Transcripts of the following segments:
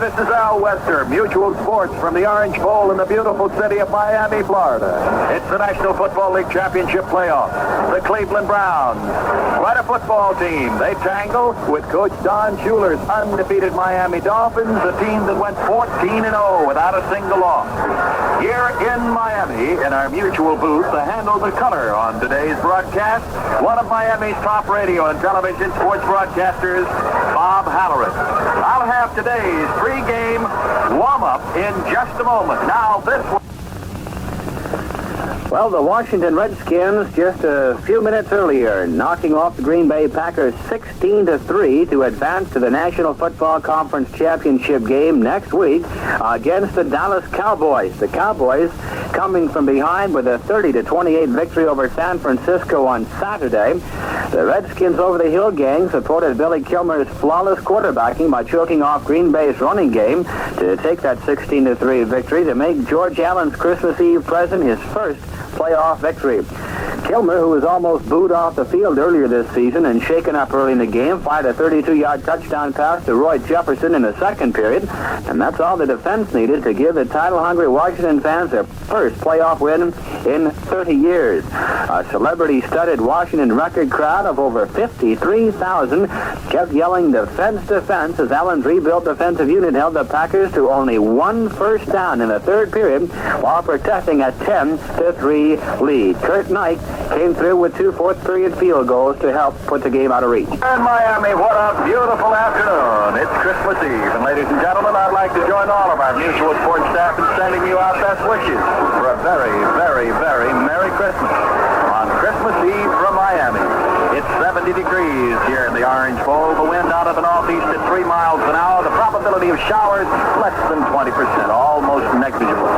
this is Al Wester, Mutual Sports from the Orange Bowl in the beautiful city of Miami, Florida. It's the National Football League Championship playoffs. The Cleveland Browns, quite a football team. They tangle with Coach Don Schuler's undefeated Miami Dolphins, a team that went 14-0 without a single loss. Here in Miami, in our Mutual booth, to handle the color on today's broadcast, one of Miami's top radio and television sports broadcasters, Bob Holloran. I'll have today's pregame warm-up in just a moment. Now, this one. Well, the Washington Redskins just a few minutes earlier knocking off the Green Bay Packers 16-3 to advance to the National Football Conference Championship game next week against the Dallas Cowboys. The Cowboys coming from behind with a 30-28 victory over San Francisco on Saturday. The Redskins over the Hill gang supported Billy Kilmer's flawless quarterbacking by choking off Green Bay's running game to take that 16-3 victory to make George Allen's Christmas Eve present his first playoff victory. Kilmer, who was almost booed off the field earlier this season and shaken up early in the game, fired a 32-yard touchdown pass to Roy Jefferson in the second period, and that's all the defense needed to give the title-hungry Washington fans their first playoff win in 30 years. A celebrity-studded Washington record crowd of over 53,000 kept yelling defense, defense as Allen's rebuilt defensive unit held the Packers to only one first down in the third period while protecting a 10-3 lead. Kurt Knight came through with two fourth-period field goals to help put the game out of reach. In Miami, what a beautiful afternoon. It's Christmas Eve. And ladies and gentlemen, I'd like to join all of our Mutual Sports staff in sending you our best wishes for a very, very, very Merry Christmas. On Christmas Eve from Miami, it's 70 degrees here in the Orange Bowl. The wind out of the northeast at 3 miles an hour. The probability of showers, less than 20%, almost negligible.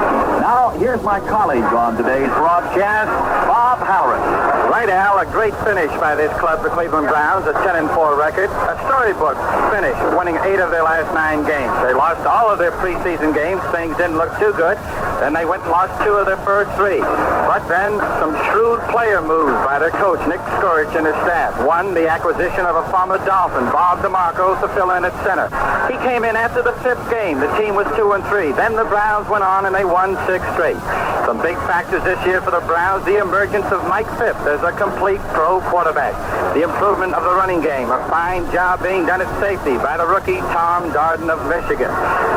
Now, here's my colleague on today's broadcast, Bob Holloran. Right, Al, a great finish by this club, the Cleveland Browns, a 10-4 record. A storybook finish, winning 8 of their last 9 games. They lost all of their preseason games. Things didn't look too good. Then they went and lost 2 of their first 3. But then some shrewd player moves by their coach, Nick Skorich, and his staff. One, the acquisition of a former Dolphin, Bob DeMarco, to fill in at center. He came in after the 5th game. The team was 2-3. Then the Browns went on and they won 6 straight. Some big factors this year for the Browns, the emergence of Mike Phipps as a complete pro quarterback. The improvement of the running game, a fine job being done at safety by the rookie Tom Darden of Michigan.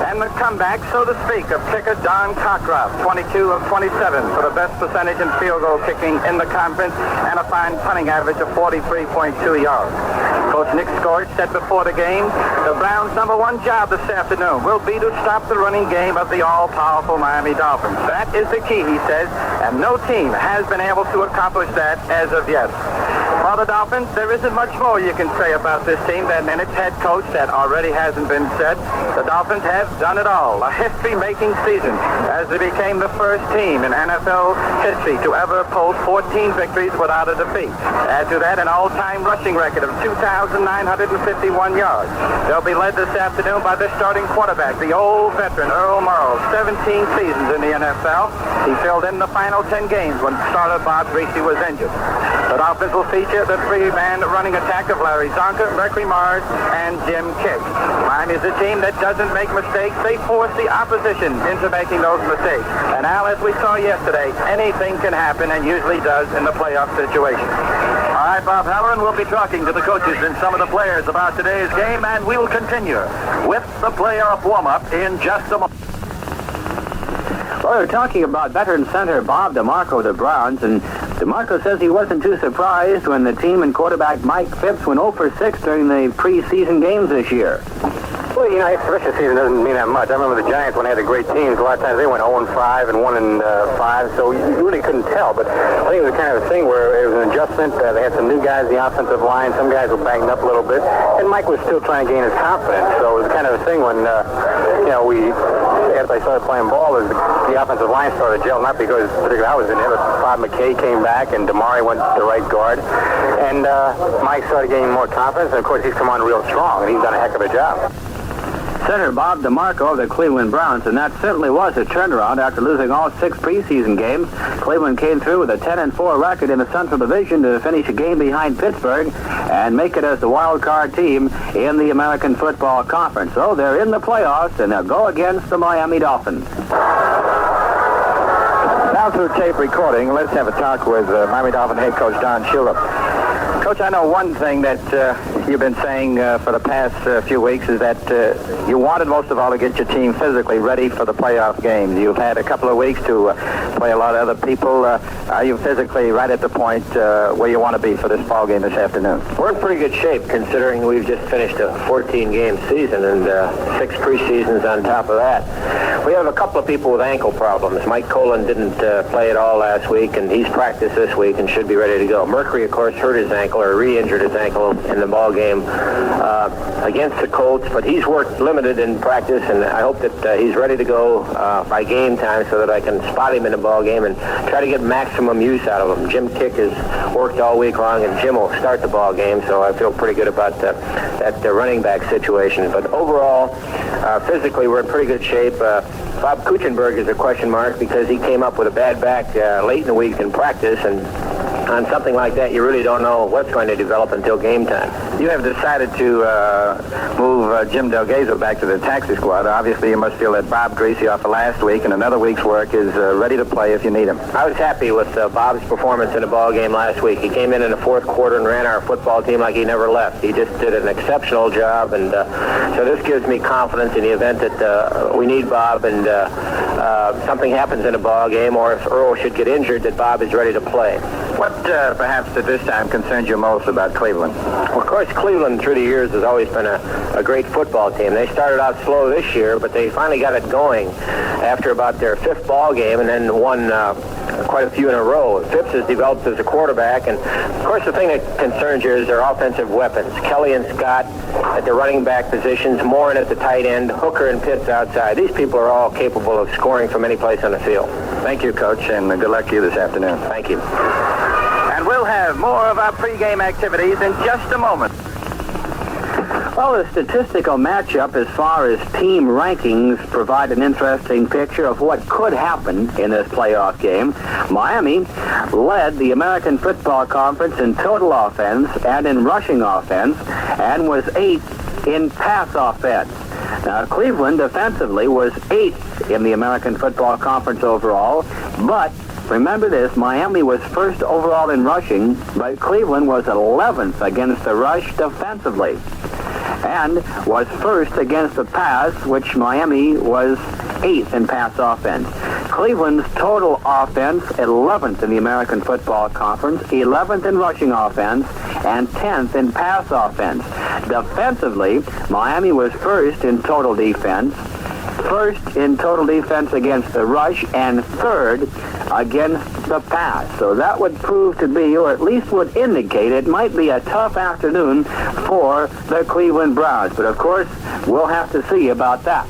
And the comeback, so to speak, of kicker Don Cockroft, 22 of 27 for the best percentage in field goal kicking in the conference and a fine punting average of 43.2 yards. Coach Nick Skorich said before the game, the Browns' #1 job this afternoon will be to stop the running game of the all-powerful Miami Dolphins. That is the key, he says, and no team has been able to accomplish that as of yet. For the Dolphins, there isn't much more you can say about this team than in its head coach that already hasn't been said. The Dolphins have done it all. A history-making season as they became the first team in NFL history to ever post 14 victories without a defeat. Add to that an all-time rushing record of 2,951 yards. They'll be led this afternoon by their starting quarterback, the old veteran Earl Morrall, 17 seasons in the NFL. He filled in the final 10 games when starter Bob Greasy was injured. The Dolphins will feature the 3-man running attack of Larry Zonka, Mercury Mars, and Jim Kidd. Miami is a team that doesn't make mistakes. They force the opposition into making those mistakes. And Al, as we saw yesterday, anything can happen and usually does in the playoff situation. All right, Bob Holloran, we'll be talking to the coaches and some of the players about today's game, and we will continue with the playoff warm-up in just a moment. Well, we're talking about veteran center Bob DeMarco of the Browns, and DeMarco says he wasn't too surprised when the team and quarterback Mike Phipps went 0 for 6 during the preseason games this year. Well, you know, exhibition season doesn't mean that much. I remember the Giants when they had the great teams. A lot of times they went 0-5 and 1-5, so you really couldn't tell. But I think it was kind of a thing where it was an adjustment. They had some new guys in the offensive line. Some guys were banged up a little bit, and Mike was still trying to gain his confidence. So it was kind of a thing when, after I started playing ball, the offensive line started to gel, not because particularly I was in there, but Bob McKay came back and Damari went to right guard, and Mike started gaining more confidence, and of course he's come on real strong, and he's done a heck of a job. Center Bob DeMarco of the Cleveland Browns, and that certainly was a turnaround after losing all 6 preseason games. Cleveland came through with a 10-4 record in the Central Division to finish a game behind Pittsburgh and make it as the wild card team in the American Football Conference. So they're in the playoffs, and they'll go against the Miami Dolphins. Now through tape recording, let's have a talk with Miami Dolphin head coach Don Shula. Coach, I know one thing that you've been saying for the past few weeks is that you wanted most of all to get your team physically ready for the playoff games. You've had a couple of weeks to play a lot of other people. Are you physically right at the point where you want to be for this ball game this afternoon? We're in pretty good shape considering we've just finished a 14-game season and 6 preseasons on top of that. We have a couple of people with ankle problems. Mike Colon didn't play at all last week, and he's practiced this week and should be ready to go. Mercury, of course, hurt his ankle or re-injured his ankle in the ball game against the Colts, but he's worked limited in practice, and I hope that he's ready to go by game time so that I can spot him in the ball game and try to get maximum use out of him. Jim Kick has worked all week long, and Jim will start the ball game, so I feel pretty good about that running back situation. But overall, physically, we're in pretty good shape. Bob Kuchenberg is a question mark because he came up with a bad back late in the week in practice, and on something like that, you really don't know what's going to develop until game time. You have decided to move Jim Delgado back to the taxi squad. Obviously, you must feel that Bob Greasy off of last week and another week's work is ready to play if you need him. I was happy with Bob's performance in the ball game last week. He came in the fourth quarter and ran our football team like he never left. He just did an exceptional job, and so this gives me confidence in the event that we need Bob and something happens in a ball game, or if Earl should get injured, that Bob is ready to play. What perhaps at this time concerns you most about Cleveland? Well, of course, Cleveland through the years has always been a great football team. They started out slow this year, but they finally got it going after about their 5th ball game and then won quite a few in a row. Phipps has developed as a quarterback, and of course the thing that concerns you is their offensive weapons. Kelly and Scott at the running back positions, Morin at the tight end, Hooker and Pitts outside. These people are all capable of scoring from any place on the field. Thank you, Coach, and good luck to you this afternoon. Thank you. And we'll have more of our pregame activities in just a moment. Well, the statistical matchup as far as team rankings provide an interesting picture of what could happen in this playoff game. Miami led the American Football Conference in total offense and in rushing offense and was 8th in pass offense. Now, Cleveland defensively was 8th in the American Football Conference overall, but remember this, Miami was 1st overall in rushing, but Cleveland was 11th against the rush defensively and was 1st against the pass, which Miami was 8th in pass offense. Cleveland's total offense, 11th in the American Football Conference, 11th in rushing offense, and 10th in pass offense. Defensively, Miami was 1st in total defense, 1st in total defense against the rush, and 3rd against the pass. So that would prove to be, or at least would indicate, it might be a tough afternoon for the Cleveland Browns. But of course, we'll have to see about that.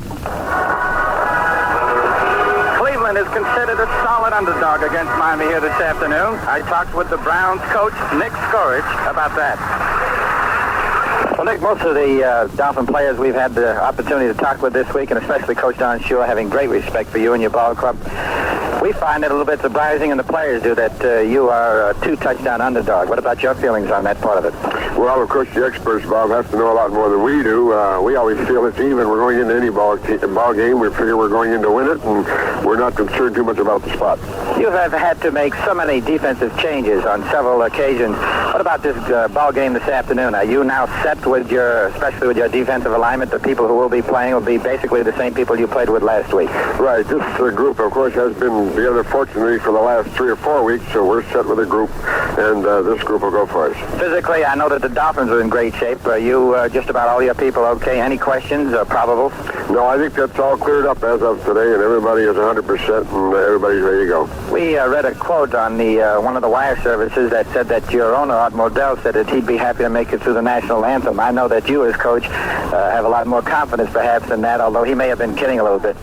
Cleveland is considered a solid underdog against Miami here this afternoon. I talked with the Browns coach, Nick Skorich, about that. Well, Nick, most of the Dolphin players we've had the opportunity to talk with this week, and especially Coach Don Shula, having great respect for you and your ball club. We find it a little bit surprising, and the players do, that you are a 2-touchdown underdog. What about your feelings on that part of it? Well, of course, the experts, Bob, have to know a lot more than we do. We always feel it's even. We're going into any ball game. We figure we're going in to win it, and we're not concerned too much about the spot. You have had to make so many defensive changes on several occasions. What about this ball game this afternoon? Are you now set with especially with your defensive alignment? The people who will be playing will be basically the same people you played with last week. Right. This group, of course, has been together fortunately for the last 3 or 4 weeks, so we're set with a group, and this group will go for us. Physically, I know that the Dolphins are in great shape. Are you just about all your people okay? Any questions or probables? No, I think that's all cleared up as of today, and everybody is 100%, and everybody's ready to go. We read a quote on the one of the wire services that said that your owner, Art Modell, said that he'd be happy to make it through the national anthem. I know that you, as coach, have a lot more confidence perhaps in that, although he may have been kidding a little bit.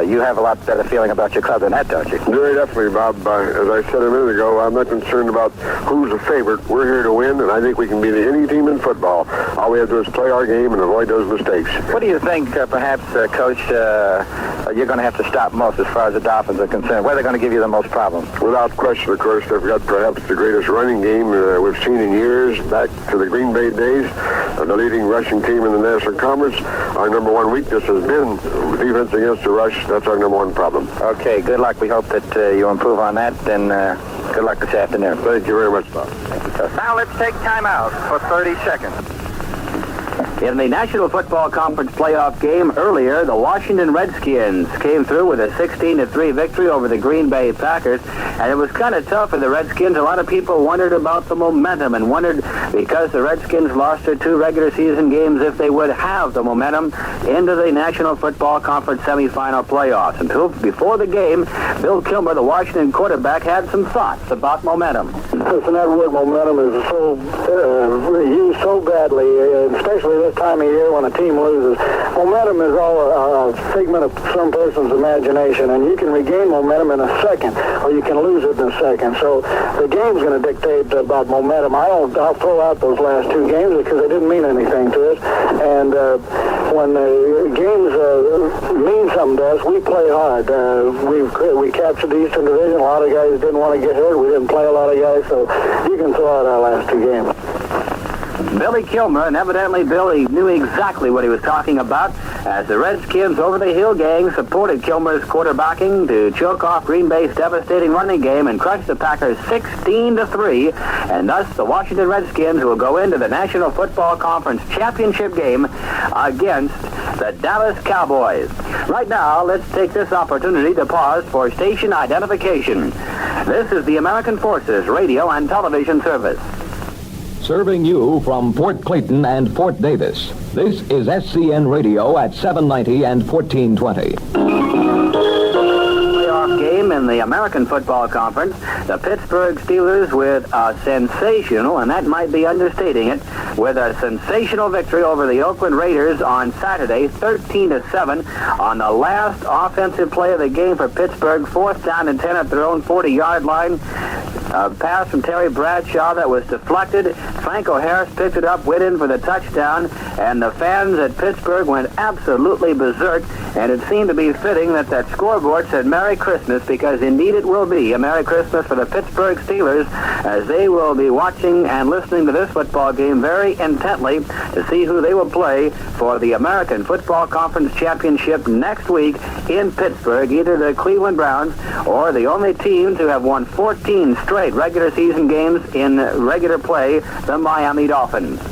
You have a lot better feeling about your club than that, don't you? Very definitely, Bob. As I said a minute ago, I'm not concerned about who's the favorite. We're here to win, and I think we can beat any team in football. All we have to do is play our game and avoid avoid those mistakes. What do you think, perhaps, Coach, you're going to have to stop most as far as the Dolphins are concerned? Where they're going to give you the most problems? Without question, of course, they've got perhaps the greatest running game we've seen in years, back to the Green Bay days. The leading rushing team in the National Conference. Our number one weakness has been defense against the rush. That's our number one problem. Okay, good luck. We hope that you improve on that, and good luck this afternoon. Thank you very much, Bob. Now let's take time out for 30 seconds. In the National Football Conference playoff game earlier, the Washington Redskins came through with a 16-3 victory over the Green Bay Packers, and it was kind of tough for the Redskins. A lot of people wondered about the momentum and wondered, because the Redskins lost their 2 regular season games, if they would have the momentum into the National Football Conference semifinal playoffs. Until before the game, Bill Kilmer, the Washington quarterback, had some thoughts about momentum. Listen, that word momentum is so used so badly, especially this time of year when a team loses. Momentum is all a figment of some person's imagination, and you can regain momentum in a second, or you can lose it in a second. So the game's going to dictate about momentum. I'll throw out those last 2 games because they didn't mean anything to us. And when games mean something to us, we play hard. We captured the Eastern Division. A lot of guys didn't want to get hurt. We didn't play a lot of guys, so you can throw out our last 2 games. Billy Kilmer, and evidently Billy knew exactly what he was talking about, as the Redskins over-the-hill gang supported Kilmer's quarterbacking to choke off Green Bay's devastating running game and crush the Packers 16-3, and thus the Washington Redskins will go into the National Football Conference championship game against the Dallas Cowboys. Right now, let's take this opportunity to pause for station identification. This is the American Forces Radio and Television Service. Serving you from Fort Clayton and Fort Davis. This is SCN Radio at 790 and 1420. Playoff game in the American Football Conference. The Pittsburgh Steelers with a sensational, and that might be understating it, with a sensational victory over the Oakland Raiders on Saturday, 13-7, on the last offensive play of the game for Pittsburgh, 4th down and 10 at their own 40-yard line. A pass from Terry Bradshaw that was deflected. Franco Harris picked it up, went in for the touchdown, and the fans at Pittsburgh went absolutely berserk, and it seemed to be fitting that scoreboard said Merry Christmas, because indeed it will be a Merry Christmas for the Pittsburgh Steelers, as they will be watching and listening to this football game very intently to see who they will play for the American Football Conference Championship next week in Pittsburgh, either the Cleveland Browns or the only team to have won 14 straight regular season games in regular play, the Miami Dolphins.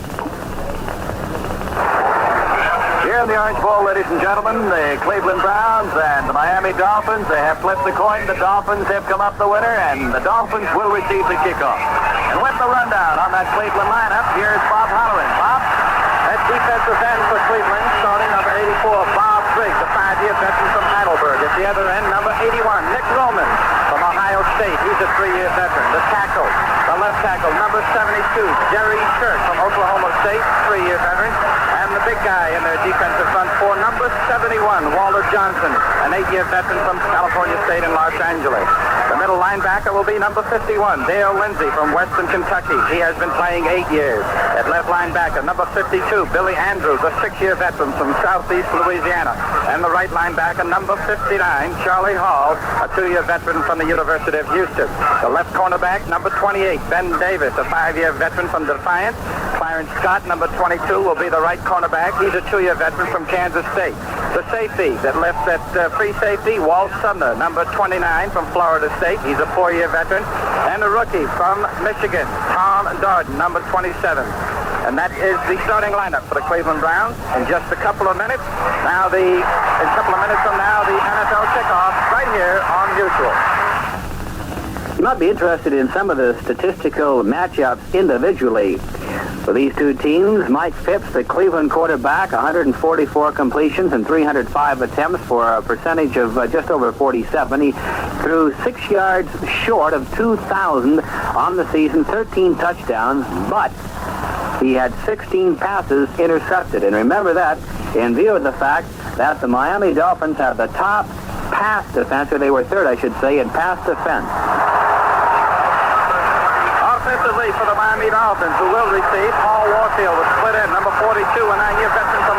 Here in the Orange Bowl, ladies and gentlemen, the Cleveland Browns and the Miami Dolphins, they have flipped the coin. The Dolphins have come up the winner, and the Dolphins will receive the kickoff. And with the rundown on that Cleveland lineup, here's Bob Holloran. Bob? That defensive end for Cleveland, starting number 84, Bob Briggs, a 5-year veteran from Heidelberg. At the other end, number 81, Nick Roman from Ohio State. He's a 3-year veteran. The left tackle, number 72, Jerry Church from Oklahoma State, 3-year veteran. And the big guy in their defensive front four, number 71, Walter Johnson, an 8-year veteran from California State in Los Angeles. The middle linebacker will be number 51, Dale Lindsey from Western Kentucky. He has been playing 8 years. At left linebacker, number 52, Billy Andrews, a 6-year veteran from Southeast Louisiana. And the right linebacker, number 59, Charlie Hall, a 2-year veteran from the University of Houston. The left cornerback, number 28, Ben Davis, a 5-year veteran from Defiance. Clarence Scott, number 22, will be the right cornerback. He's a 2-year veteran from Kansas State. The safety that left at free safety, Walt Sumner, number 29 from Florida State. He's a 4-year veteran. And a rookie from Michigan, Tom Darden, number 27. And that is the starting lineup for the Cleveland Browns. In just a couple of minutes, from now, the NFL kickoff right here on Mutual. You might be interested in some of the statistical matchups individually. For these two teams, Mike Phipps, the Cleveland quarterback, 144 completions and 305 attempts for a percentage of just over 47. He threw 6 yards short of 2,000 on the season, 13 touchdowns, but he had 16 passes intercepted. And remember that in view of the fact that the Miami Dolphins have the top pass defense, or they were third, I should say, in pass defense. Offensively for the Miami Dolphins, who will receive Paul Warfield, was split end, number 42, a 9-year veteran from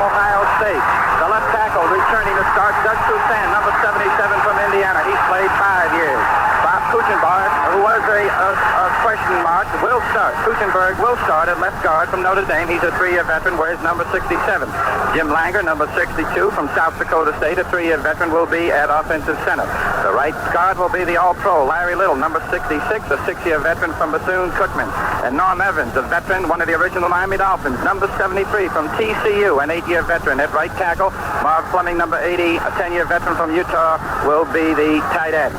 State. The left tackle returning to start, Doug Toussaint, number 77 from Indiana. He's played 5 years. Bob Kuchenberg, who was a question mark, will start. Kuchenberg will start at left guard from Notre Dame. He's a 3-year veteran, wears number 67. Jim Langer, number 62 from South Dakota State, a 3-year veteran, will be at offensive center. The right guard will be the All-Pro, Larry Little, number 66, a 6-year veteran from Bethune-Cookman. And Norm Evans, a veteran, one of the original Miami Dolphins, number 73 from TCU, an 8-year veteran at right tackle. Marv Fleming, number 80, a 10-year veteran from Utah, will be the tight end.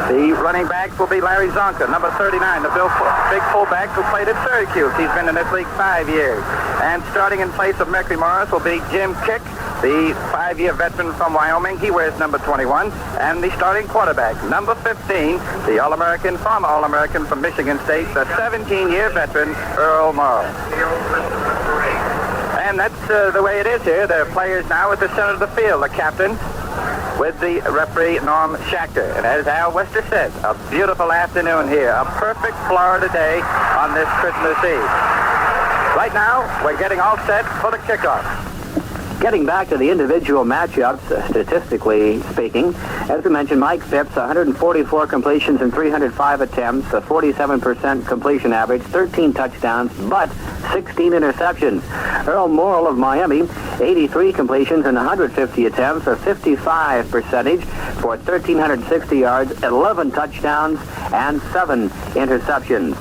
The running backs will be Larry Zonka, number 39, the big fullback who played at Syracuse. He's been in this league 5 years. And starting in place of Mercury Morris will be Jim Kick, the 5-year veteran from Wyoming. He wears number 21. And the starting quarterback, number 15, the All-American, former All-American from Michigan State, the 17-year veteran, Earl Morrow. And that's the way it is here. The players now at the center of the field. The captain with the referee, Norm Schachter. And as Al Wester said, a beautiful afternoon here. A perfect Florida day on this Christmas Eve. Right now, we're getting all set for the kickoff. Getting back to the individual matchups, statistically speaking, as we mentioned, Mike Phipps, 144 completions in 305 attempts, a 47% completion average, 13 touchdowns, but 16 interceptions. Earl Morrill of Miami, 83 completions in 150 attempts, a 55 percentage for 1,360 yards, 11 touchdowns, and 7 interceptions.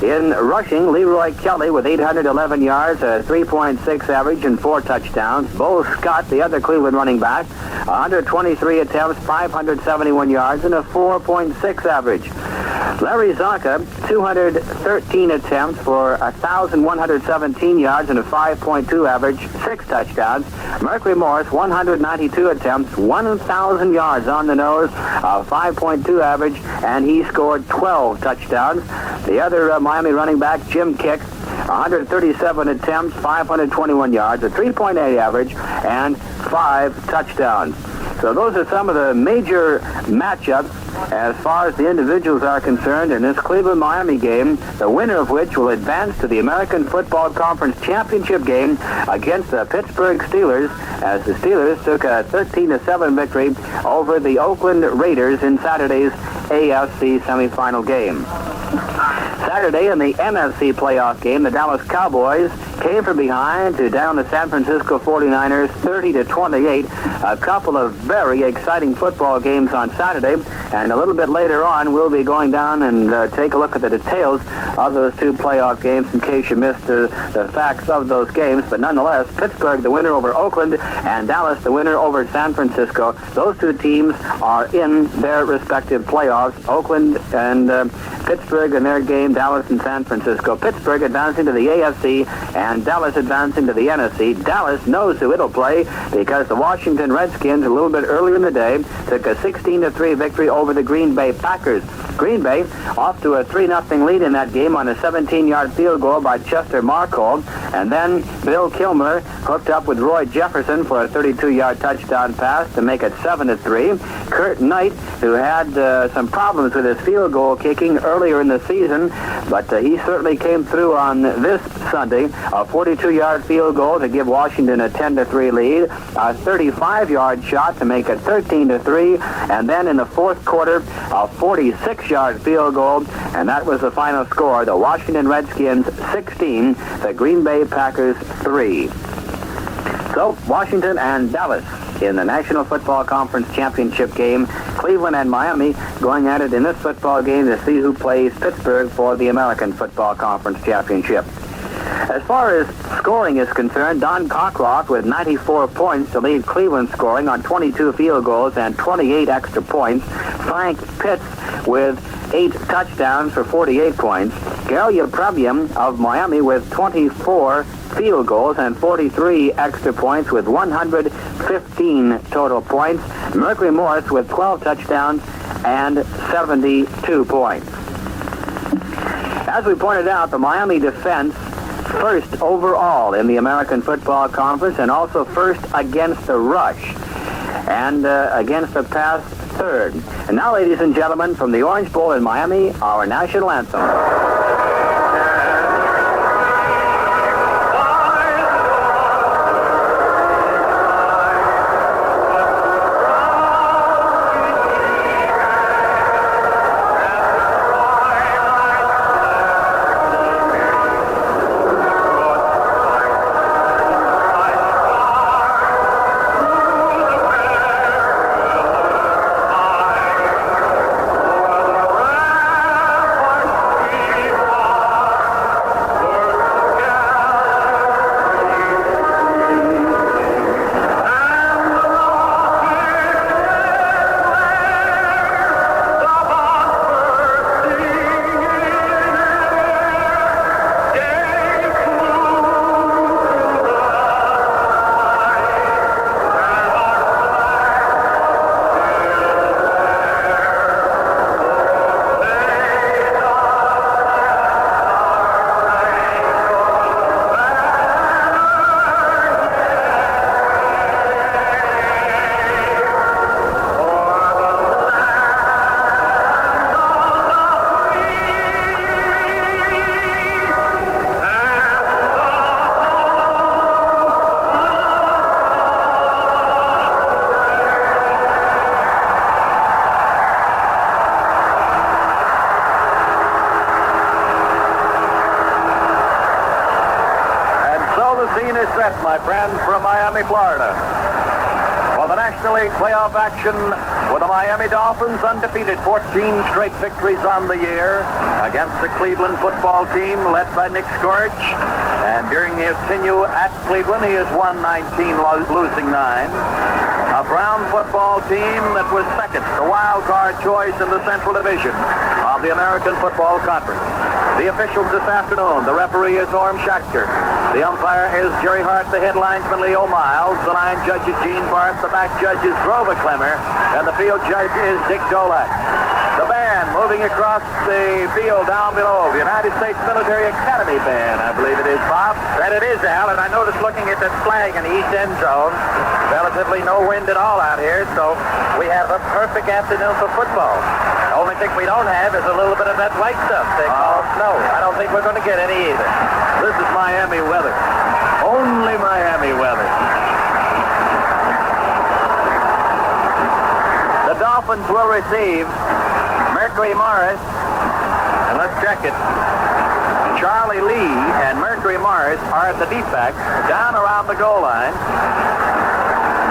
In rushing, Leroy Kelly with 811 yards, a 3.6 average, and 4 touchdowns. Bo Scott, the other Cleveland running back, 123 attempts, 571 yards, and a 4.6 average. Larry Zonka, 213 attempts for 1,117 yards and a 5.2 average, 6 touchdowns. Mercury Morris, 192 attempts, 1,000 yards on the nose, a 5.2 average, and he scored 12 touchdowns. The other Miami running back, Jim Kick, 137 attempts, 521 yards, a 3.8 average, and 5 touchdowns. So those are some of the major matchups as far as the individuals are concerned in this Cleveland-Miami game, the winner of which will advance to the American Football Conference Championship game against the Pittsburgh Steelers, as the Steelers took a 13-7 victory over the Oakland Raiders in Saturday's AFC semifinal game. Saturday in the NFC playoff game, the Dallas Cowboys came from behind to down the San Francisco 49ers 30-28. A couple of very exciting football games on Saturday, and a little bit later on we'll be going down and take a look at the details of those two playoff games in case you missed the facts of those games. But nonetheless, Pittsburgh the winner over Oakland and Dallas the winner over San Francisco. Those two teams are in their respective playoffs. Oakland and Pittsburgh in their game, Dallas and San Francisco. Pittsburgh advancing to the AFC and Dallas advancing to the NFC. Dallas knows who it'll play because the Washington Redskins a little bit earlier in the day took a 16-3 victory over the Green Bay Packers. Green Bay off to a 3-0 lead in that game on a 17-yard field goal by Chester Markholm, and then Bill Kilmer hooked up with Roy Jefferson for a 32-yard touchdown pass to make it 7-3. Kurt Knight, who had some problems with his field goal kicking earlier in the season, but he certainly came through on this Sunday. A 42-yard field goal to give Washington a 10-3 lead, a 35-yard shot to make it 13-3, and then in the fourth quarter, a 46-yard field goal, and that was the final score. The Washington Redskins 16, the Green Bay Packers 3. So, Washington and Dallas in the National Football Conference Championship game. Cleveland and Miami going at it in this football game to see who plays Pittsburgh for the American Football Conference Championship. As far as scoring is concerned, Don Cockroft with 94 points to lead Cleveland scoring on 22 field goals and 28 extra points. Frank Pitts with 8 touchdowns for 48 points. Gary Yepremian of Miami with 24 field goals and 43 extra points with 115 total points. Mercury Morris with 12 touchdowns and 72 points. As we pointed out, the Miami defense first overall in the American Football Conference and also first against the rush and against the pass third. And now, ladies and gentlemen, from the Orange Bowl in Miami, our national anthem. friends from Miami, Florida. For the National League playoff action with the Miami Dolphins, undefeated 14 straight victories on the year against the Cleveland football team led by Nick Scorch. And during his tenure at Cleveland, he has won 19, losing 9. A Brown football team that was second, the wild card choice in the Central Division of the American Football Conference. The officials this afternoon, the referee is Norm Schachter. The umpire is Jerry Hart, the head linesman Leo Miles. The line judge is Gene Barth, the back judge is Grover Clemmer, and the field judge is Dick Dolak. The band moving across the field down below, the United States Military Academy band, I believe it is, Bob. That it is, Al, and I noticed looking at that flag in the east end zone, relatively no wind at all out here, so we have a perfect afternoon for football. The only thing we don't have is a little bit of that white stuff they call snow. I don't think we're going to get any either. This is Miami weather. Only Miami weather. The Dolphins will receive Mercury Morris, and let's check it. Charlie Lee and Mercury Morris are at the deep back, down around the goal line.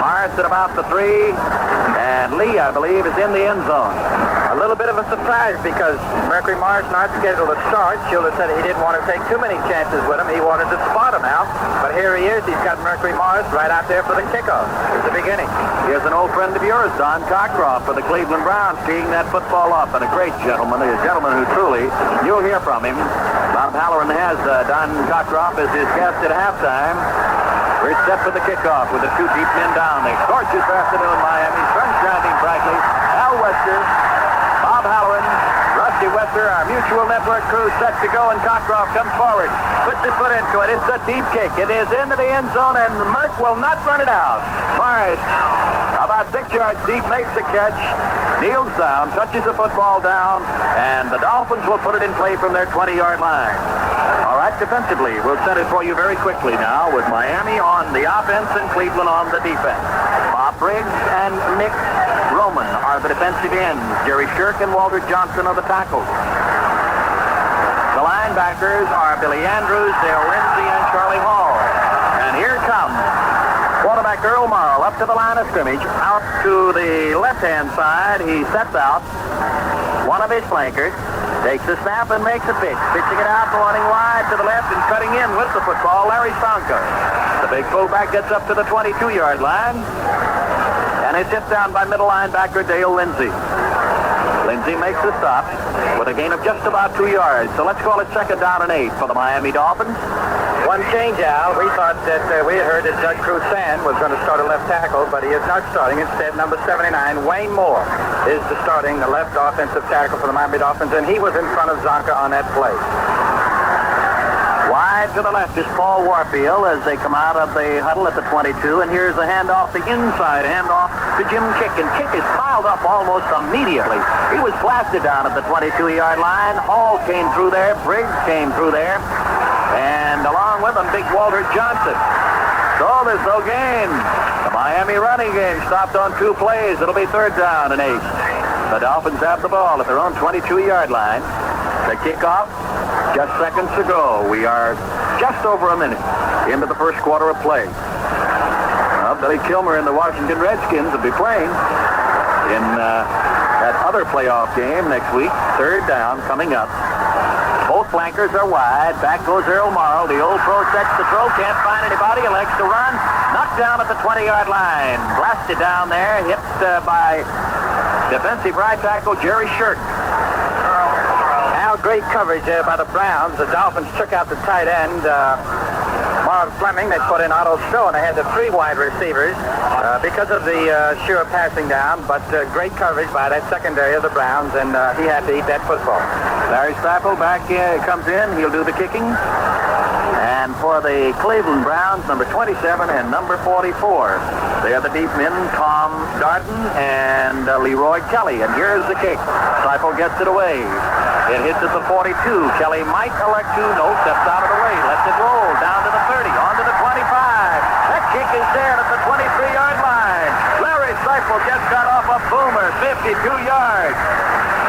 Morris at about the 3, and Lee, I believe, is in the end zone. A little bit of a surprise because Mercury Morris not scheduled to start. Shula said he didn't want to take too many chances with him. He wanted to spot him out. But here he is. He's got Mercury Morris right out there for the kickoff. It's the beginning. Here's an old friend of yours, Don Cockcroft, for the Cleveland Browns, teeing that football up. And a great gentleman, a gentleman who truly, you'll hear from him. Bob Holloran has Don Cockcroft as his guest at halftime. We're set for the kickoff with the 2 deep men down. They gorgeous afternoon, Miami. Sun shining brightly. Al Wester, Bob Holloran, Rusty Wester, our mutual network crew set to go, and Cockcroft comes forward. Puts his foot into it. It's a deep kick. It is into the end zone, and Merck will not run it out. Morris, about 6 yards deep, makes the catch, kneels down, touches the football down, and the Dolphins will put it in play from their 20-yard line. All right, defensively, we'll set it for you very quickly now with Miami on the offense and Cleveland on the defense. Bob Briggs and Mick Roman are the defensive ends. Jerry Shirk and Walter Johnson are the tackles. The linebackers are Billy Andrews, Dale Lindsey, and Charlie Hall. And here comes quarterback Earl Morrow up to the line of scrimmage. Out to the left-hand side, he sets out one of his flankers. Takes the snap and makes a pitch. Pitching it out, running wide to the left and cutting in with the football, Larry Sonka. The big fullback gets up to the 22-yard line. And it's hit down by middle linebacker Dale Lindsey. Lindsey makes the stop with a gain of just about 2 yards. So let's call it 2nd down and 8 for the Miami Dolphins. One change, Al. We thought that we had heard that Doug Cruzan was going to start a left tackle, but he is not starting. Instead, number 79, Wayne Moore, is the left offensive tackle for the Miami Dolphins, and he was in front of Zonka on that play. Wide to the left is Paul Warfield as they come out of the huddle at the 22, and here's the handoff, the inside handoff to Jim Kick, and Kick is piled up almost immediately. He was blasted down at the 22-yard line. Hall came through there. Briggs came through there. And along with him, big Walter Johnson. So there's no gain. The Miami running game stopped on 2 plays. It'll be 3rd down and 8. The Dolphins have the ball at their own 22-yard line. The kickoff, just seconds ago. We are just over a minute into the first quarter of play. Well, Billy Kilmer and the Washington Redskins will be playing in that other playoff game next week. 3rd down coming up. Both flankers are wide. Back goes Earl Morrow. The old pro sets the throw. Can't find anybody. Elects to run. Knocked down at the 20-yard line. Blasted down there. Hit by defensive right tackle Jerry Shirk. Now, great coverage by the Browns. The Dolphins took out the tight end, Marv Fleming. They put in Otto Stroh, and they had the 3 wide receivers because of the sure passing down. But great coverage by that secondary of the Browns, and he had to eat that football. Larry Staffel back comes in. He'll do the kicking. And for the Cleveland Browns, number 27 and number 44. They are the deep men, Tom Darden and Leroy Kelly. And here's the kick. Staffel gets it away. It hits at the 42. Kelly might elect to. No, steps out of the way. Lets it roll down to the 30. On to the 25. That kick is there at the 23-yard line. Larry rifle just got off a boomer, 52 yards.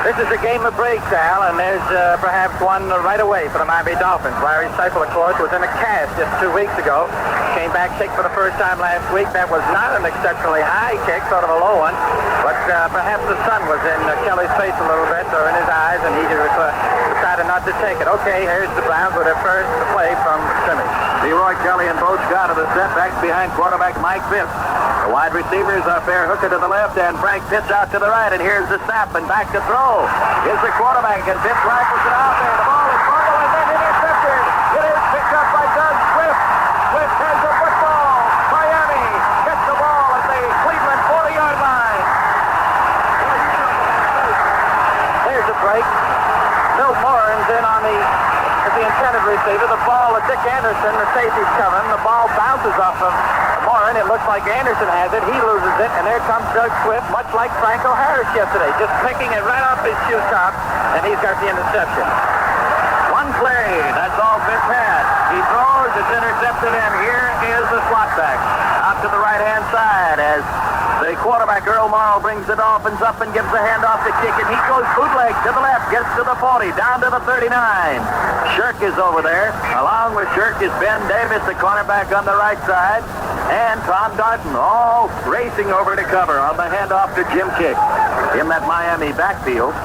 This is a game of breaks, Al, and there's perhaps one right away for the Miami Dolphins. Larry Seifel, of course, was in a cast just 2 weeks ago. Came back sick for the first time last week. That was not an exceptionally high kick, sort of a low one, but perhaps the sun was in Kelly's face a little bit, or in his eyes, and he decided not to take it. Okay, here's the Browns with their first play from scrimmage. Leroy Kelly and Boach got to the setbacks behind quarterback Mike Fitz. The wide receivers are Fair Hooker to the left and Frank Pitts out to the right, and here's the snap and back to throw. Here's the quarterback, and Pitts rifles it out there. The ball is fumbled and then intercepted. It is picked up by Doug Swift. Swift has the football. Miami gets the ball at the Cleveland 40-yard line. There's a break. Milt Morin's in on the intended receiver. The ball of Dick Anderson, the safety's coming. The ball bounces off of Morin. It looks like Anderson has it. He loses it, and there comes Doug Swift, much like Franco Harris yesterday, just picking it right off his shoe top, and he's got the interception. One play. That's all Fitz had. He throws, it's intercepted, and here is the slot back out to the right-hand side as the quarterback, Earl Morrow, brings the Dolphins up and gives the handoff to kick, and he goes bootleg to the left, gets to the 40, down to the 39. Shirk is over there. Along with Shirk is Ben Davis, the cornerback on the right side, and Tom Darton, all racing over to cover on the handoff to Jim Kick. In that Miami backfield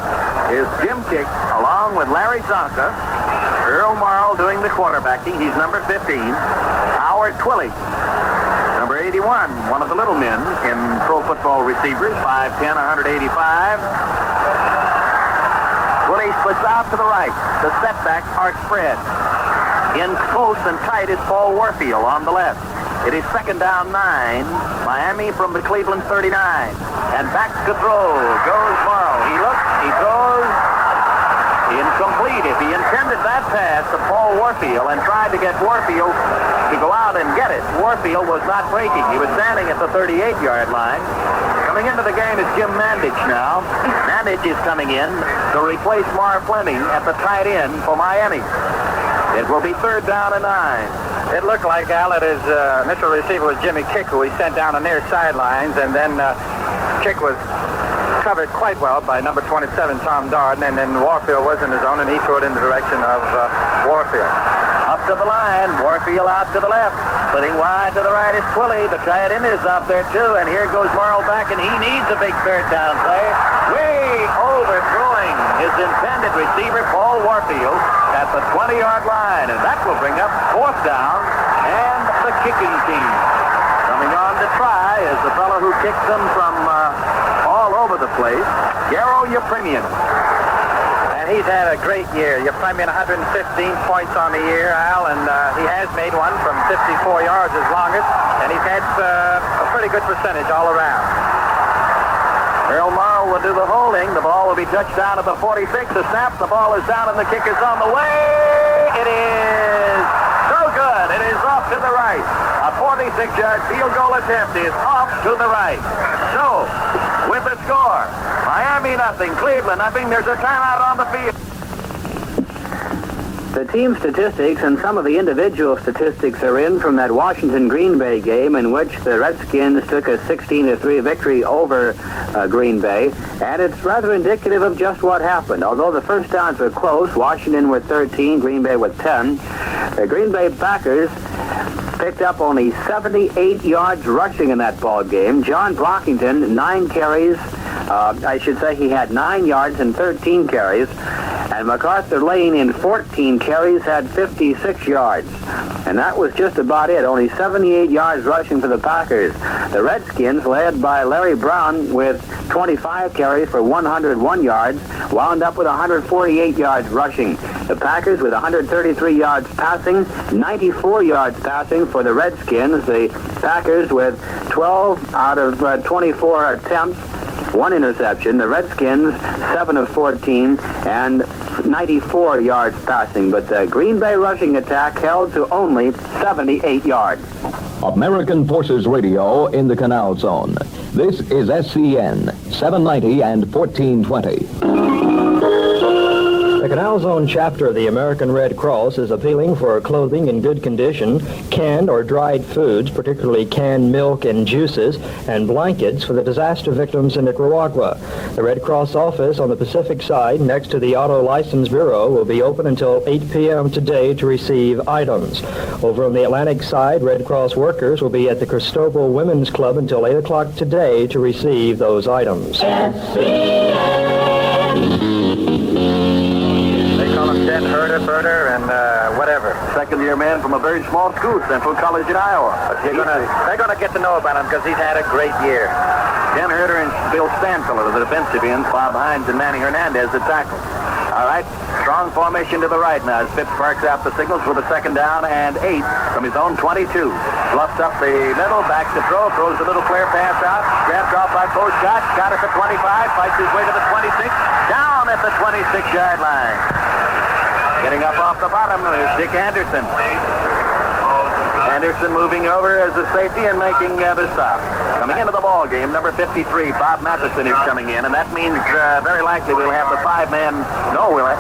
is Jim Kick, along with Larry Zonka, Earl Morrow doing the quarterbacking. He's number 15. Howard Twilley, number 81, one of the little men in pro football receivers, 5'10", 185. Twilley splits out to the right. The setbacks are spread. In close and tight is Paul Warfield on the left. It is second down 9. Miami from the Cleveland 39. And back to throw goes Morrow. He looks, he throws. Incomplete. If he intended that pass to Paul Warfield and tried to get Warfield to go out and get it, Warfield was not breaking. He was standing at the 38-yard line. Coming into the game is Jim Mandich now. Mandich is coming in to replace Mar Fleming at the tight end for Miami. It will be third down and 9. It looked like, Al, that his initial receiver was Jimmy Kick, who he sent down the near sidelines, and then Kick was covered quite well by number 27, Tom Darden, and then Warfield was in his own, and he threw it in the direction of Warfield. Up to the line, Warfield out to the left. Splitting wide to the right is Twilley. The tight end is up there, too, and here goes Morrow back, and he needs a big third down play. Way overthrowing his intended receiver, Paul Warfield, at the 20-yard line, and that will bring up fourth down and the kicking team. Coming on to try is the fellow who kicked them from all over the place, Garo Yepremian. And he's had a great year. Yepremian 115 points on the year, Al, and he has made one from 54 yards his longest, and he's had a pretty good percentage all around. Earl Morrow will do the holding. The ball will be touched down at the 46. The snap, the ball is down, and the kick is on the way. It is so good. It is off to the right. A 46-yard field goal attempt is off to the right. So, with the score, Miami nothing, Cleveland nothing. There's a timeout on the field. The team statistics and some of the individual statistics are in from that Washington-Green Bay game in which the Redskins took a 16-3 victory over Green Bay, and it's rather indicative of just what happened. Although the first downs were close, Washington with 13, Green Bay with 10. The Green Bay Packers picked up only 78 yards rushing in that ball game. John Brockington, 9 carries. I should say he had 9 yards and 13 carries. And MacArthur Lane in 14 carries had 56 yards. And that was just about it. Only 78 yards rushing for the Packers. The Redskins, led by Larry Brown with 25 carries for 101 yards, wound up with 148 yards rushing. The Packers with 133 yards passing, 94 yards passing for the Redskins. The Packers with 12 out of 24 attempts, 1 interception. The Redskins, 7 of 14, and 94 yards passing. But the Green Bay rushing attack held to only 78 yards. American Forces Radio in the Canal Zone. This is SCN, 790 and 1420. The Canal Zone chapter of the American Red Cross is appealing for clothing in good condition, canned or dried foods, particularly canned milk and juices, and blankets for the disaster victims in Nicaragua. The Red Cross office on the Pacific side, next to the Auto License Bureau, will be open until 8 p.m. today to receive items. Over on the Atlantic side, Red Cross workers will be at the Cristobal Women's Club until 8 o'clock today to receive those items. Herder, and whatever. Second-year man from a very small school, Central College in Iowa. They're going to get to know about him because he's had a great year. Ken Herder and Bill Stanfield are the defensive ends. Bob Hines and Manny Hernandez the tackle. All right, strong formation to the right now as Phipps barks out the signals with a second down and 8 from his own 22. Bluffs up the middle, back to throw, throws a little flare pass out, grabbed off by Postcott, got it at 25, fights his way to the 26, down at the 26-yard line. Getting up off the bottom is Dick Anderson. Anderson moving over as a safety and making the stop. Coming into the ball game, number 53, Bob Matheson is coming in, and that means very likely we'll have the five-man. No, we'll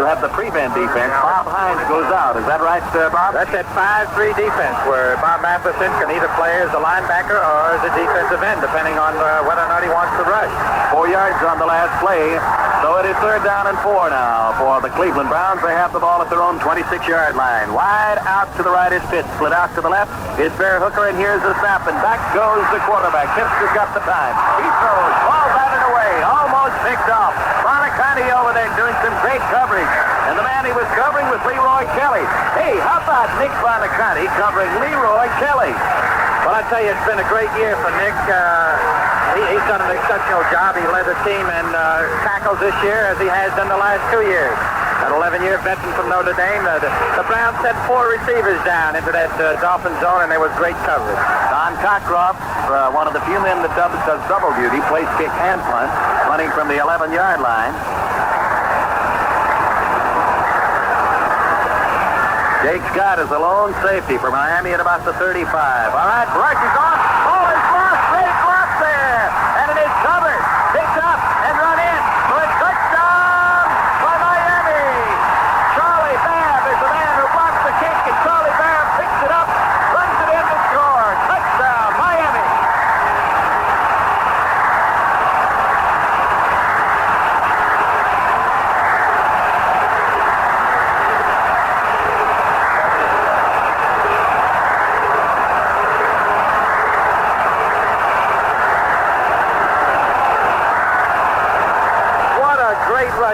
have the prevent defense. Bob Hines goes out. Is that right, Bob? That's that 5-3 defense where Bob Matheson can either play as a linebacker or as a defensive end, depending on whether or not he wants to rush. 4 yards on the last play. So it is 3rd down and 4 now for the Cleveland Browns. They have the ball at their own 26-yard line. Wide out to the right is Pitts. Split out to the left is Bear Hooker, and here's the snap, and back goes the quarterback. Pitts has got the time. He throws. Ball batted away. Almost picked off. Bonaconte over there doing some great coverage. And the man he was covering was Leroy Kelly. Hey, how about Nick Bonaconte covering Leroy Kelly? Well, I tell you, it's been a great year for Nick. He's done an exceptional job. He led the team in tackles this year as he has done the last 2 years. An 11-year veteran from Notre Dame. The Browns sent 4 receivers down into that Dolphins zone, and there was great coverage. Don Cockcroft, one of the few men that does double duty, plays kick and punt, running from the 11-yard line. Jake Scott is the lone safety for Miami at about the 35. All right, Rush is on. Ball is lost. Great block there. And it is covered. Picked up and run in for a touchdown by Miami. Charlie Babb is the man who blocks the kick, and Charlie Babb picks it up, runs it in to score. Touchdown, Miami.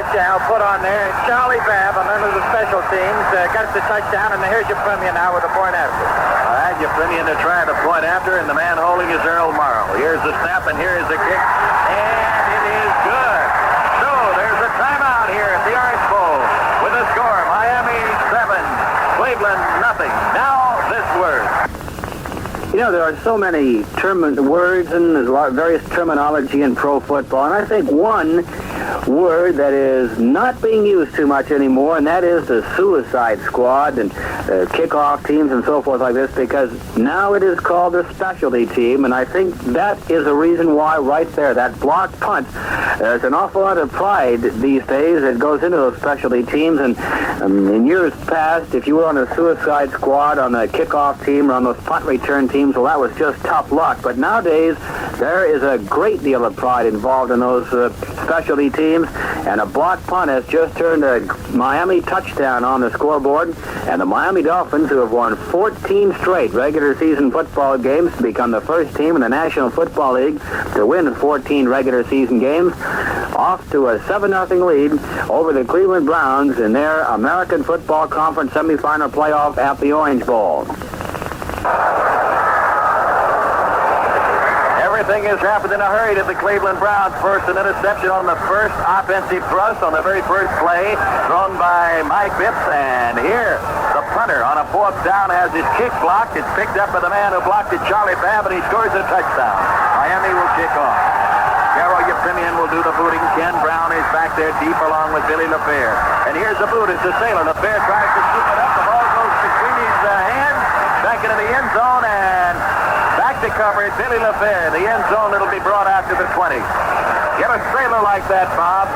Touchdown put on there. Charlie Babb, a member of the special teams, got the touchdown, and here's your Premier now with the point after. All right, your Premier to try the point after, and the man holding is Earl Morrow. Here's the snap, and here is the kick, and it is good. So there's a timeout here at the Orange Bowl with a score: Miami 7, Cleveland nothing. Now this word. You know, there are so many words and there's a lot of various terminology in pro football, and I think one word that is not being used too much anymore, and that is the suicide squad and kickoff teams and so forth like this, because now it is called the specialty team, and I think that is a reason why right there, that block punt, there's an awful lot of pride these days that goes into those specialty teams, and in years past, if you were on a suicide squad, on a kickoff team, or on those punt return teams, well, that was just tough luck, but nowadays, there is a great deal of pride involved in those specialty teams, and a block punt has just turned a Miami touchdown on the scoreboard, and the Miami Dolphins, who have won 14 straight regular season football games to become the first team in the National Football League to win 14 regular season games, off to a 7-0 lead over the Cleveland Browns in their American Football Conference semifinal playoff at the Orange Bowl. Everything has happened in a hurry to the Cleveland Browns. First, an interception on the first offensive thrust on the very first play, thrown by Mike Phipps. And here, the punter on a 4th down has his kick blocked. It's picked up by the man who blocked it, Charlie Babb, and he scores a touchdown. Miami will kick off. Carol Yepremian will do the booting. Ken Brown is back there deep along with Billy LaFleur. And here's the boot. It's the Sailor. LaFleur tries to scoop it up. The ball goes between his hands, back into the end zone, and back to cover it, Billy LaFleur. The end zone, it'll be brought out to the 20. Get a Sailor like that, Bob.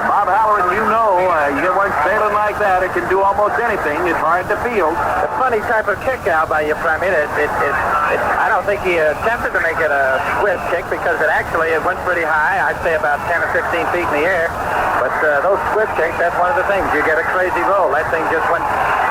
Bob Bob Holloran, you know, you weren't sailing like that. It can do almost anything. It's hard to field. A funny type of kick out by you, Primate. I don't think he attempted to make it a swift kick because it went pretty high. I'd say about 10 or 15 feet in the air. But those swift kicks, that's one of the things. You get a crazy roll. That thing just went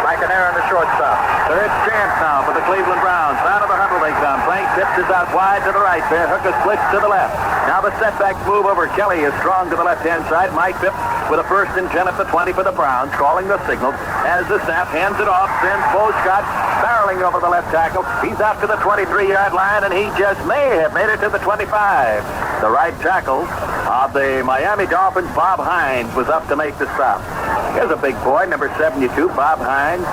like an error on the shortstop. Third chance now for the Cleveland Browns. Out of the huddle they come. Frank Phipps is out wide to the right there. Hooker splits to the left. Now the setback move over. Kelly is strong to the left-hand side. Mike Phipps with a 1st and 10 at the 20 for the Browns, calling the signal. As the snap, hands it off, sends Bo Scott barreling over the left tackle. He's out to the 23-yard line, and he just may have made it to the 25. The right tackle of the Miami Dolphins, Bob Hines, was up to make the stop. Here's a big boy, number 72, Bob Hines.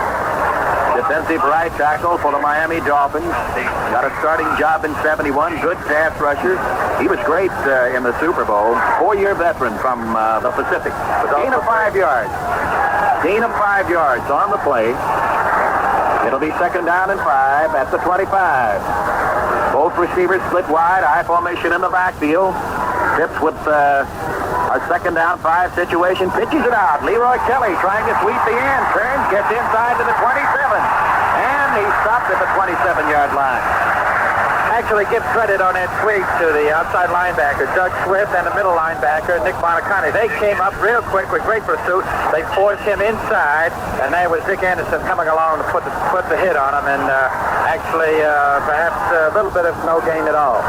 Defensive right tackle for the Miami Dolphins. Got a starting job in 71. Good pass rusher. He was great in the Super Bowl. 4-year veteran from the Pacific. Gain of 5 yards. Gain of 5 yards on the play. It'll be 2nd down and 5 at the 25. Both receivers split wide. I formation in the backfield. Phipps with a 2nd down 5 situation. Pitches it out. Leroy Kelly trying to sweep the end. Turns, gets inside to the 27. And he stopped at the 27-yard line. Actually, give credit on that sweep to the outside linebacker, Doug Swift, and the middle linebacker, Nick Bonacani. They came up real quick with great pursuit. They forced him inside, and there was Dick Anderson coming along to put the hit on him, and perhaps a little bit of no gain at all.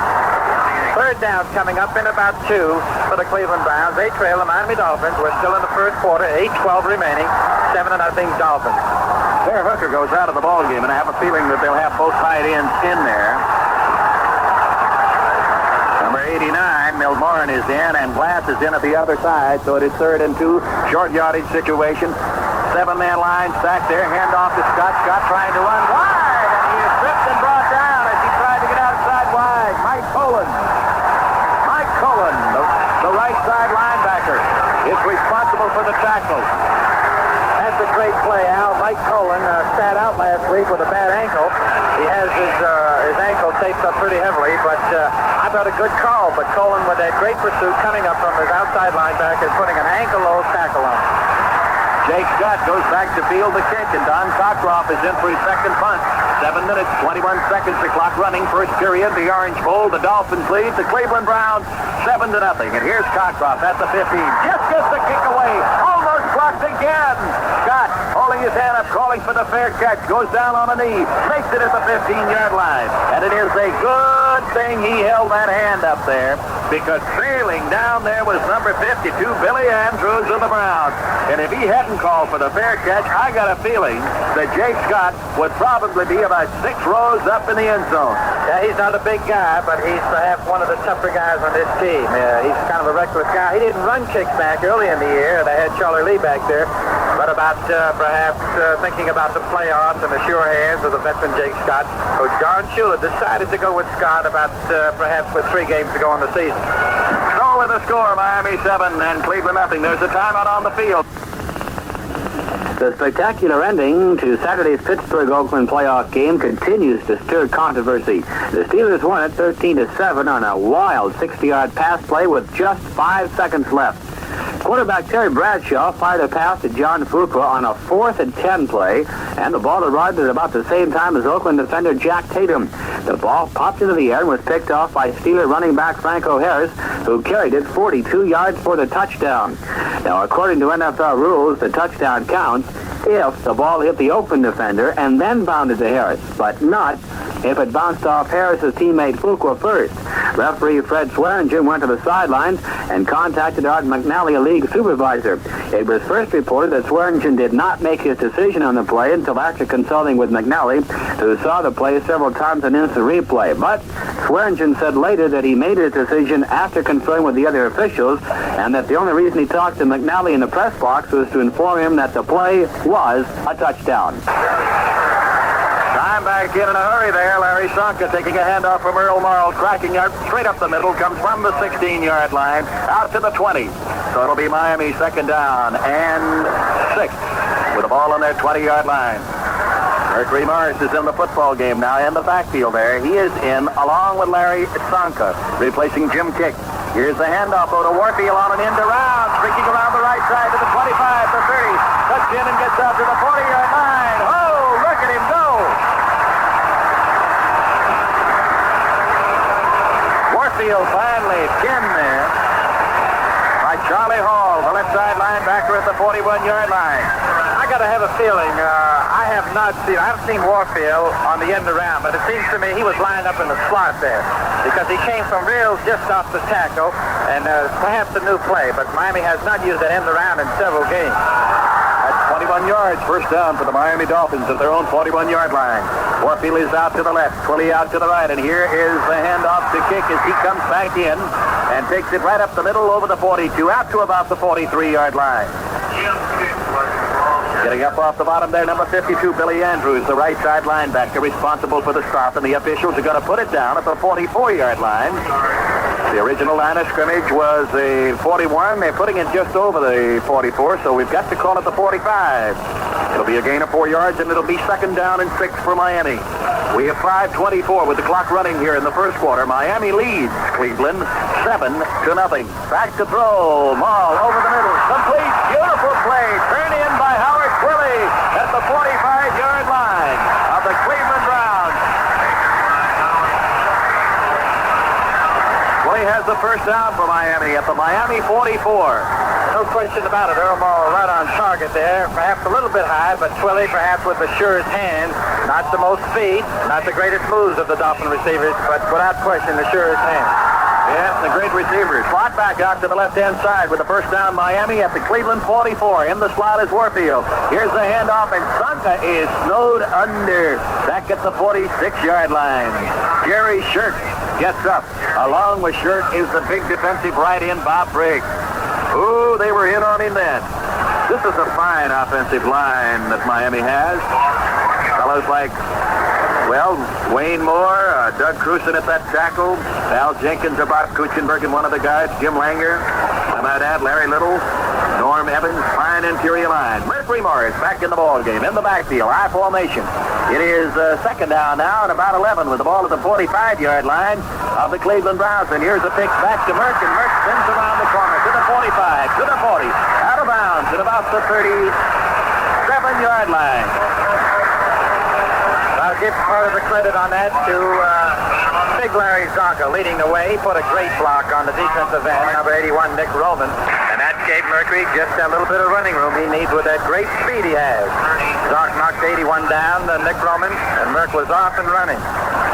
3rd down coming up in about 2 for the Cleveland Browns. They trail the Miami Dolphins. We're still in the first quarter, 8-12 remaining, 7-0 Dolphins. There, Hooker goes out of the ball game, and I have a feeling that they'll have both tight ends in there. Number 89, Milmoren is in, and Glass is in at the other side, so it is 3rd and 2, short yardage situation. 7-man line stacked there, hand off to Scott. Scott trying to run wide, and he is tripped and brought down as he tried to get outside wide. Mike Cullen, the right side linebacker, is responsible for the tackle. That's a great play, Al. Mike Cullen sat out last week with a bad ankle. He has his ankle taped up pretty heavily, but I thought a good call. But Cullen, with that great pursuit coming up from his outside linebacker, putting an ankle-low tackle on him. Jake Scott goes back to field the kick, and Don Cockcroft is in for his 2nd punt. 7 minutes, 21 seconds, the clock running. First period, the Orange Bowl, the Dolphins lead, the Cleveland Browns 7-0. And here's Cockcroft at the 15. Just gets the kick away. Almost blocked again. Scott holding his hand up, calling for the fair catch. Goes down on a knee. Makes it at the 15-yard line. And it is a good thing he held that hand up there, because trailing down there was number 52, Billy Andrews of the Browns. And if he hadn't called for the fair catch, I got a feeling that Jake Scott would probably be about 6 rows up in the end zone. Yeah, he's not a big guy, but he's perhaps one of the tougher guys on this team. He's kind of a reckless guy. He didn't run kicks back early in the year. They had Charlie Lee back there. But about perhaps thinking about the playoffs and the sure hands of the veteran Jake Scott, Coach Don Shula decided to go with Scott about perhaps with 3 games to go on the season. So with the score, Miami 7 and Cleveland nothing. There's a timeout on the field. The spectacular ending to Saturday's Pittsburgh-Oakland playoff game continues to stir controversy. The Steelers won it 13-7 on a wild 60-yard pass play with just 5 seconds left. Quarterback Terry Bradshaw fired a pass to John Fuqua on a 4th and 10 play, and the ball arrived at about the same time as Oakland defender Jack Tatum. The ball popped into the air and was picked off by Steeler running back Franco Harris, who carried it 42 yards for the touchdown. Now, according to NFL rules, the touchdown counts if the ball hit the open defender and then bounded to Harris, but not if it bounced off Harris's teammate Fuqua first. Referee Fred Swearingen went to the sidelines and contacted Art McNally, a league supervisor. It was first reported that Swearingen did not make his decision on the play until after consulting with McNally, who saw the play several times in instant replay. But Swearingen said later that he made his decision after conferring with the other officials, and that the only reason he talked to McNally in the press box was to inform him that the play was a touchdown. Time back in a hurry there. Larry Sonka taking a handoff from Earl Morrill, cracking out straight up the middle, comes from the 16-yard line out to the 20. So it'll be Miami 2nd down and 6 with the ball on their 20-yard line. Mercury Morris is in the football game now in the backfield there. He is in along with Larry Sonka, replacing Jim Kick. Here's the handoff over to Warfield on an end around, streaking around the right out to the 40-yard line. Oh, look at him go. Warfield finally pinned there by Charlie Hall, the left side linebacker at the 41-yard line. I got to have a feeling. I haven't seen Warfield on the end around, but it seems to me he was lined up in the slot there because he came from real just off the tackle, and perhaps a new play, but Miami has not used that end around in several games. That's 21 yards, first down for the Miami Dolphins at their own 41-yard line. Warfield is out to the left, Twilly out to the right, and here is the handoff to Kick as he comes back in and takes it right up the middle over the 42, out to about the 43-yard line. Getting up off the bottom there, number 52, Billy Andrews, the right side linebacker, responsible for the stop, and the officials are going to put it down at the 44-yard line. The original line of scrimmage was the 41. They're putting it just over the 44, so we've got to call it the 45. It'll be a gain of 4 yards, and it'll be second down and 6 for Miami. We have 5:24 with the clock running here in the first quarter. Miami leads Cleveland 7-0. Back to throw. Maul over the middle. Complete. Beautiful play. Turn in by Howard Twilly at the 45-yard line of the Cleveland Browns. Twilly has the first down for Miami at the Miami 44. No question about it. Earl Morrow right on target there. Perhaps a little bit high, but Twilly perhaps with the surest hands. Not the most speed, not the greatest moves of the Dolphin receivers, but without question the surest hands. Yes, the great receivers. Slot back out to the left-hand side with the first down Miami at the Cleveland 44. In the slot is Warfield. Here's the handoff, and Sanka is snowed under. Back at the 46-yard line. Jerry Shirk gets up. Along with Shirk is the big defensive right end, Bob Briggs. Ooh, they were in on him then. This is a fine offensive line that Miami has. Fellows like, well, Wayne Moore, Doug Cruson at that tackle, Al Jenkins, Bob Kuchenberg, and one of the guys, Jim Langer. I might add Larry Little, Norm Evans, fine interior line. Mercury Morris back in the ball game, in the backfield, I formation. It is second down now and about 11 with the ball at the 45-yard line of the Cleveland Browns. And here's a pitch back to Merck, and Merck spins around the corner to the 45, to the 40, out of bounds at about the 37-yard line. I'll give part of the credit on that to Big Larry Zonka leading the way. He put a great block on the defensive end, number 81, Nick Roman. And that gave Mercury just that little bit of running room he needs with that great speed he has. Zonk knocked 81 down, Nick Roman, and Merck was off and running.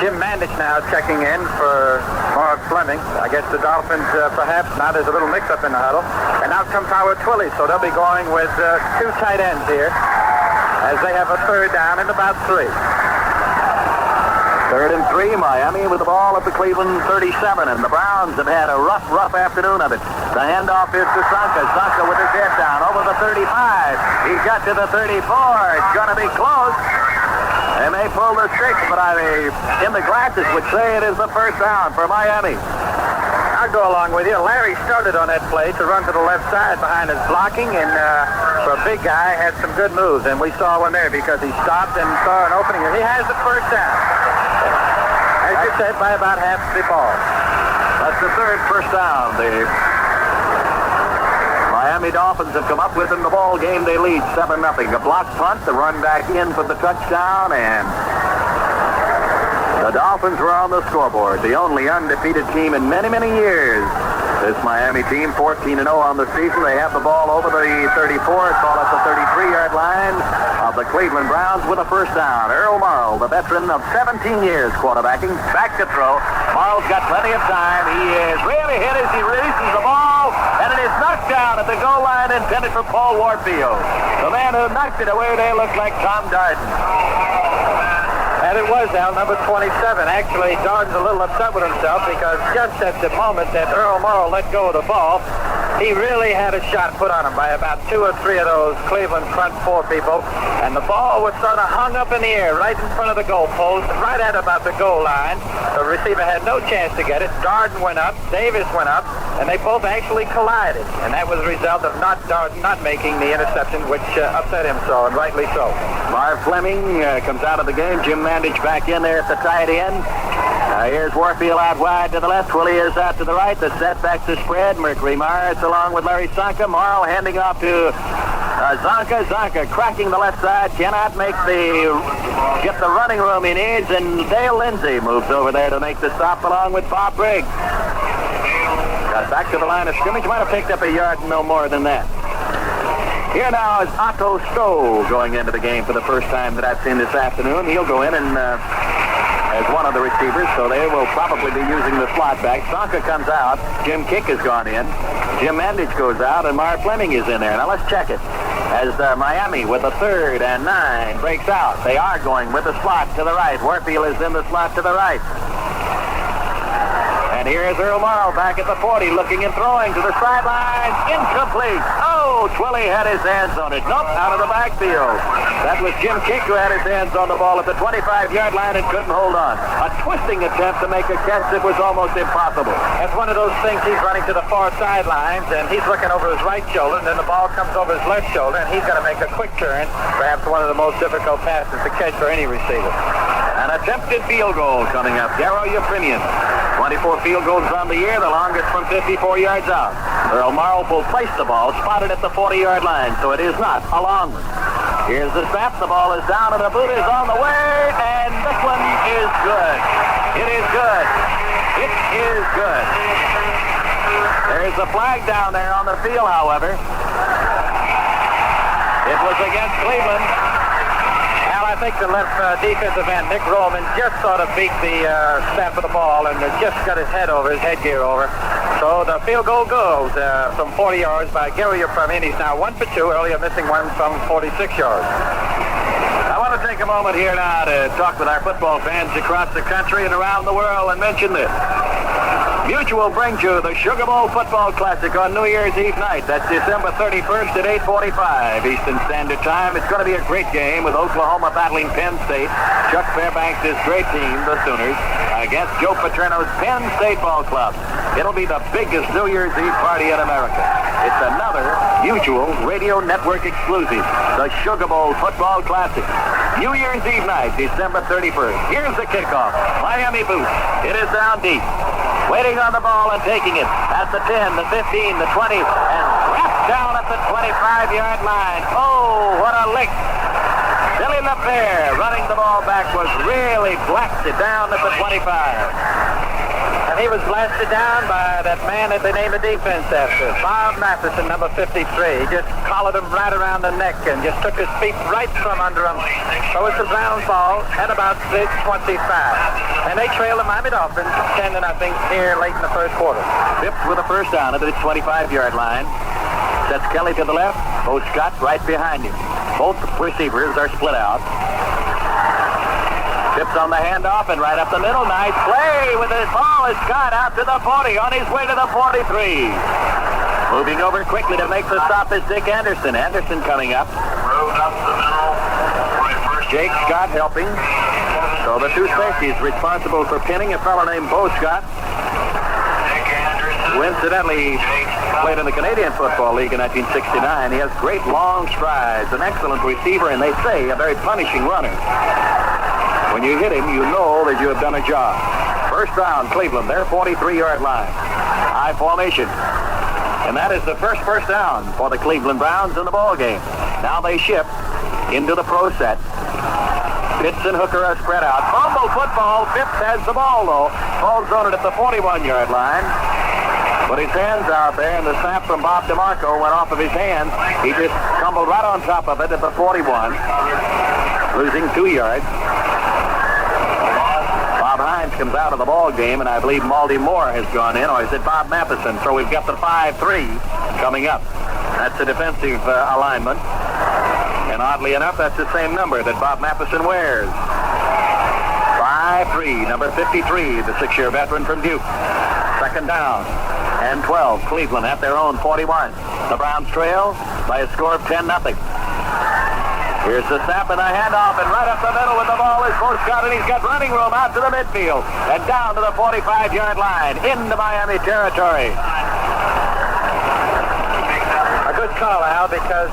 Jim Mandich now checking in for Mark Fleming. I guess the Dolphins perhaps now there's a little mix-up in the huddle. And out comes Howard Twilly, so they'll be going with two tight ends here as they have a third down and about 3. Third and 3, Miami with the ball at the Cleveland 37, and the Browns have had a rough afternoon of it. The handoff is to Sanka. Sanka with his head down over the 35. He got to the 34. It's going to be close. They may pull the 6, but in the glasses would say it is the first down for Miami. I'll go along with you. Larry started on that play to run to the left side behind his blocking, and for a big guy, had some good moves, and we saw one there because he stopped and saw an opening. He has the first down. As you said, by about half the ball. That's the third first down. The Miami Dolphins have come up with in the ball game. They lead 7-0. A block punt, the run back in for the touchdown, and the Dolphins were on the scoreboard. The only undefeated team in many, many years. This Miami team, 14-0 on the season. They have the ball over the 34, call it the 33-yard line of the Cleveland Browns with a first down. Earl Morrow, the veteran of 17 years quarterbacking, back to throw. Morrow's got plenty of time. He is really hit as he releases the ball, and it is knocked down at the goal line intended for Paul Warfield. The man who knocked it away there looked like Tom Darden. And it was Al, number 27. Actually, Darden's a little upset with himself because just at the moment that Earl Morrow let go of the ball, he really had a shot put on him by about 2 or 3 of those Cleveland front 4 people. And the ball was sort of hung up in the air right in front of the goal post, right at about the goal line. The receiver had no chance to get it. Darden went up, Davis went up, and they both actually collided. And that was a result of Darden not making the interception, which upset him so, and rightly so. Marv Fleming comes out of the game. Jim Mandich back in there at the tight end. Here's Warfield out wide to the left. Willie is out to the right. The setback to spread. Mercury Morris along with Larry Sanka. Morrow handing off to Zonka cracking the left side, cannot get the running room he needs, and Dale Lindsay moves over there to make the stop along with Bob Briggs. Got back to the line of scrimmage, might have picked up a yard, no more than that. Here now is Otto Stowe going into the game for the first time that I've seen this afternoon. He'll go in and as one of the receivers, so they will probably be using the slot back. Zonka comes out. Jim Kick has gone in. Jim Mandich goes out, and Mark Fleming is in there. Now let's check it. As Miami with a 3rd and 9 breaks out. They are going with the slot to the right. Warfield is in the slot to the right. And here is Earl Morrow back at the 40, looking and throwing to the sideline. Incomplete. Oh, Twilly had his hands on it. Nope, out of the backfield. That was Jim Kick who had his hands on the ball at the 25-yard line and couldn't hold on. A twisting attempt to make a catch that was almost impossible. That's one of those things. He's running to the far sidelines, and he's looking over his right shoulder, and then the ball comes over his left shoulder, and he's got to make a quick turn. Perhaps one of the most difficult passes to catch for any receiver. An attempted field goal coming up. Garo Euphemian. 24 field goals on the year, the longest from 54 yards out. Earl Morrow will place the ball, spotted at the 40-yard line, so it is not a long one. Here's the snap. The ball is down, and the boot is on the way, and this one is good. It is good. It is good. There's a flag down there on the field, however. It was against Cleveland. I think the left defensive end, Nick Roman, just sort of beat the snap of the ball and just got his headgear over. So the field goal goes from 40 yards by Gary Euphemian. He's now 1 for 2, earlier missing one from 46 yards. I want to take a moment here now to talk with our football fans across the country and around the world and mention this. Mutual brings you the Sugar Bowl Football Classic on New Year's Eve night. That's December 31st at 8:45 Eastern Standard Time. It's going to be a great game with Oklahoma battling Penn State. Chuck Fairbanks' great team, the Sooners, against Joe Paterno's Penn State Ball Club. It'll be the biggest New Year's Eve party in America. It's another Mutual Radio Network exclusive, the Sugar Bowl Football Classic. New Year's Eve night, December 31st. Here's the kickoff. Miami Boots. It is down deep. Waiting on the ball and taking it at the 10, the 15, the 20, and wrapped down at the 25-yard line. Oh, what a lick. Billy LaFleur running the ball back was really blasted down at the 25. And he was blasted down by that man that they named the defense after, Bob Matheson, number 53. He just collared him right around the neck and just took his feet right from under him. So it's the Browns ball at about 6:25. And they trail the Miami Dolphins 10-0 here late in the first quarter. Phipps with a first down at the 25-yard line. Sets Kelly to the left. Bo Scott right behind him. Both receivers are split out. Phipps on the handoff and right up the middle. Nice play with his ball. Is Scott out to the 40, on his way to the 43. Moving over quickly to make the stop is Dick Anderson. Anderson coming up. Jake Scott helping. So the two safeties responsible for pinning a fellow named Bo Scott, who incidentally played in the Canadian Football League in 1969. He has great long strides, an excellent receiver, and they say a very punishing runner. When you hit him, you know that you have done a job. First round, Cleveland, their 43-yard line. High formation. And that is the first down for the Cleveland Browns in the ball game. Now they shift into the pro set. Pitts and Hooker are spread out. Fumble football. Phipps has the ball, though. Ball zone it at the 41-yard line. But his hands out there, and the snap from Bob DeMarco went off of his hands. He just tumbled right on top of it at the 41, losing 2 yards. Bob Hines comes out of the ball game, and I believe Maldy Moore has gone in, or is it Bob Matheson? So we've got the 5-3 coming up. That's a defensive alignment. And oddly enough, that's the same number that Bob Matheson wears. 5-3, number 53, the 6-year veteran from Duke. Second down and 12. Cleveland at their own 41. The Browns trail by a score of 10-0. Here's the snap and the handoff, and right up the middle with the ball is Bo Scott, and he's got running room out to the midfield and down to the 45-yard line into Miami territory. A good call, Al, because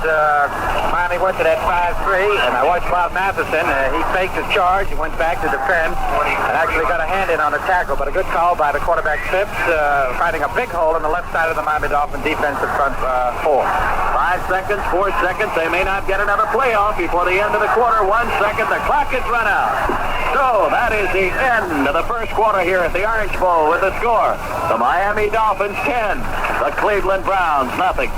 Miami went to that 5-3, and I watched Bob Matheson. He faked his charge, he went back to defend, and actually got a hand in on the tackle. But a good call by the quarterback Phipps, finding a big hole in the left side of the Miami Dolphin defensive front four. 5 seconds, 4 seconds. They may not get another playoff before the end of the quarter. 1 second, the clock is run out. So that is the end of the first quarter here at the Orange Bowl with the score. The Miami Dolphins 10, the Cleveland Browns nothing.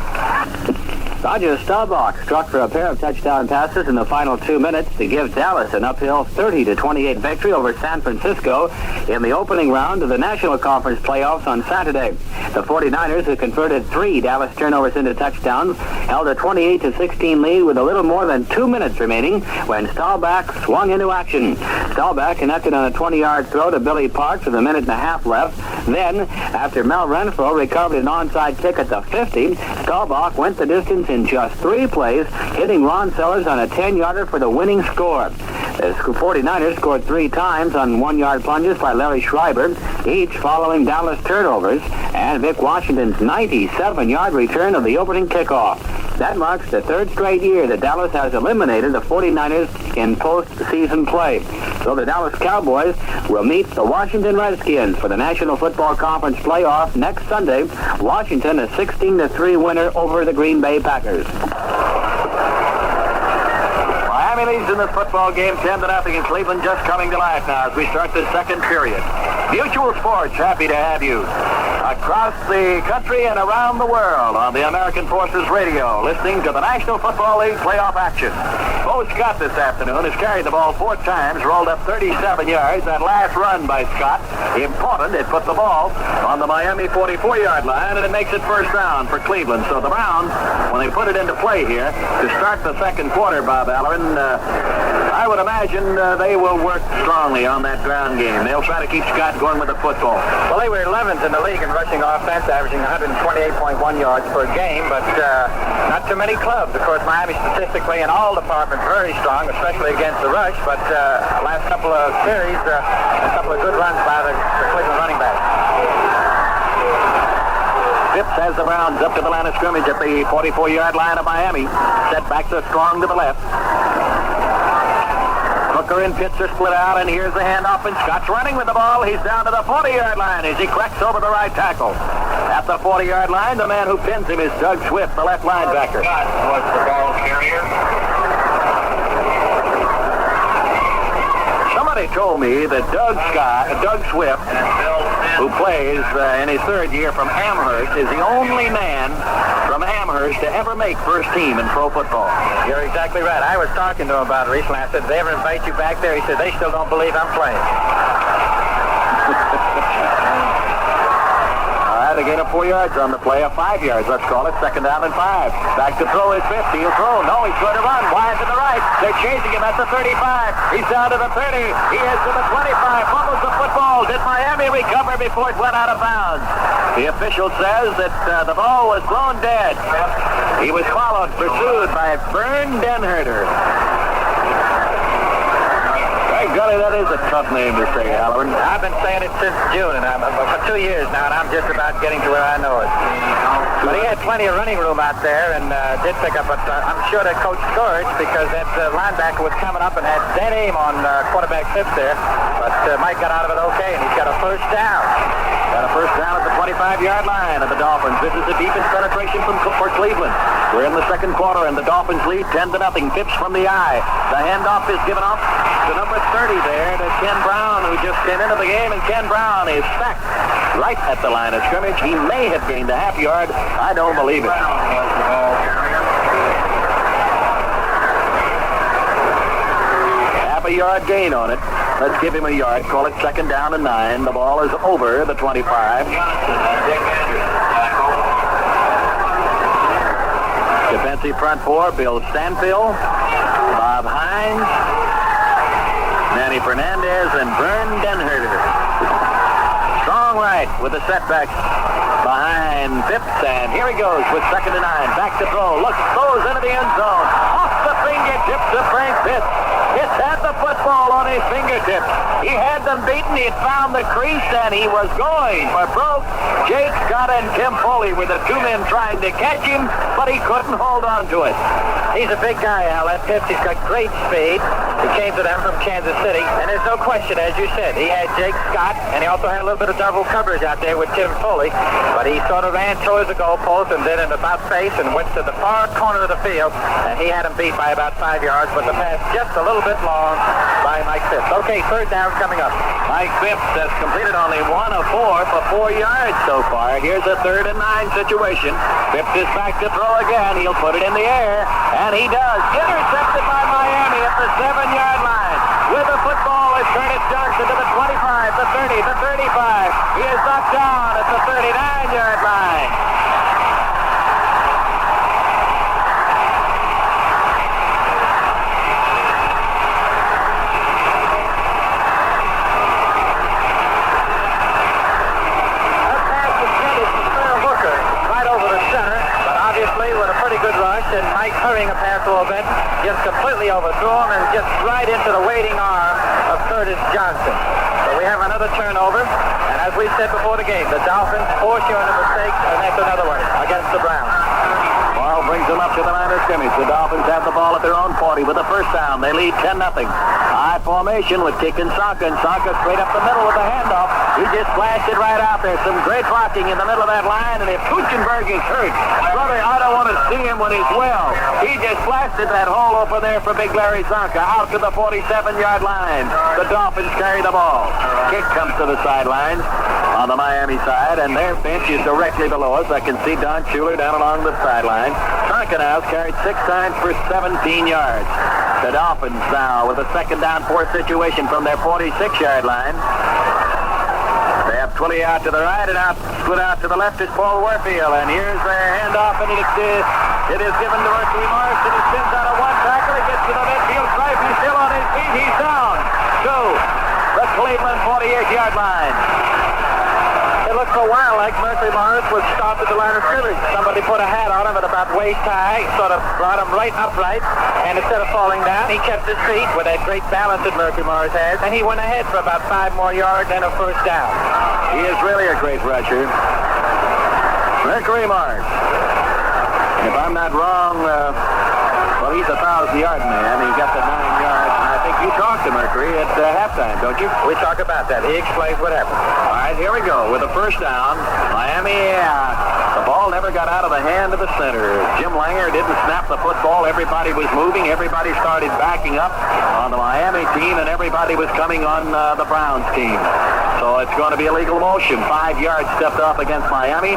Roger Staubach struck for a pair of touchdown passes in the final 2 minutes to give Dallas an uphill 30-28 victory over San Francisco in the opening round of the National Conference playoffs on Saturday. The 49ers, who converted 3 Dallas turnovers into touchdowns, held a 28-16 lead with a little more than 2 minutes remaining when Staubach swung into action. Staubach connected on a 20-yard throw to Billy Parks with a minute and a half left. Then, after Mel Renfro recovered an onside kick at the 50, Staubach went the distance in just 3 plays, hitting Ron Sellers on a 10-yarder for the winning score. The 49ers scored 3 times on 1-yard plunges by Larry Schreiber, each following Dallas turnovers, and Vic Washington's 97-yard return of the opening kickoff. That marks the 3rd straight year that Dallas has eliminated the 49ers in postseason play. So the Dallas Cowboys will meet the Washington Redskins for the National Football Conference playoff next Sunday. Washington a 16-3 winner over the Green Bay Packers. Miami leads in this football game 10-0, and Cleveland just coming to life now as we start the second period. Mutual Sports, happy to have you across the country and around the world on the American Forces Radio, listening to the National Football League playoff action. Bo Scott this afternoon has carried the ball 4 times, rolled up 37 yards. That last run by Scott, important. It put the ball on the Miami 44-yard line, and it makes it first down for Cleveland. So the Browns, when they put it into play here to start the second quarter, Bob Holloran, I would imagine they will work strongly on that ground game. They'll try to keep Scott going with the football. Well, they were 11th in the league in rushing offense, averaging 128.1 yards per game, but not too many clubs. Of course, Miami statistically in all departments very strong, especially against the rush, but last couple of series, a couple of good runs by the Cleveland running back. Phipps has the Browns up to the line of scrimmage at the 44-yard line of Miami. Set back to Strong to the left. Hooker and Pitts are split out, and here's the handoff, and Scott's running with the ball. He's down to the 40-yard line as he cracks over the right tackle. At the 40-yard line, the man who pins him is Doug Swift, the left linebacker. Scott was the ball carrier. Somebody told me that Doug Swift, who plays in his 3rd year from Amherst, is the only man from Amherst to ever make first team in pro football. You're exactly right. I was talking to him about it recently. I said, "Did they ever invite you back there?" He said, "They still don't believe I'm playing." They gain of 4 yards on the play of 5 yards. Let's call it 2nd down and 5. Back to throw is 50. He'll throw. No, he's going to run. Wide to the right. They're chasing him at the 35. He's down to the 30. He is to the 25. Fumbles the football. Did Miami recover before it went out of bounds? The official says that the ball was blown dead. He was followed, pursued by Vern Denherter. Golly, that is a tough name to say, Holloran. I've been saying it since June, and for 2 years now, and I'm just about getting to where I know it. But he had plenty of running room out there, and did pick up. But I'm sure that Coach scored because that linebacker was coming up and had dead aim on quarterback Phipps there. But Mike got out of it okay, and he's got a first down. Got a first down at the 25-yard line of the Dolphins. This is the deepest penetration for Cleveland. We're in the second quarter, and the Dolphins lead 10-0. Phipps from the eye. The handoff is given off to number 30 there to Ken Brown, who just came into the game, and Ken Brown is sacked right at the line of scrimmage. He may have gained a half yard. I don't believe it. Half a yard gain on it. Let's give him a yard. Call it 2nd down and 9. The ball is over the 25. Defensive front four, Bill Stanfield, Bob Hines, Manny Fernandez, and Vern Denherter. Strong right with the setback behind Phipps, and here he goes with 2nd and 9. Back to throw. Looks, throws into the end zone. Off the fingertips of Frank Pitts. It's had the football on his fingertips. He had them beaten. He had found the crease, and he was going for broke. Jake Scott and Tim Foley were the two men trying to catch him, but he couldn't hold on to it. He's a big guy, Al. That Pips, he's got great speed. He came to them from Kansas City, and there's no question, as you said, he had Jake Scott, and he also had a little bit of double coverage out there with Tim Foley, but he sort of ran towards the goalpost and then in about face and went to the far corner of the field, and he had him beat by about 5 yards, but the pass just a little bit long by Mike Phipps. Okay, third down coming up. Mike Phipps has completed only 1 of 4 for 4 yards so far. Here's a 3rd and 9 situation. Phipps is back to throw again. He'll put it in the air, and he does. Intercepted by Miami at the 7-yard line. With the football is Curtis Johnson to the 25, the 30, the 35. He is knocked down at the 39-yard line. And Mike hurrying a pass a little bit, just completely overthrew him and just right into the waiting arm of Curtis Johnson. So we have another turnover, and as we said before the game, the Dolphins force you into mistakes, and that's another one against the Browns. Ball brings them up to the line of scrimmage. The Dolphins have the ball at their own 40 with a first down. They lead 10-0. High formation with Kick and Sonka straight up the middle with a handoff. He just flashed it right out there. Some great blocking in the middle of that line, and if Kuchenberg is hurt, brother, I don't want to see him when he's well. He just blasted that hole over there for Big Larry Zonka out to the 47-yard line. The Dolphins carry the ball. Kick comes to the sideline on the Miami side, and their bench is directly below us. I can see Don Schuler down along the sideline. Zonka now has carried 6 times for 17 yards. The Dolphins now with a 2nd down 4 situation from their 46-yard line. They have Twilly out to the right, and out split out to the left is Paul Warfield. And here's their handoff, and it is given to Mercury Morris, and he spins out of one tackle. He gets to the midfield stripe. He's still on his feet. He's down to the Cleveland 48-yard line. It looked for a while like Mercury Morris was stopped at the line of scrimmage. Somebody put a hat on him at about waist high, sort of brought him right upright, and instead of falling down, he kept his feet with that great balance that Mercury Morris has, and he went ahead for about 5 more yards and a first down. He is really a great rusher. Mercury Morris. And if I'm not wrong, well, he's a 1,000-yard man. He got the 9 yards, and I think you talked to Mercury at halftime, don't you? We talk about that. He explains what happened. All right, here we go with the first down. Miami, the ball never got out of the hand of the center. Jim Langer didn't snap the football. Everybody was moving. Everybody started backing up on the Miami team, and everybody was coming on the Browns team. So it's going to be a legal motion. 5 yards stepped off against Miami.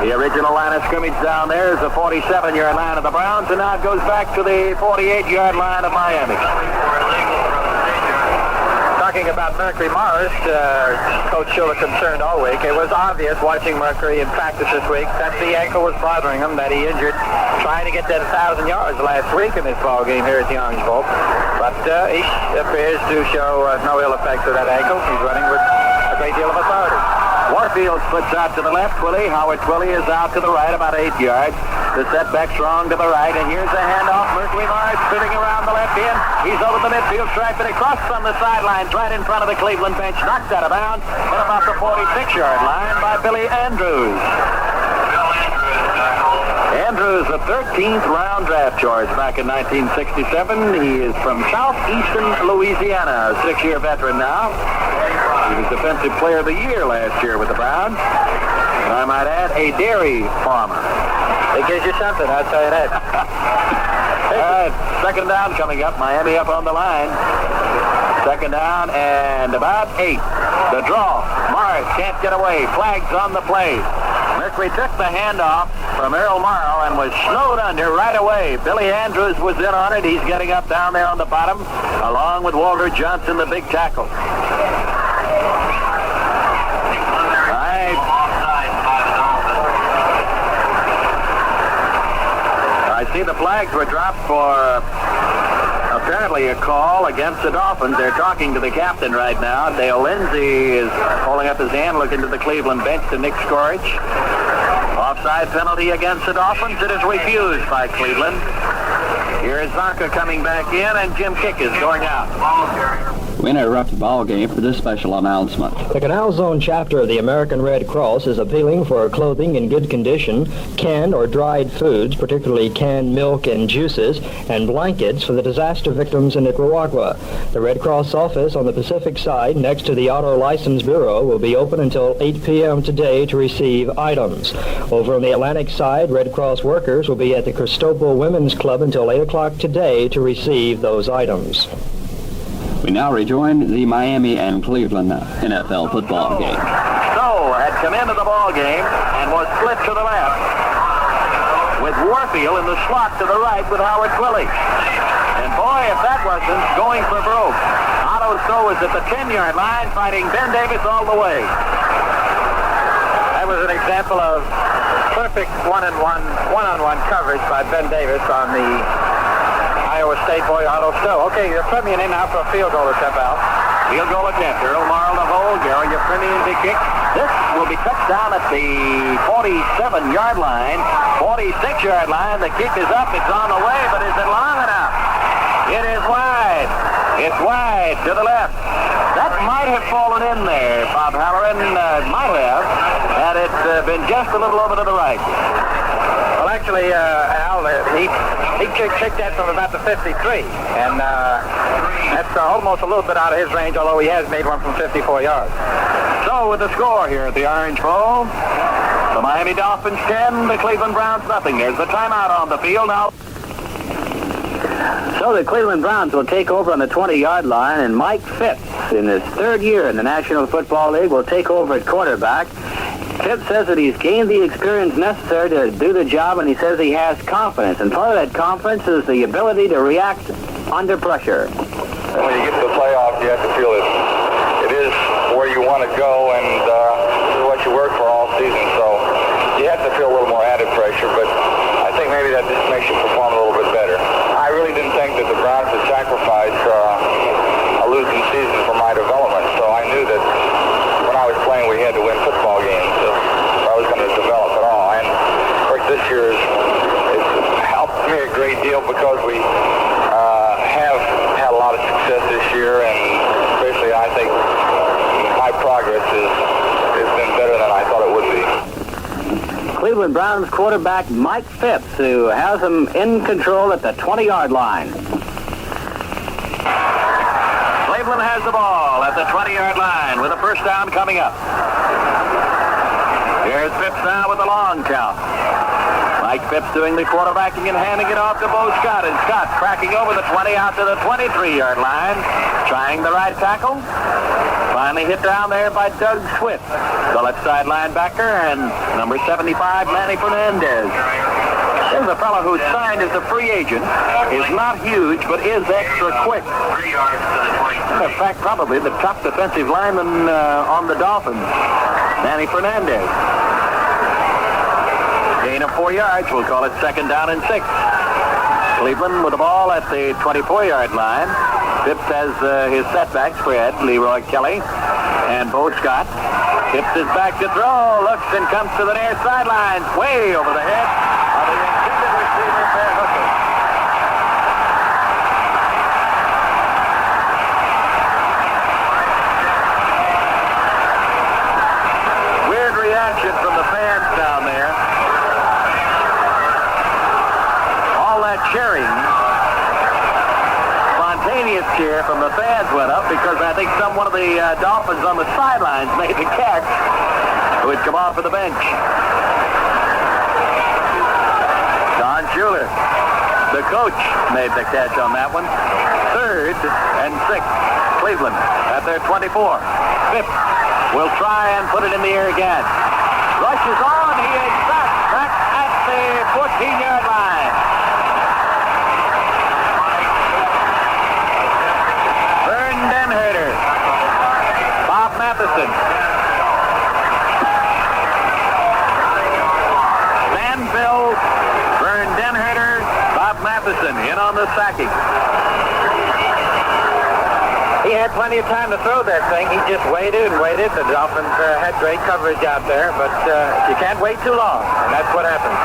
The original line of scrimmage down there is the 47-yard line of the Browns, and now it goes back to the 48-yard line of Miami. Talking about Mercury Morris, Coach Schuler concerned all week. It was obvious watching Mercury in practice this week that the ankle was bothering him, that he injured trying to get that 1,000 yards last week in this ball game here at the Orange Bowl. But he appears to show no ill effects of that ankle. He's running with a great deal of authority. Warfield splits out to the left, Twilly. Howard Twilly is out to the right, about 8 yards. The setback strong to the right, and here's a handoff. Mercury Morris spinning around the left end. He's over the midfield stripe, and across from the sidelines, right in front of the Cleveland bench, knocked out of bounds at about the 46-yard line by Billy Andrews. Andrews, a 13th round draft choice back in 1967. He is from southeastern Louisiana, a 6-year veteran now. He was Defensive Player of the Year last year with the Browns. And I might add, a dairy farmer. It gives you something, I'll tell you that. All right, 2nd down coming up. Miami up on the line. 2nd down and about 8. The draw. Morris can't get away. Flags on the play. Mercury took the handoff from Earl Morrow and was snowed under right away. Billy Andrews was in on it. He's getting up down there on the bottom, along with Walter Johnson, the big tackle. I see the flags were dropped for apparently a call against the Dolphins. They're talking to the captain right now. Dale Lindsay is holding up his hand, looking to the Cleveland bench to Nick Skorich. Offside penalty against the Dolphins. It is refused by Cleveland. Here is Zonka coming back in, and Jim Kick is going out. We interrupt the ball game for this special announcement. The Canal Zone chapter of the American Red Cross is appealing for clothing in good condition, canned or dried foods, particularly canned milk and juices, and blankets for the disaster victims in Nicaragua. The Red Cross office on the Pacific side, next to the Auto License Bureau, will be open until 8 p.m. today to receive items. Over on the Atlantic side, Red Cross workers will be at the Cristobal Women's Club until 8 o'clock today to receive those items. We now rejoin the Miami and Cleveland NFL football game. Stowe had come into the ball game and was split to the left with Warfield in the slot to the right with Howard Twilley. And boy, if that wasn't going for broke. Otto Stowe is at the 10-yard line fighting Ben Davis all the way. That was an example of perfect one-on-one coverage by Ben Davis on the Iowa State boy Otto Stowe. Okay, you're putting in now for a field goal attempt, Al. Field goal attempt. Earl Marl to hold. Gary Euphemian to kick. This will be touched down at the 47-yard line, 46-yard line. The kick is up. It's on the way, but is it long enough? It is wide. It's wide to the left. That might have fallen in there, Bob Holloran. Might have, had it been just a little over to the right. Well, actually, Al, he kicked that from about the 53, and that's almost a little bit out of his range, although he has made one from 54 yards. So with the score here at the Orange Bowl, the Miami Dolphins 10, the Cleveland Browns nothing. There's the timeout on the field now. So the Cleveland Browns will take over on the 20-yard line, and Mike Phipps, in his third year in the National Football League, will take over at quarterback. Phipps says that he's gained the experience necessary to do the job, and he says he has confidence. And part of that confidence is the ability to react under pressure. When you get to the playoffs, you have to feel it is where you want to go, and this is what you work for all season. So you have to feel a little more added pressure, but I think maybe that just makes you perform a little bit better. I really didn't think that the Browns would sacrifice a losing season for my development, so I knew that when I was playing, we had to win football games if I was going to develop at all. And of course, this year it's helped me a great deal because we have had a lot of success this year, and especially I think my progress has been better than I thought it would be. Cleveland Browns quarterback Mike Phipps, who has him in control at the 20-yard line. Cleveland has the ball at the 20-yard line with a first down coming up. Here's Phipps now with the long count. Mike Phipps doing the quarterbacking and handing it off to Bo Scott. And Scott cracking over the 20 out to the 23-yard line. Trying the right tackle. Finally hit down there by Doug Swift, the left side linebacker, and number 75, Manny Fernandez. There's a fellow who's signed as a free agent. Is not huge, but is extra quick. In fact, probably the top defensive lineman on the Dolphins, Manny Fernandez. Gain of 4 yards. We'll call it second down and 6. Cleveland with the ball at the 24-yard line. Phipps has his setback spread, Leroy Kelly and Bo Scott. Phipps is back to throw, looks and comes to the near sideline, way over the head of the intended receiver, Bear Hooker. Weird reaction from the fans down there. All that cheering. Spontaneous cheer from the fans went up because I think one of the Dolphins on the sidelines made the catch, who had come off of the bench. Don Schuler, the coach, made the catch on that one. 3rd and 6. Cleveland at their 24. Phipps will try and put it in the air again. Rushes on. He is back at the 14-yard line. Matheson. Stanfield, Vern Denherter, Bob Matheson in on the sacking. He had plenty of time to throw that thing. He just waited and waited. The Dolphins had great coverage out there, but you can't wait too long, and that's what happened.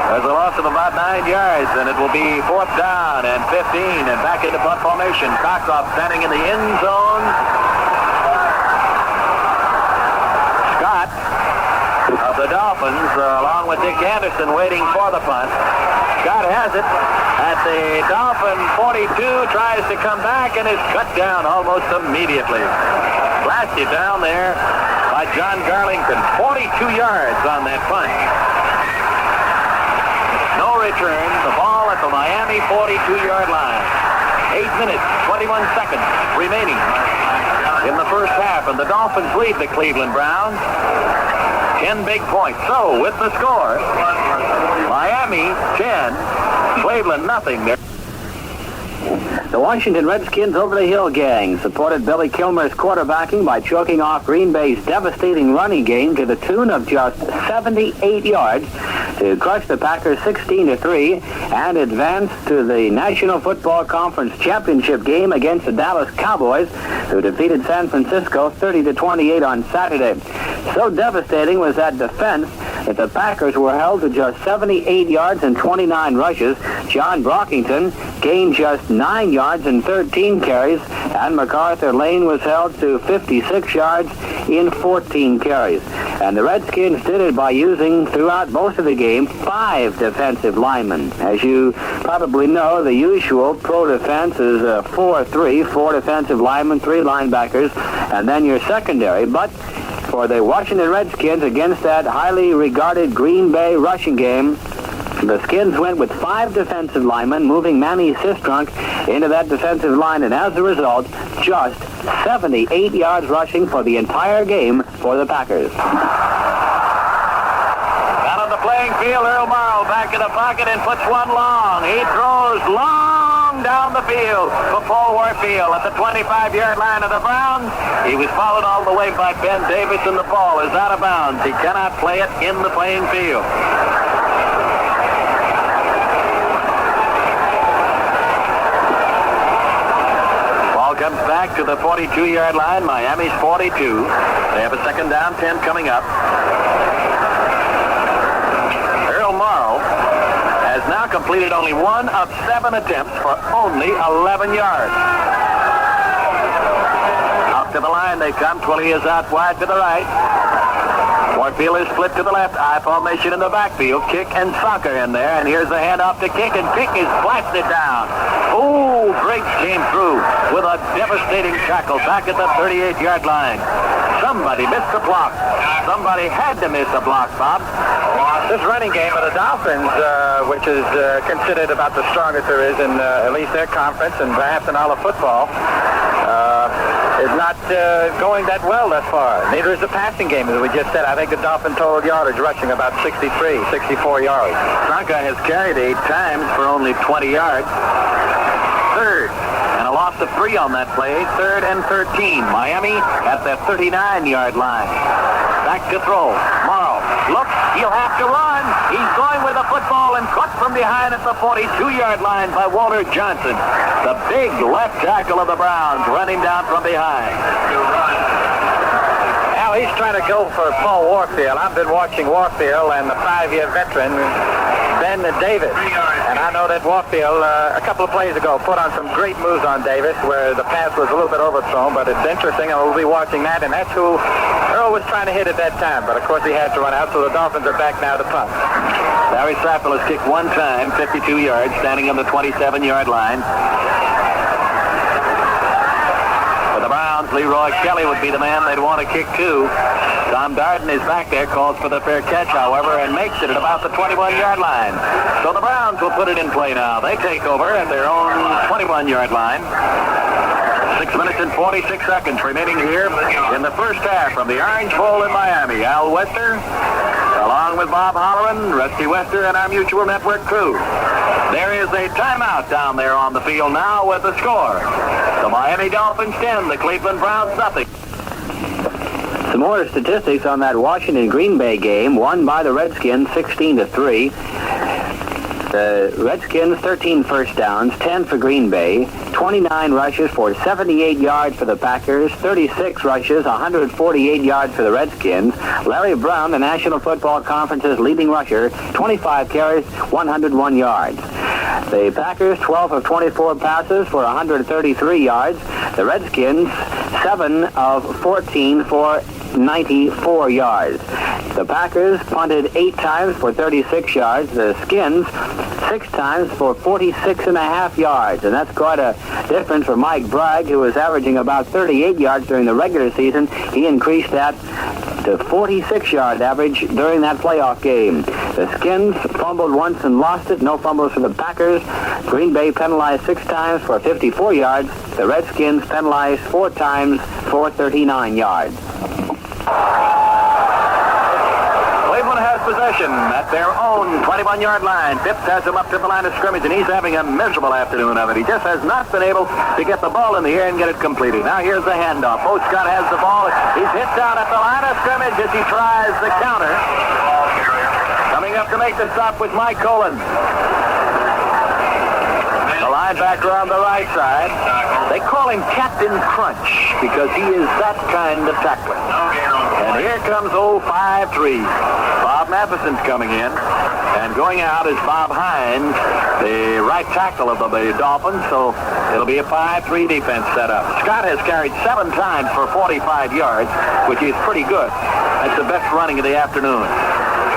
There's a loss of about 9 yards, and it will be 4th down and 15, and back into punt formation. Kokoff standing in the end zone. Scott of the Dolphins, along with Dick Anderson, waiting for the punt. Scott has it at the Dolphin 42, tries to come back, and is cut down almost immediately. Blasted down there by John Garlington. 42 yards on that punt. No return. The ball at the Miami 42-yard line. 8 minutes, 21 seconds remaining in the first half, and the Dolphins lead the Cleveland Browns 10 big points. So, with the score, Miami 10, Cleveland nothing. The Washington Redskins over-the-hill gang supported Billy Kilmer's quarterbacking by choking off Green Bay's devastating running game to the tune of just 78 yards to crush the Packers 16-3 and advance to the National Football Conference Championship game against the Dallas Cowboys, who defeated San Francisco 30-28 on Saturday. So devastating was that defense that the Packers were held to just 78 yards and 29 rushes. John Brockington gained just 9 yards and 13 carries, and MacArthur Lane was held to 56 yards in 14 carries. And the Redskins did it by using, throughout most of the game, 5 defensive linemen. As you probably know, the usual pro defense is 4-3, 4 defensive linemen, 3 linebackers, and then your secondary. But for the Washington Redskins against that highly regarded Green Bay rushing game, the Skins went with 5 defensive linemen, moving Manny Sistrunk into that defensive line, and as a result, just 78 yards rushing for the entire game for the Packers. Down on the playing field, Earl Morrow back in the pocket and puts one long. He throws long down the field for Paul Warfield at the 25-yard line of the Browns. He was followed all the way by Ben Davis, and the ball is out of bounds. He cannot play it in the playing field. Comes back to the 42-yard line. Miami's 42. They have a second down, 10 coming up. Earl Morrow has now completed only 1 of 7 attempts for only 11 yards. Out to the line they come. Twilly is out wide to the right. Warfield is split to the left. I formation in the backfield. Kick and soccer in there. And here's the handoff to Kick, and Kick is blasted down. Oh, Drake came through with a devastating tackle back at the 38-yard line. Somebody missed the block. Somebody had to miss the block, Bob. This running game of the Dolphins, which is considered about the strongest there is in at least their conference and perhaps in all of football, is not going that well thus far. Neither is the passing game, as we just said. I think the Dolphin total yardage rushing about 63, 64 yards. Tronka has carried 8 times for only 20 yards. Third, and a loss of 3 on that play. 3rd and 13. Miami at the 39-yard line. Back to throw. Morrow. Look, he'll have to run. He's going with the football and caught from behind at the 42-yard line by Walter Johnson. The big left tackle of the Browns running down from behind. Now he's trying to go for Paul Warfield. I've been watching Warfield and the 5-year veteran Ben Davis. And I know that Warfield, a couple of plays ago, put on some great moves on Davis where the pass was a little bit overthrown, but it's interesting, and we'll be watching that, and that's who Earl was trying to hit at that time. But, of course, he had to run out, so the Dolphins are back now to punt. Larry Saffold has kicked 1 time, 52 yards, standing on the 27-yard line. For the Browns, Leroy Kelly would be the man they'd want to kick to. Tom Darden is back there, calls for the fair catch, however, and makes it at about the 21-yard line. So the Browns will put it in play now. They take over at their own 21-yard line. 6 minutes and 46 seconds remaining here in the first half from the Orange Bowl in Miami. Al Wester, along with Bob Holloran, Rusty Wester, and our Mutual Network crew. There is a timeout down there on the field now with the score. The Miami Dolphins 10, the Cleveland Browns nothing. Some more statistics on that Washington-Green Bay game, won by the Redskins 16-3. The Redskins, 13 first downs, 10 for Green Bay, 29 rushes for 78 yards for the Packers, 36 rushes, 148 yards for the Redskins. Larry Brown, the National Football Conference's leading rusher, 25 carries, 101 yards. The Packers, 12 of 24 passes for 133 yards. The Redskins, 7 of 14 for 94 yards. The Packers punted 8 times for 36 yards. The Skins, 6 times for 46.5 yards. And that's quite a difference for Mike Bragg, who was averaging about 38 yards during the regular season. He increased that to 46-yard average during that playoff game. The Skins fumbled once and lost it. No fumbles for the Packers. Green Bay penalized 6 times for 54 yards. The Redskins penalized 4 times for 39 yards. Cleveland has possession at their own 21-yard line. Phipps has him up to the line of scrimmage, and he's having a miserable afternoon of it. He just has not been able to get the ball in the air and get it completed. Now here's the handoff. Scott has the ball. He's hit down at the line of scrimmage as he tries the counter. Coming up to make the stop with Mike Colon. The linebacker on the right side. They call him Captain Crunch because he is that kind of tackler. And here comes old 5'3". Bob Matheson's coming in. And going out is Bob Hines, the right tackle of the Dolphins. So it'll be a 5-3 defense set up. Scott has carried 7 times for 45 yards, which is pretty good. That's the best running of the afternoon.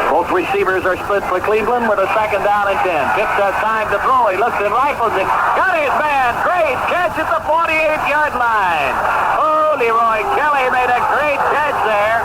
Both receivers are split for Cleveland with a 2nd down and 10. Phipps has time to throw. He looks and rifles it. Got his man. Great catch at the 48-yard line. Oh, Leroy Kelly made a great catch there.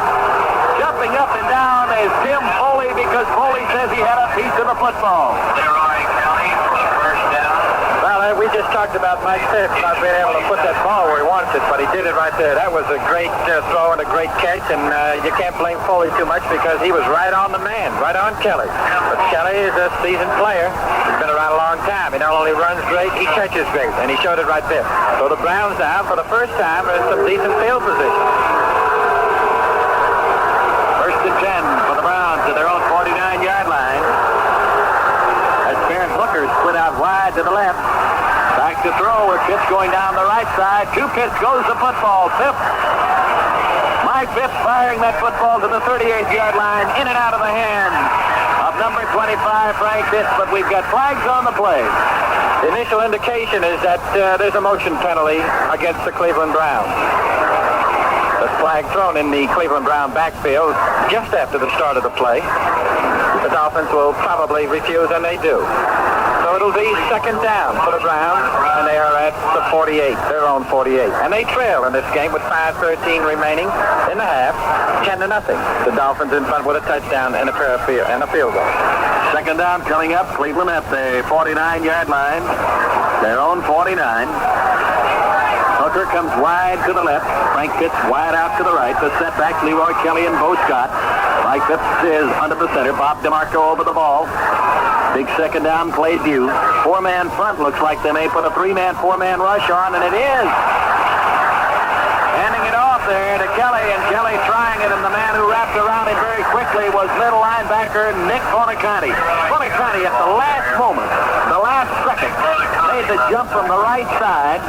Jumping up and down is Tim Foley because Foley says he had a piece of the football. Leroy Kelly for the first down. Well, we just talked about Mike Phipps not being able to put that ball where he wants it, but he did it right there. That was a great throw and a great catch, and you can't blame Foley too much because he was right on the man, right on Kelly. But Kelly is a seasoned player. He's been around a long time. He not only runs great, he catches great, and he showed it right there. So the Browns now, for the first time, are in some decent field position. 1st and 10 for the Browns to their own 49-yard line. As Barron Hooker split out wide to the left. Back to throw with Phipps going down the right side. 2 Pitts goes the football. Phipps. Mike Phipps firing that football to the 38-yard line, in and out of the hands of number 25, Frank Phipps, but we've got flags on the play. The initial indication is that there's a motion penalty against the Cleveland Browns. The flag thrown in the Cleveland Brown backfield just after the start of the play. The Dolphins will probably refuse, and they do. So it'll be 2nd down for the Browns, and they are at the 48, their own 48. And they trail in this game with 5:13 remaining in the half, 10-0. The Dolphins in front with a touchdown and a field goal. 2nd down coming up. Cleveland at the 49-yard line. Their own 49. Hooker comes wide to the left. Frank Phipps wide out to the right. The setback, Leroy Kelly and Bo Scott. Mike Phipps is under the center. Bob DeMarco over the ball. Big 2nd down play due. 4-man front. Looks like they may put a 3-man, 4-man rush on, and it is. Handing it off there to Kelly, and Kelly trying it, and the man who wrapped around him very quickly was middle linebacker Nick Bonaconti. Bonaconti at the last moment, the last second, made the jump from the right side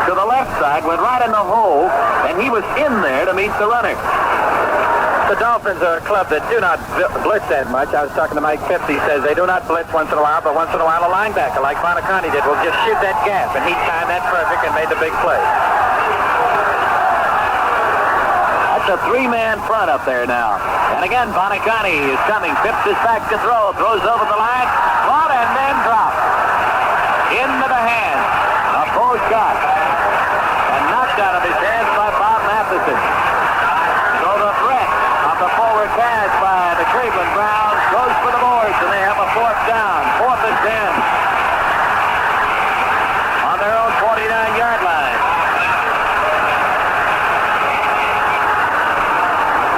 to the left side, went right in the hole, and he was in there to meet the runner. The Dolphins are a club that do not blitz that much. I was talking to Mike Phipps. He says they do not blitz once in a while, but once in a while a linebacker like Bonaconti did will just shoot that gap, and he timed that perfect and made the big play. That's a 3-man front up there now. And again, Bonaconti is coming. Phipps is back to throw. Throws over the line. Caught and then dropped. Into the hands of Bo Scott. And knocked out of his hands by Bob Matheson. So the threat of the forward pass by the Cleveland Browns goes for the boards, and they have a 4th down. 4th and 10. On their own 49-yard line.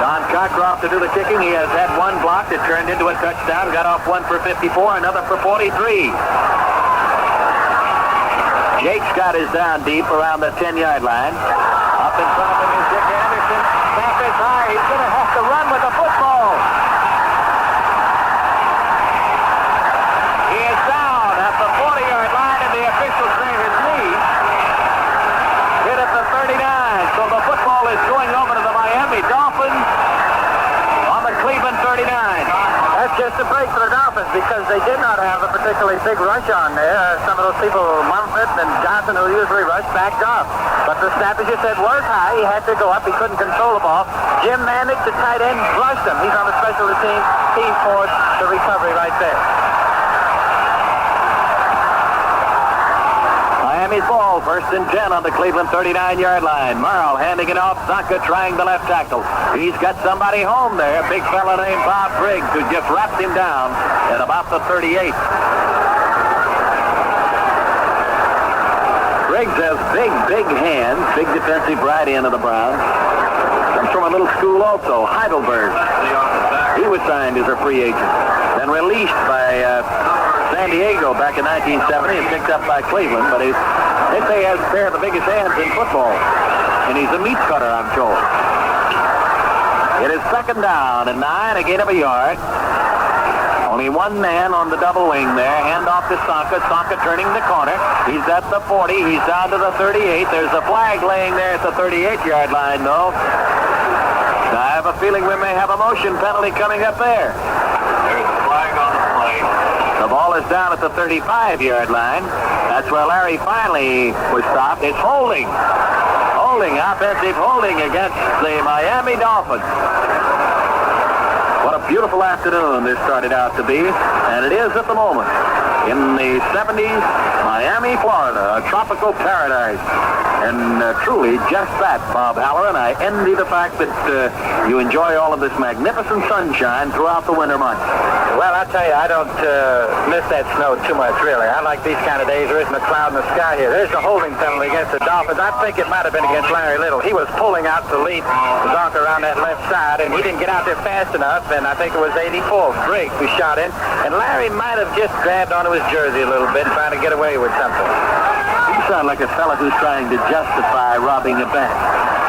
Don Cockcroft to do the kicking. He has had 1 block that turned into a touchdown. Got off 1 for 54, another for 43. Jake Scott is down deep around the 10-yard line. Up in front of him is Dick Anderson. Snap is high. He's going to have to run with the football. He Dolphins because they did not have a particularly big rush on there. Some of those people, Mumford and Johnson, who usually rush, backed off. But the snap, as you said, was high. He had to go up. He couldn't control the ball. Jim Mandick, the tight end, brushed him. He's on the special team for the recovery right there. Miami's ball, 1st and 10 on the Cleveland 39-yard line. Merle handing it off. Zonka trying the left tackle. He's got somebody home there. Big fella named Bob Briggs, who just wrapped him down at about the 38. Briggs has big hands, big defensive right end of the Browns. Comes from a little school also, Heidelberg. He was signed as a free agent. Then released by San Diego back in 1970 and picked up by Cleveland, but they say he has a pair of the biggest hands in football. And he's a meat cutter, I'm told. It is 2nd down and 9, a gain of a yard. Only one man on the double wing there. Hand off to Sonka. Sonka turning the corner. He's at the 40. He's down to the 38. There's a flag laying there at the 38-yard line, though. I have a feeling we may have a motion penalty coming up there. There's a flag on the play. The ball is down at the 35-yard line. That's where Larry finally was stopped. It's holding. Offensive holding against the Miami Dolphins. What a beautiful afternoon this started out to be, and it is at the moment. In the 70s, Miami, Florida, a tropical paradise. And truly, just that, Bob Holloran. I envy the fact that you enjoy all of this magnificent sunshine throughout the winter months. Well, I tell you, I don't miss that snow too much, really. I like these kind of days. There isn't a cloud in the sky here. There's a holding penalty against the Dolphins. I think it might have been against Larry Little. He was pulling out to lead Zonka around that left side, and he didn't get out there fast enough, and I think it was 84, Briggs, who shot in. And Larry might have just grabbed onto his jersey a little bit, trying to get away with something. You sound like a fella who's trying to justify robbing a bank.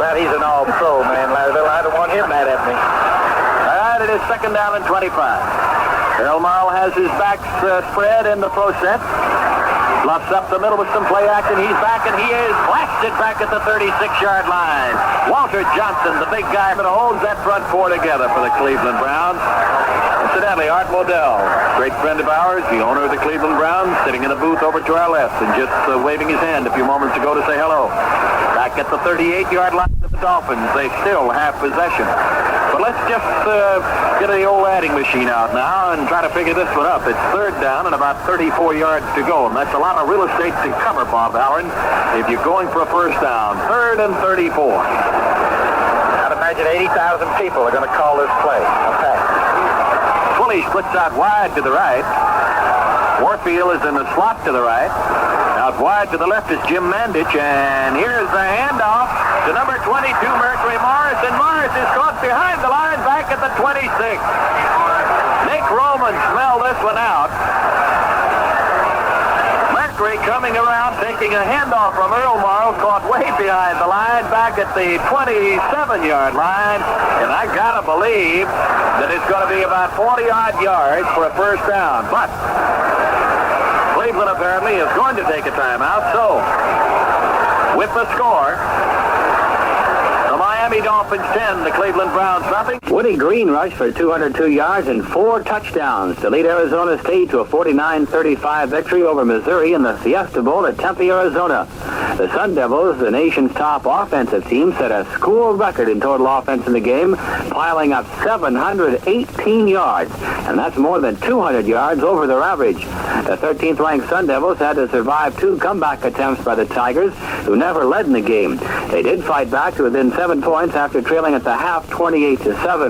Well, he's an all-pro, man, Larry Little. I don't want him mad at me. All right, it is 2nd down and 25. Earl Merle has his back spread in the pro set. Bluffs up the middle with some play action. He's back, and he is blasted back at the 36-yard line. Walter Johnson, the big guy that holds that front four together for the Cleveland Browns. Incidentally, Art Modell, great friend of ours, the owner of the Cleveland Browns, sitting in the booth over to our left and just waving his hand a few moments ago to say hello. Back at the 38-yard line of the Dolphins, they still have possession. But let's just get the old adding machine out now and try to figure this one up. It's 3rd down and about 34 yards to go, and that's a lot of real estate to cover, Bob Holloran, if you're going for a 1st down. 3rd and 34. I'd imagine 80,000 people are going to call this play. Okay. Twilley splits out wide to the right. Warfield is in the slot to the right. Out wide to the left is Jim Mandich, and here's the handoff to number 22, Mercury Morris, and Morris is caught behind the line back at the 26. Nick Roman smelled this one out. Mercury coming around, taking a handoff from Earl Morrow, caught way behind the line back at the 27-yard line, and I gotta believe that it's going to be about 40-odd yards for a 1st down, but Cleveland apparently is going to take a timeout, so with the score, the Miami Dolphins 10, the Cleveland Browns nothing. Woody Green rushed for 202 yards and 4 touchdowns to lead Arizona State to a 49-35 victory over Missouri in the Fiesta Bowl at Tempe, Arizona. The Sun Devils, the nation's top offensive team, set a school record in total offense in the game, piling up 718 yards, and that's more than 200 yards over their average. The 13th-ranked Sun Devils had to survive 2 comeback attempts by the Tigers, who never led in the game. They did fight back to within 7 points after trailing at the half 28-7.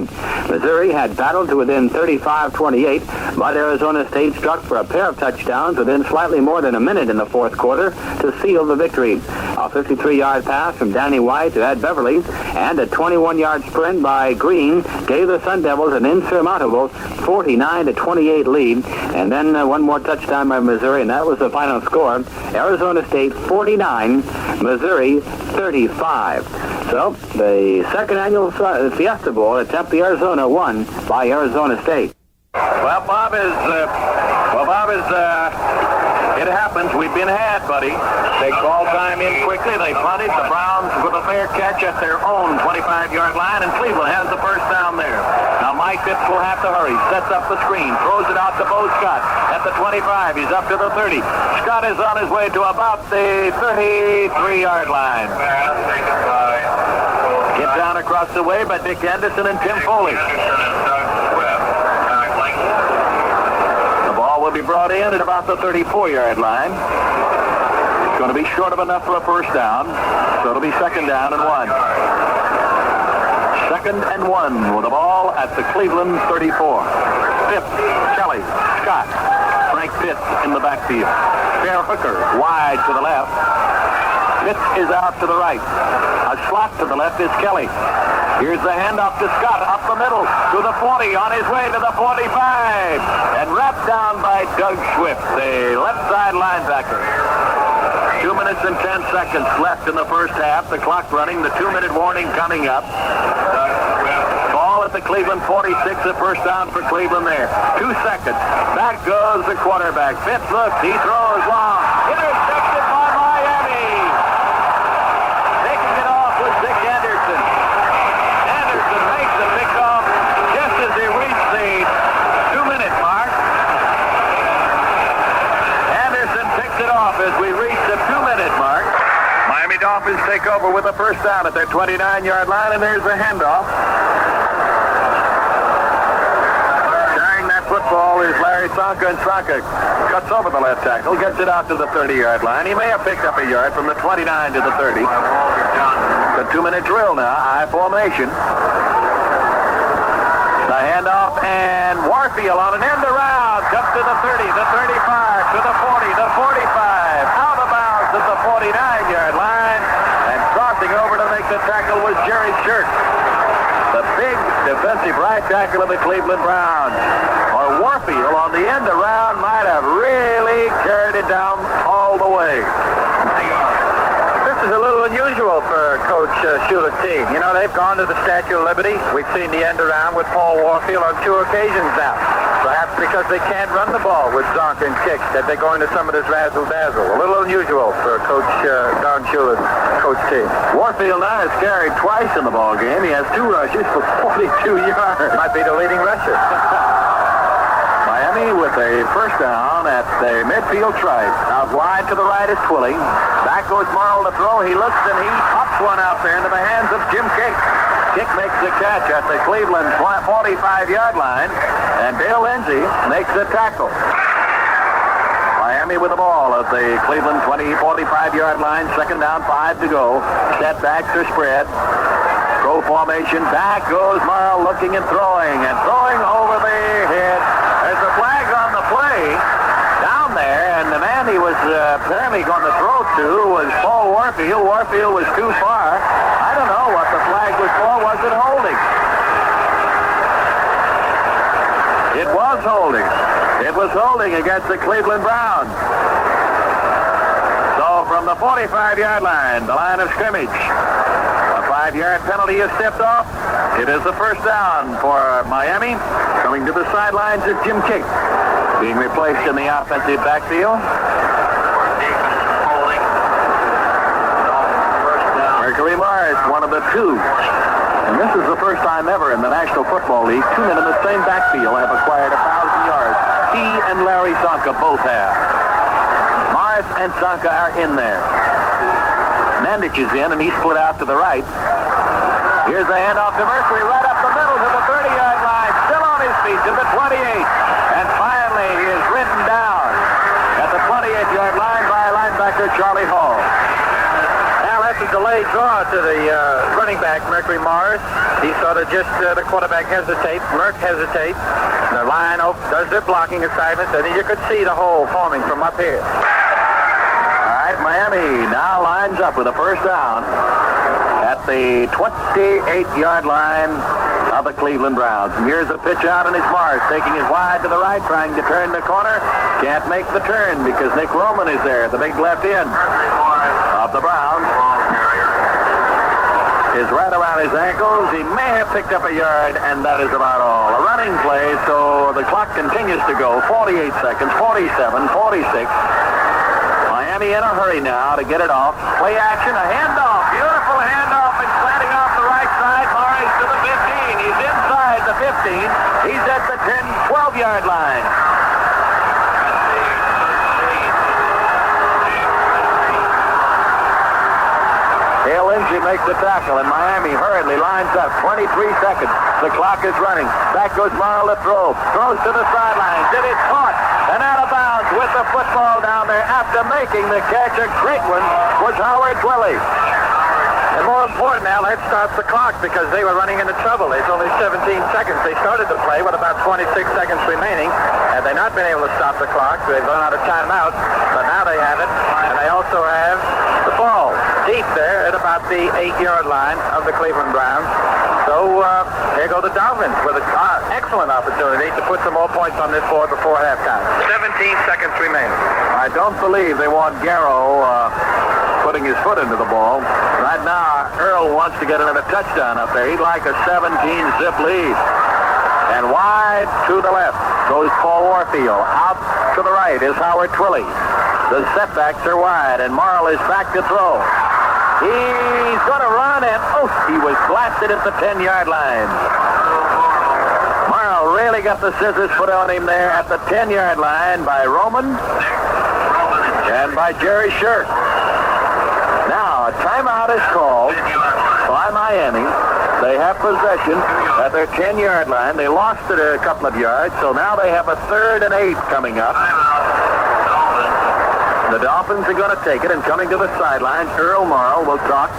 Missouri had battled to within 35-28, but Arizona State struck for a pair of touchdowns within slightly more than a minute in the 4th quarter to seal the victory. A 53-yard pass from Danny White to Ed Beverly and a 21-yard sprint by Green gave the Sun Devils an insurmountable 49-28 lead. And then one more touchdown by Missouri, and that was the final score. Arizona State 49, Missouri 35. So the 2nd annual Fiesta Bowl at Tempe, Arizona, won by Arizona State. Well, Bob is it happens. We've been had, buddy. They called time in quickly. They punted. The Browns with a fair catch at their own 25-yard line, and Cleveland has the 1st down there. Now, Mike Phipps will have to hurry. Sets up the screen. Throws it out to Bo Scott. At the 25, he's up to the 30. Scott is on his way to about the 33-yard line. Get down across the way by Dick Anderson and Tim Foley. The ball will be brought in at about the 34-yard line. It's going to be short of enough for a first down, so it'll be second down and 1. Second and 1 with the ball at the Cleveland 34. Phipps, Kelly, Scott, Frank Pitts in the backfield. Fair Hooker wide to the left. Pitts is out to the right. A slot to the left is Kelly. Here's the handoff to Scott up the middle to the 40, on his way to the 45, and wrapped down by Doug Swift, the left side linebacker. 2 minutes and 10 seconds left in the first half. The clock running, the 2-minute warning coming up. Ball at the Cleveland 46, a first down for Cleveland there. 2 seconds. Back goes the quarterback. Pitts looks, he throws long. Intercepted by Miami. Taking it off was Dick Anderson. Anderson makes the pickoff just as they reach the 2-minute mark. Anderson picks it off as we reach the 2-minute mark. Miami Dolphins take over with a first down at their 29-yard line, and there's the handoff. Carrying that football is Larry Tsonka, and Tsonka cuts over the left tackle, gets it out to the 30-yard line. He may have picked up a yard from the 29 to the 30. The 2-minute drill now, I formation. The handoff, and Warfield on an end around, comes to the 30, the 35, to the 40, the 45, out of bounds at the 49-yard line, and crossing over to make the tackle was Jerry Shirk, the big defensive right tackle of the Cleveland Browns. Or Warfield on the end around might have really carried it down all the way. This is a little unusual for Coach Schuler's team. You know, they've gone to the Statue of Liberty. We've seen the end around with Paul Warfield on 2 occasions now. Perhaps because they can't run the ball with Zonk and kicks, that they're going to some of this razzle-dazzle. A little unusual for Coach Don Schuler's coach team. Warfield now has carried twice in the ball game. He has 2 rushes for 42 yards. Might be the leading rusher. Miami with a first down at the midfield stripe. Out wide to the right is Twilling. Back goes Marl to throw. He looks and he pops one out there into the hands of Jim Kick. Kick makes the catch at the Cleveland 45-yard line, and Dale Lindsey makes the tackle. Miami with the ball at the Cleveland 45-yard line. Second down, 5 to go. Setbacks are spread. Throw formation. Back goes Marl looking and throwing over the head. There's a flag on the play down there, and the man he was apparently going to throw to was Paul Warfield. Warfield was too far. I don't know what the flag was for. Was it holding? It was holding. It was holding against the Cleveland Browns. So from the 45-yard line, the line of scrimmage, a 5-yard penalty is stepped off. It is the first down for Miami. Coming to the sidelines is Jim Kick, being replaced in the offensive backfield. Mercury Morris, one of the 2. And this is the first time ever in the National Football League 2 men in the same backfield have acquired 1,000 yards. He and Larry Tsonka both have. Morris and Tsonka are in there. Mandich is in, and he's split out to the right. Here's the handoff to Mercury right up the middle to the 30-yard line. Still on his feet to the 28. And finally, he is ridden down at the 28-yard line by linebacker Charlie Hall. Now that's a delayed draw to the running back, Mercury Morris. He sort of just, the quarterback hesitates. Merck hesitates. The line does their blocking assignments, and you could see the hole forming from up here. All right, Miami now lines up with a first down at the 28-yard line of the Cleveland Browns. And here's a pitch out, and it's Morris taking it wide to the right, trying to turn the corner. Can't make the turn because Nick Roman is there, the big left end of the Browns. Is right around his ankles. He may have picked up a yard, and that is about all. A running play, so the clock continues to go. 48 seconds, 47, 46. Miami in a hurry now to get it off. Play action, a handoff. Beautiful handoff, and slanting off the right side. Morris to the 15. He's inside the 15. makes the tackle, and Miami hurriedly lines up. 23 seconds. The clock is running. Back goes Morrill to throw. Throws to the sidelines. It is caught and out of bounds with the football down there. After making the catch, a great one was Howard Twilley. And more important, Al, that stops the clock because they were running into trouble. There's only 17 seconds. They started to play with about 26 seconds remaining. Had they not been able to stop the clock, they've run out of timeouts. But now they have it. And they also have the ball deep there at about the 8-yard line of the Cleveland Browns. So here go the Dolphins with an excellent opportunity to put some more points on this board before halftime. 17 seconds remaining. I don't believe they want Garrow putting his foot into the ball. Right now, Earl wants to get another touchdown up there. He'd like a 17-zip lead. And wide to the left goes Paul Warfield. Out to the right is Howard Twilley. The setbacks are wide, and Morrill is back to throw. He's going to run, and he was blasted at the 10-yard line. Morrill really got the scissors put on him there at the 10-yard line by Roman and by Jerry Shirk. Now, a timeout is called by Miami. They have possession at their 10-yard line. They lost it a couple of yards, so now they have a 3rd and 8 coming up. The Dolphins are going to take it, and coming to the sidelines, Earl Morrill will talk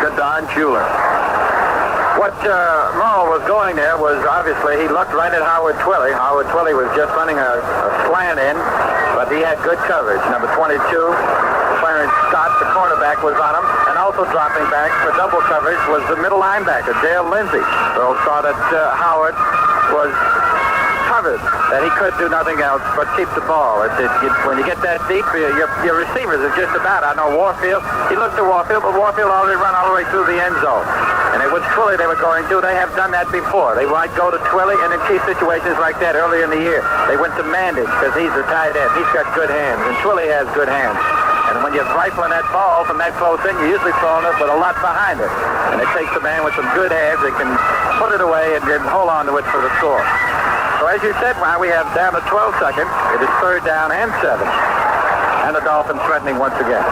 to Don Schuler. What Morrill was going there was, obviously, he looked right at Howard Twilley. Howard Twilley was just running a slant in, but he had good coverage. Number 22, Clarence Scott, the cornerback, was on him, and also dropping back for double coverage was the middle linebacker, Dale Lindsey. Earl saw that Howard was covered, that he could do nothing else but keep the ball. When you get that deep, your receivers are just about. I know Warfield, he looked at Warfield, but Warfield already run all the way through the end zone. And it was Twilley they were going to. They have done that before. They might go to Twilley, and in key situations like that earlier in the year, they went to Mandage because he's the tight end. He's got good hands, and Twilley has good hands. And when you're rifling that ball from that close in, you're usually throwing it with a lot behind it. And it takes a man with some good hands that can put it away and then hold on to it for the score. So as you said, while we have down to 12 seconds, it is 3rd down and 7. And the Dolphins threatening once again.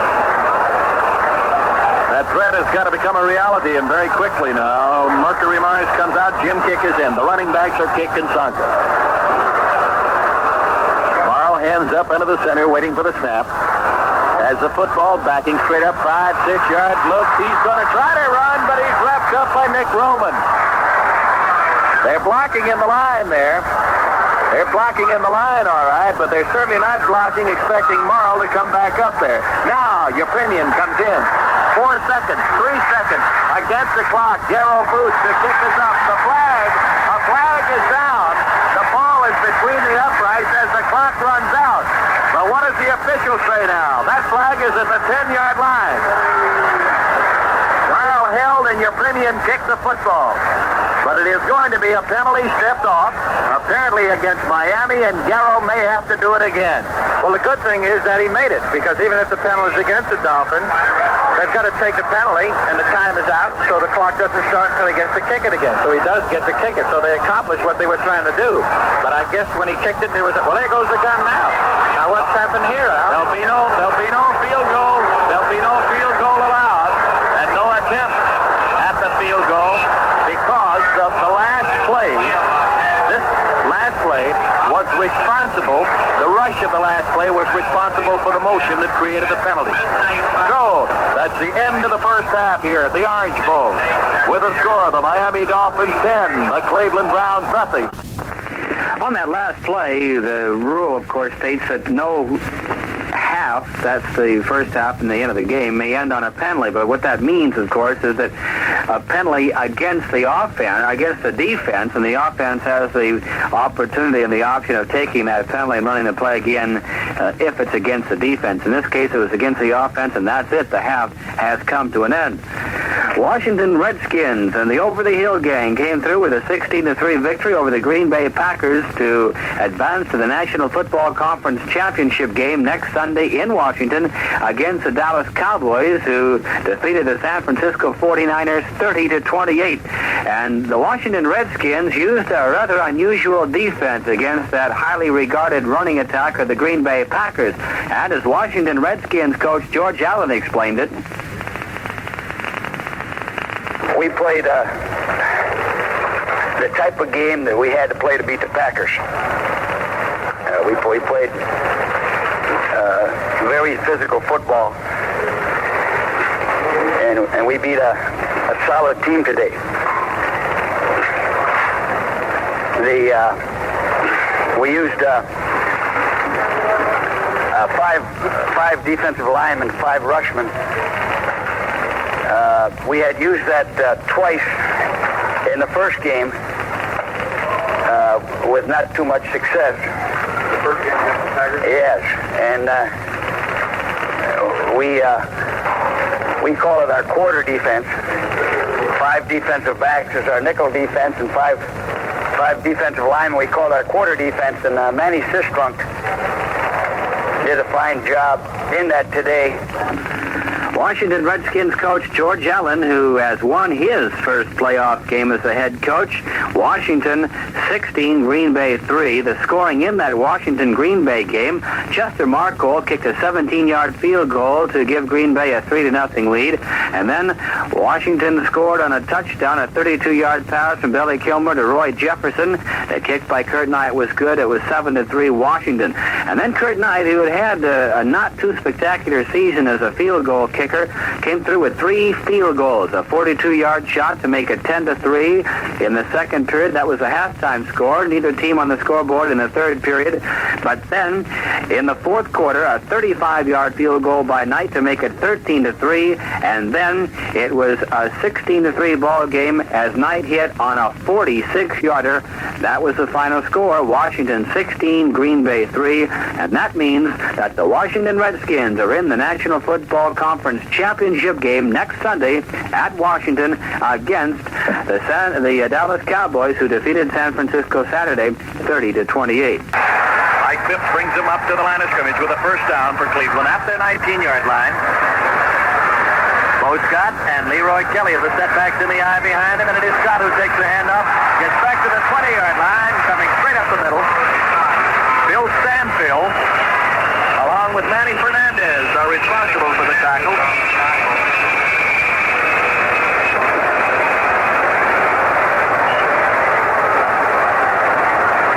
That threat has got to become a reality, and very quickly now. Mercury Mars comes out, Jim Kick is in. The running backs are Kick and Sonka. Morrill hands up into the center, waiting for the snap. As the football backing straight up, 5-6 yards. Looks, he's going to try to run, but he's wrapped up by Nick Roman. They're blocking in the line there. They're blocking in the line, all right, but they're certainly not blocking, expecting Morrill to come back up there. Now, Yepinian comes in. 4 seconds, 3 seconds, against the clock. Garrow Boots, the kick is up. A flag is down. The ball is between the uprights as the clock runs out. But what does the official say now? That flag is at the 10-yard line. Morrill held and Yepinian kicked the football. But it is going to be a penalty stepped off, apparently against Miami, and Garrow may have to do it again. Well, the good thing is that he made it, because even if the penalty is against the Dolphins, they've got to take the penalty, and the time is out, so the clock doesn't start until he gets to kick it again. So he does get to kick it, so they accomplished what they were trying to do. But I guess when he kicked it, there was well, there goes the gun now. Now what's happened here, Al? There'll be no field goal. There'll be no field goal allowed, and no attempt at the field goal, because of the last play. This last play was responsible. The rush of the last play was responsible for the motion that created the penalty. So that's the end of the first half here at the Orange Bowl. With a score of the Miami Dolphins 10, the Cleveland Browns nothing. On that last play, the rule, of course, states that no half, that's the first half and the end of the game, may end on a penalty. But what that means, of course, is that a penalty against the offense, against the defense, and the offense has the opportunity and the option of taking that penalty and running the play again if it's against the defense. In this case, it was against the offense, and that's it. The half has come to an end. Washington Redskins and the Over-the-Hill gang came through with a 16-3 victory over the Green Bay Packers to advance to the National Football Conference Championship game next Sunday in Washington against the Dallas Cowboys, who defeated the San Francisco 49ers 30-28. And the Washington Redskins used a rather unusual defense against that highly regarded running attack of the Green Bay Packers. And as Washington Redskins coach George Allen explained it, we played the type of game that we had to play to beat the Packers. We played very physical football, and we beat a solid team today. We used five defensive linemen, 5 rushmen. We had used that twice in the first game with not too much success. The first game against the Packers? Yes, and we call it our quarter defense. 5 defensive backs is our nickel defense, and five defensive linemen we call our quarter defense. And Manny Sistrunk did a fine job in that today. Washington Redskins coach George Allen, who has won his first playoff game as the head coach. Washington 16, Green Bay 3. The scoring in that Washington-Green Bay game, Chester Marcole kicked a 17-yard field goal to give Green Bay a 3-0 lead. And then Washington scored on a touchdown, a 32-yard pass from Billy Kilmer to Roy Jefferson. The kick by Kurt Knight was good. It was 7-3 Washington. And then Kurt Knight, who had a not too spectacular season as a field goal kicker, came through with 3 field goals, a 42-yard shot to make it 10-3 in the second period. That was a halftime score. Neither team on the scoreboard in the third period. But then, in the fourth quarter, a 35-yard field goal by Knight to make it 13-3, and then it was a 16-3 ball game as Knight hit on a 46-yarder. That was the final score. Washington 16, Green Bay 3, and that means that the Washington Redskins are in the National Football Conference Championship game next Sunday at Washington against the Dallas Cowboys, who defeated San Francisco Saturday 30-28. Mike Phipps brings him up to the line of scrimmage with a first down for Cleveland at their 19-yard line. Bo Scott and Leroy Kelly are the setbacks in the eye behind him, and it is Scott who takes the handoff, gets back to the 20-yard line, coming straight up the middle. Bill Stanfield, along with Manny Fernandez, are responsible for the tackle.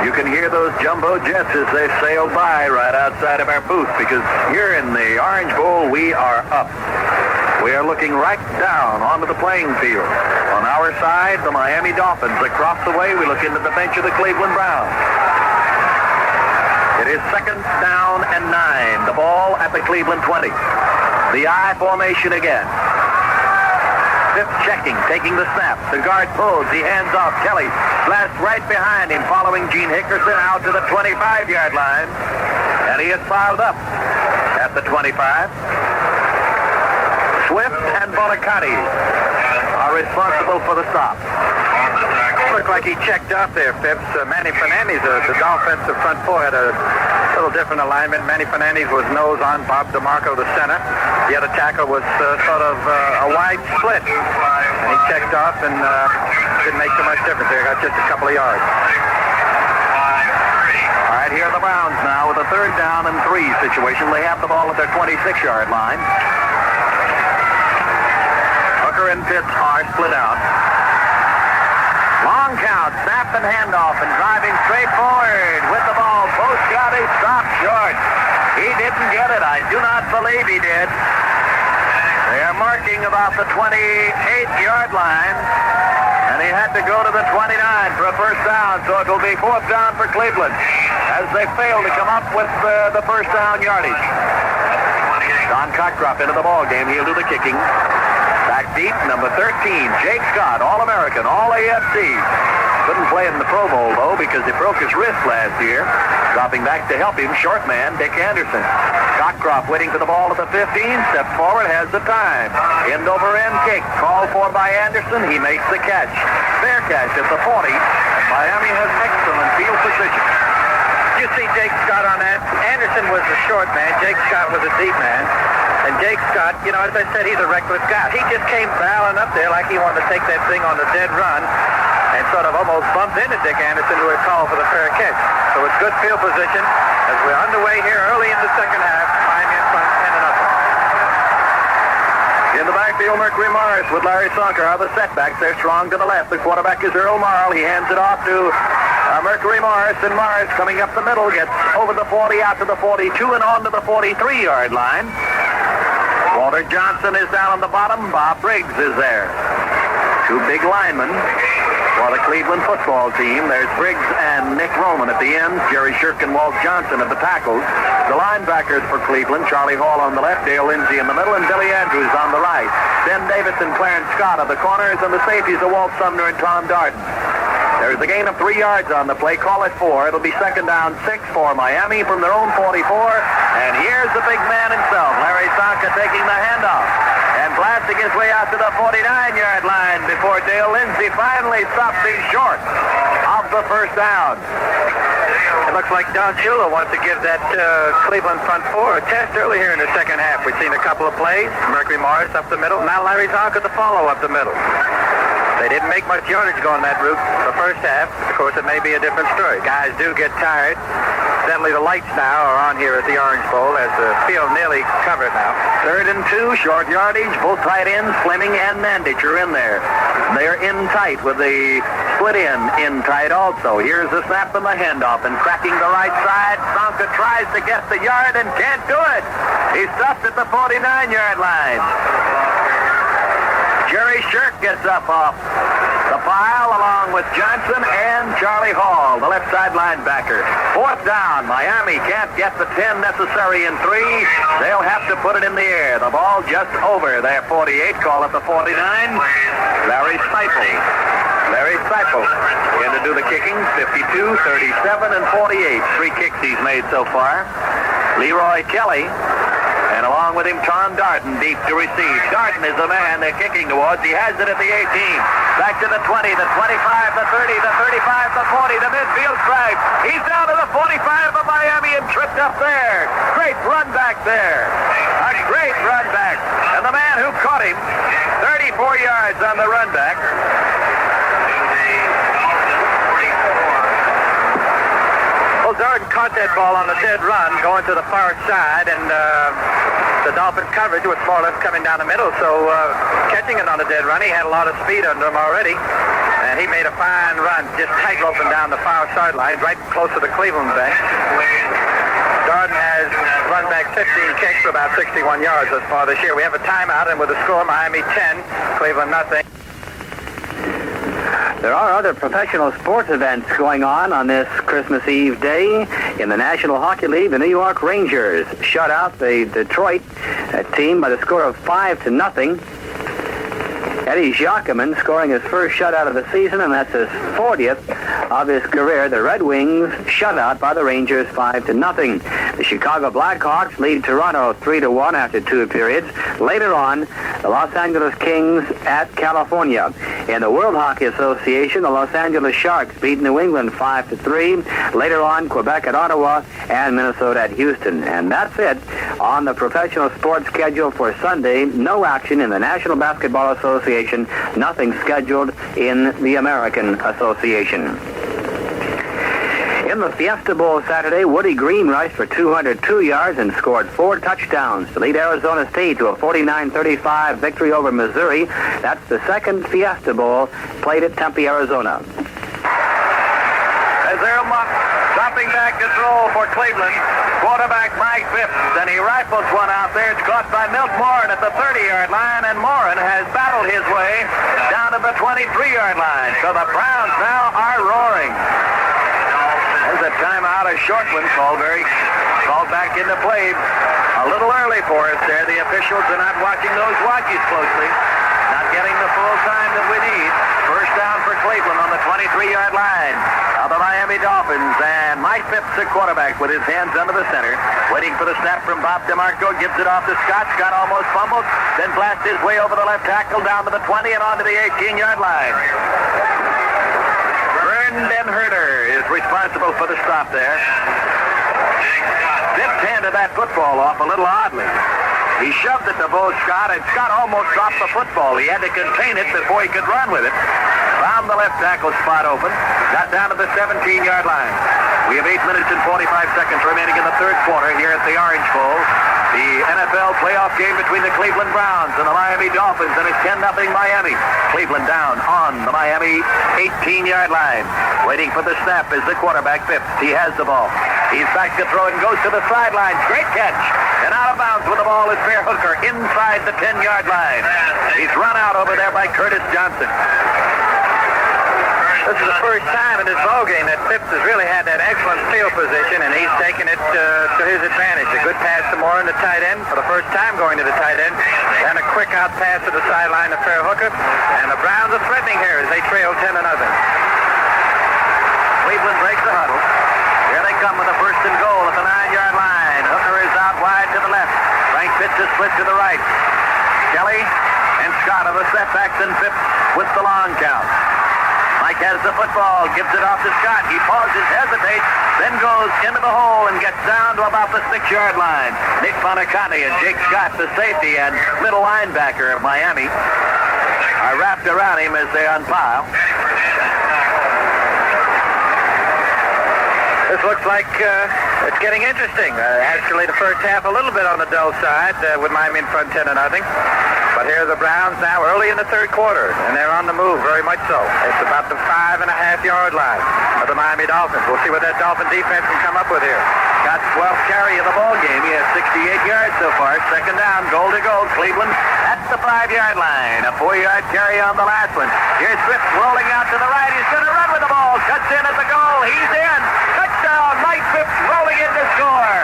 You can hear those jumbo jets as they sail by right outside of our booth, because here in the Orange Bowl, we are up. We are looking right down onto the playing field. On our side, the Miami Dolphins. Across the way, we look into the bench of the Cleveland Browns. It is second down and 9. The ball at the Cleveland 20. The I formation again. Phipps checking, taking the snap. The guard pulls. He hands off. Kelly blasts right behind him, following Gene Hickerson out to the 25-yard line. And he is fouled up at the 25. Swift and Bolicati are responsible for the stop. Looked like he checked out there, Phipps. Manny Fernandez, the offensive front four, had a little different alignment. Manny Fernandez was nose on, Bob DeMarco the center. The other tackle was sort of a wide split. And he checked off and didn't make too much difference there. Got just a couple of yards. All right, here are the Browns now with a third down and 3 situation. They have the ball at their 26-yard line. Hooker and Pitts are split out. Long count, snap and handoff, and driving straight forward with the ball. Boschati stopped short. He didn't get it. I do not believe he did. They are marking about the 28-yard line, and he had to go to the 29 for a first down, so it will be 4th down for Cleveland as they fail to come up with the first down yardage. Don Cockcroft into the ball game. He'll do the kicking. Back deep, number 13, Jake Scott, All-American, All-AFC. Couldn't play in the Pro Bowl, though, because he broke his wrist last year. Dropping back to help him, short man, Dick Anderson. Cockcroft waiting for the ball at the 15, steps forward, has the time. End over end kick, called for by Anderson. He makes the catch. Fair catch at the 40. Miami has excellent field position. You see Jake Scott on that? Anderson was the short man. Jake Scott was a deep man. And Jake Scott, you know, as I said, he's a reckless guy. He just came barreling up there like he wanted to take that thing on the dead run and sort of almost bumped into Dick Anderson, who had called for the fair catch. So it's good field position as we're underway here early in the second half. Miami in front, 10-0. In the backfield, Mercury Morris with Larry Sonker are the setbacks. They're strong to the left. The quarterback is Earl Marl. He hands it off to Mercury Morris, and Morris coming up the middle gets over the 40, out to the 42, and on to the 43-yard line. Walter Johnson is down on the bottom. Bob Briggs is there. Two big linemen for the Cleveland football team. There's Briggs and Nick Roman at the end. Jerry Shirk and Walt Johnson at the tackles. The linebackers for Cleveland, Charlie Hall on the left, Dale Lindsay in the middle, and Billy Andrews on the right. Ben Davis and Clarence Scott are the corners, and the safeties are Walt Sumner and Tom Darden. There's a gain of 3 yards on the play. Call it 4. It'll be second down 6 for Miami from their own 44. And here's the big man himself, Larry Sonka, taking the handoff and blasting his way out to the 49-yard line before Dale Lindsay finally stops him short of the first down. It looks like Don Shula wants to give that Cleveland front four a test early here in the second half. We've seen a couple of plays. Mercury Morris up the middle. Now Larry Zonka to follow up the middle. They didn't make much yardage going that route the first half. Of course, it may be a different story. Guys do get tired. Steadily, the lights now are on here at the Orange Bowl as the field nearly covered now. 3rd and 2, short yardage. Both tight ends, Fleming and Mandich, are in there. They're in tight with the split in tight also. Here's the snap and the handoff, and cracking the right side. Sonka tries to get the yard and can't do it. He's stopped at the 49-yard line. Jerry Shirk gets up off the pile along with Johnson and Charlie Hall, the left side linebacker. 4th down. Miami can't get the 10 necessary in 3. They'll have to put it in the air. The ball just over their 48. Call it the 49. Larry Stiefel in to do the kicking. 52, 37, and 48. 3 kicks he's made so far. Leroy Kelly. And along with him, Tom Darden deep to receive. Darden is the man they're kicking towards. He has it at the 18. Back to the 20, the 25, the 30, the 35, the 40, the midfield stripe. He's down to the 45 of Miami and tripped up there. Great run back there. A great run back. And the man who caught him, 34 yards on the run back. Well, Darden caught that ball on the dead run going to the far side, and the Dolphins coverage was more or less coming down the middle, so catching it on the dead run, he had a lot of speed under him already, and he made a fine run, just tight-roping down the far sideline, right close to the Cleveland bench. Darden has run back 15 kicks for about 61 yards thus far this year. We have a timeout, and with the score, Miami 10, Cleveland nothing. There are other professional sports events going on this Christmas Eve day. In the National Hockey League, the New York Rangers shut out the Detroit team by the score of 5-0. Eddie Giacomin scoring his first shutout of the season, and that's his 40th of his career. The Red Wings shut out by the Rangers 5-0. The Chicago Blackhawks lead Toronto 3-1 after 2 periods. Later on, the Los Angeles Kings at California. In the World Hockey Association, the Los Angeles Sharks beat New England 5-3. Later on, Quebec at Ottawa and Minnesota at Houston. And that's it on the professional sports schedule for Sunday. No action in the National Basketball Association. Nothing scheduled in the American Association. In the Fiesta Bowl Saturday, Woody Green rushed for 202 yards and scored 4 touchdowns to lead Arizona State to a 49-35 victory over Missouri. That's the second Fiesta Bowl played at Tempe, Arizona. As Earl Monk dropping back to throw for Cleveland, quarterback Mike Phipps, and he rifles one out there. It's caught by Milt Morin at the 30-yard line, and Morin has battled his way down to the 23-yard line. So the Browns now are roaring. There's a timeout, a short one called back into play a little early for us there. The officials are not watching those watches closely, not getting the full time that we need. First down for Cleveland on the 23-yard line of the Miami Dolphins, and Mike Phipps, the quarterback, with his hands under the center, waiting for the snap from Bob DeMarco, gives it off to Scott. Scott almost fumbles, then blasts his way over the left tackle down to the 20 and onto the 18-yard line. Brendan Herter is responsible for the stop there. Phipps handed that football off a little oddly. He shoved it to Bo Scott, and Scott almost dropped the football. He had to contain it before he could run with it. Found the left tackle spot open, got down to the 17-yard line. We have 8 minutes and 45 seconds remaining in the third quarter here at the Orange Bowl. The NFL playoff game between the Cleveland Browns and the Miami Dolphins, and it's 10-0 Miami. Cleveland down on the Miami 18-yard line. Waiting for the snap is the quarterback, Phipps. He has the ball. He's back to throw and goes to the sideline. Great catch. And out of bounds with the ball is Fair Hooker inside the 10-yard line. He's run out over there by Curtis Johnson. This is the first time in this ballgame that Phipps has really had that excellent field position, and he's taken it to his advantage. A good pass to Moore in the tight end for the first time going to the tight end, and a quick out pass to the sideline to Fair Hooker. And the Browns are threatening here as they trail 10-0. Cleveland breaks the huddle. Here they come with a first and goal at the 9-yard line. Hooker is out wide to the left. Frank Pitts is split to the right. Kelly and Scott are the setbacks, and Phipps with the long count. Mike has the football, gives it off to Scott. He pauses, hesitates, then goes into the hole and gets down to about the 6-yard line. Nick Monicani and Jake Scott, the safety and middle linebacker of Miami, are wrapped around him as they unpile. This looks like it's getting interesting. Actually, the first half a little bit on the dull side with Miami in front 10-0. But here are the Browns now early in the third quarter, and they're on the move very much so. It's about the 5.5-yard line of the Miami Dolphins. We'll see what that Dolphin defense can come up with here. Got 12th carry of the ball game. He has 68 yards so far. Second down, goal to goal. Cleveland at the 5-yard line. A 4-yard carry on the last one. Here's Phipps rolling out to the right. He's going to run with the ball. Cuts in at the goal. He's in. Touchdown. Mike Phipps rolling in to score.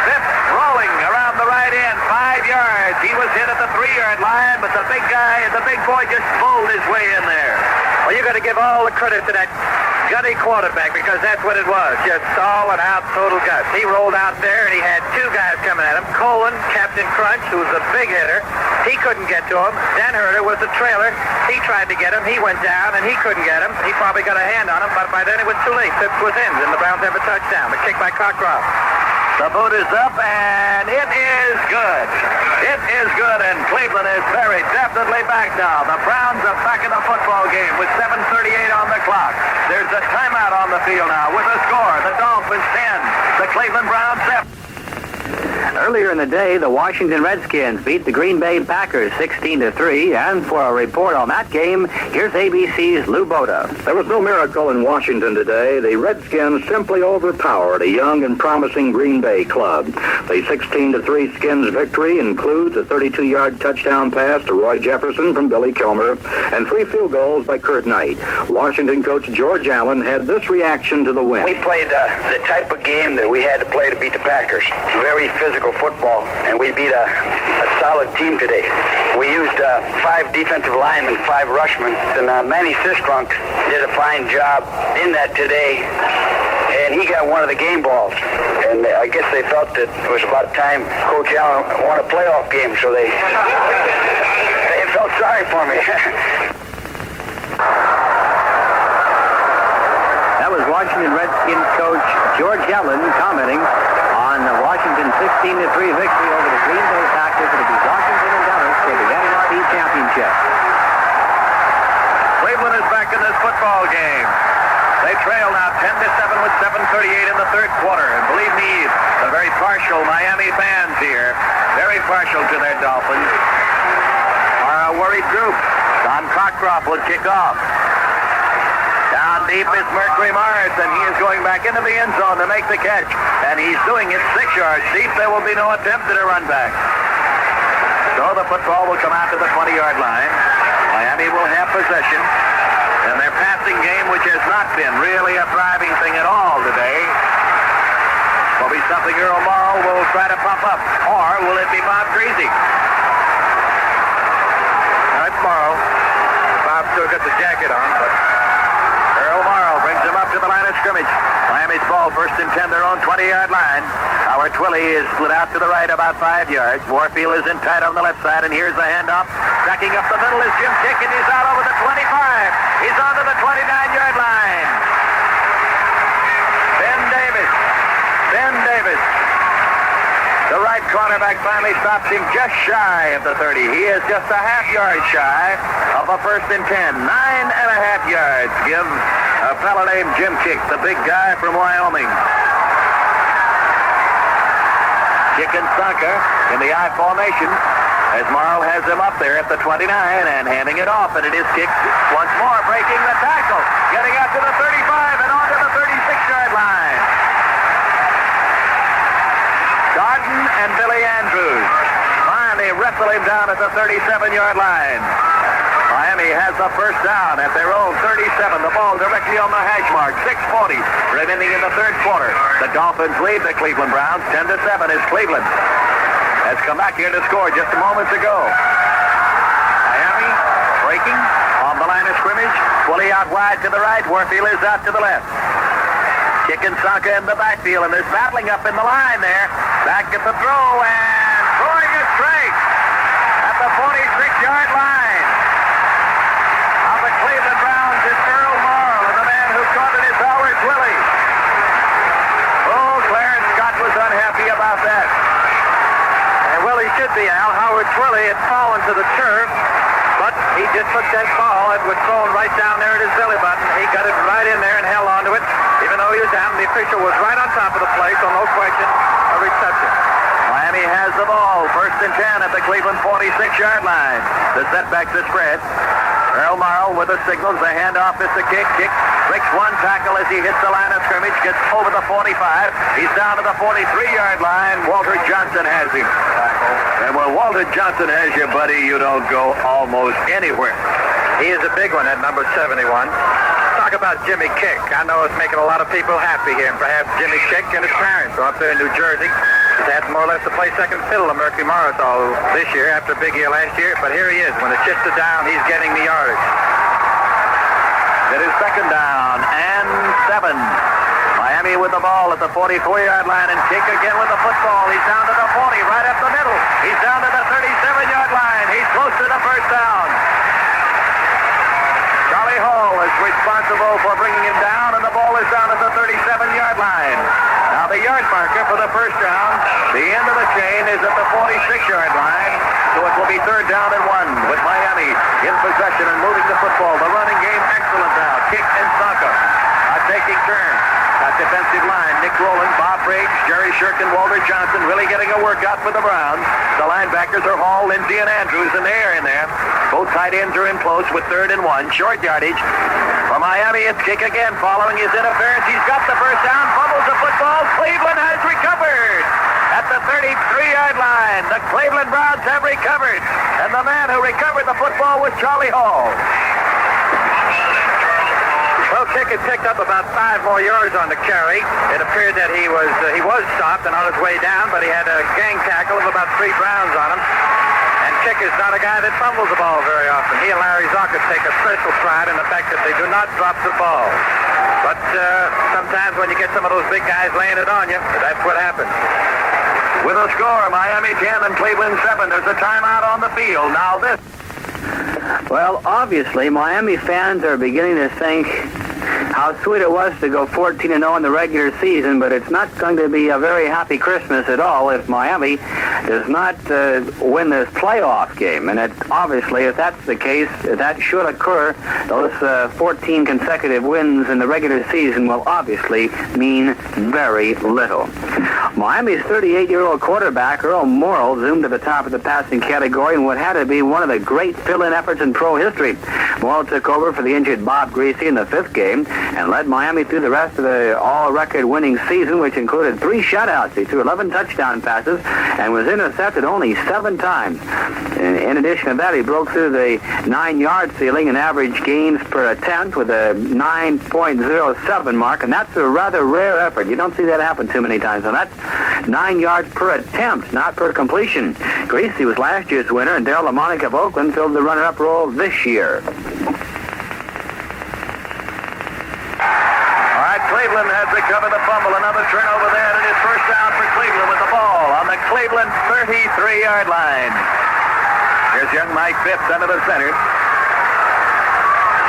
Phipps rolling around the right end. 5 yards. He was hit at the 3-yard line, but the big boy just bowled his way in there. Well, you got to give all the credit to that gutty quarterback, because that's what it was. Just solid out, total guts. He rolled out there, and he had 2 guys coming at him. Colin, Captain Crunch, who was a big hitter. He couldn't get to him. Dan Herter was the trailer. He tried to get him. He went down, and he couldn't get him. He probably got a hand on him, but by then it was too late. Phipps was in, and the Browns have a touchdown. The kick by Cockcroft. The boot is up, and it is good. It is good, and Cleveland is very definitely back now. The Browns are back in the football game with 7:38 on the clock. There's a timeout on the field now with a score. The Dolphins 10, the Cleveland Browns 7. Earlier in the day, the Washington Redskins beat the Green Bay Packers 16-3, and for a report on that game, here's ABC's Lou Boda. There was no miracle in Washington today. The Redskins simply overpowered a young and promising Green Bay club. The 16-3 Skins victory includes a 32-yard touchdown pass to Roy Jefferson from Billy Kilmer and 3 field goals by Kurt Knight. Washington coach George Allen had this reaction to the win. We played the type of game that we had to play to beat the Packers. Very physical football, and we beat a solid team today. We used 5 defensive linemen, 5 rushmen, and Manny Sistrunk did a fine job in that today, and he got one of the game balls. And I guess they felt that it was about time Coach Allen won a playoff game, so they felt sorry for me. That was Washington Redskins coach George Allen commenting on the Washington 16-3 victory over the Green Bay Packers. It'll be Washington and Dallas for the NFC Championship. Cleveland is back in this football game. They trail now 10-7 with 7:38 in the third quarter. And believe me, the very partial Miami fans here, very partial to their Dolphins, are a worried group. Don Cockcroft will kick off. Down deep is Mercury Mars, and he is going back into the end zone to make the catch. And he's doing it 6 yards deep. There will be no attempt at a run back. So the football will come out to the 20-yard line. Miami will have possession. And their passing game, which has not been really a thriving thing at all today, will be something Earl Morrow will try to pump up. Or will it be Bob Greasy? Now it's Morrow. Bob still got the jacket on, but Earl Morrow brings him up to the line of scrimmage. Miami's ball, first and 10, their own 20-yard line. Howard Twilley is split out to the right about 5 yards. Warfield is in tight on the left side, and here's the handoff. Backing up the middle is Jim Kick, and he's out over the 25. He's onto the 29-yard line. Ben Davis. The right cornerback finally stops him just shy of the 30. He is just a half-yard shy of a first and 10. 9.5 yards. Give a fellow named Jim Kick, the big guy from Wyoming. Kick and Sanka in the I formation as Morrow has him up there at the 29 and handing it off, and it is kicked once more, breaking the tackle, getting out to the 35 and on to the 36-yard line. Garden and Billy Andrews finally wrestle him down at the 37-yard line. Miami has the first down at their own 37. The ball directly on the hash mark. 6:40 remaining in the third quarter. The Dolphins lead the Cleveland Browns 10-7 as Cleveland has come back here to score just moments ago. Miami breaking on the line of scrimmage. Fully out wide to the right. Warfield is out to the left. Kick and Sanka in the backfield, and they're battling up in the line there. Back at the throw, and throwing it straight at the 46-yard line. Of the Cleveland Browns is Earl Morrill, and the man who caught it is Howard Twilley. Oh, Clarence Scott was unhappy about that. And well, he should be, Al. Howard Twilley had fallen to the turf, but he just took that ball. It was thrown right down there at his belly button. He got it right in there and held onto it. Even though he was down, the official was right on top of the play, so no question, a reception. Miami has the ball. 1st and 10 at the Cleveland 46-yard line. The setback's the spread. Earl Morrill with the signals. The handoff is the kick. Kick breaks one tackle as he hits the line of scrimmage. Gets over the 45. He's down to the 43-yard line. Walter Johnson has him. And when Walter Johnson has you, buddy, you don't go almost anywhere. He is a big one at number 71. Talk about Jimmy Kick. I know it's making a lot of people happy here, and perhaps Jimmy Kick and his parents are up there in New Jersey. He's had more or less to play second fiddle to Mercury Morris all this year after a big year last year, but here he is. When the chips are down, he's getting the yardage. It is 2nd down and 7. Miami with the ball at the 44-yard line, and Kick again with the football. He's down to the 40, right up the middle. He's down to the 37-yard line. He's close to the first down. Charlie Hall is responsible for bringing him down, and the ball is down at the 37-yard line. Now the yard marker for the first down, the end of the chain is at the 46-yard line, so it will be 3rd down and 1 with Miami in possession and moving the football. The running game excellent now. Kick and Sanka are taking turns. That defensive line, Nick Rowland, Bob Briggs, Jerry Shirk, and Walter Johnson really getting a workout for the Browns. The linebackers are Hall, Lindsey, and Andrews, and they are in there. Both tight ends are in close with 3rd and 1. Short yardage. For Miami, it's Kick again following his interference. He's got the first down, fumbles the football. Cleveland has recovered at the 33-yard line. The Cleveland Browns have recovered, and the man who recovered the football was Charlie Hall. Well, Kick had picked up about 5 more yards on the carry. It appeared that he was stopped and on his way down, but he had a gang tackle of about 3 Browns on him. And Kick is not a guy that fumbles the ball very often. He and Larry Zocker take a special pride in the fact that they do not drop the ball. But sometimes when you get some of those big guys laying it on you, that's what happens. With a score, Miami 10 and Cleveland 7. There's a timeout on the field. Now this. Well, obviously, Miami fans are beginning to think how sweet it was to go 14-0 in the regular season, but it's not going to be a very happy Christmas at all if Miami does not win this playoff game. And obviously, if that's the case, that should occur. Those 14 consecutive wins in the regular season will obviously mean very little. Miami's 38-year-old quarterback, Earl Morrill, zoomed to the top of the passing category in what had to be one of the great fill-in efforts in pro history. Morrill took over for the injured Bob Greasy in the 5th game and led Miami through the rest of the all-record winning season, which included 3 shutouts. He threw 11 touchdown passes and was intercepted only 7 times. In addition to that, he broke through the 9-yard ceiling in average gains per attempt with a 9.07 mark, and that's a rather rare effort. You don't see that happen too many times. So that's 9 yards per attempt, not per completion. Greasy was last year's winner, and Darryl Lamonica of Oakland filled the runner-up role this year. Cleveland has recovered the fumble. Another turnover there, and it is first down for Cleveland with the ball on the Cleveland 33-yard line. Here's young Mike Phipps under the center.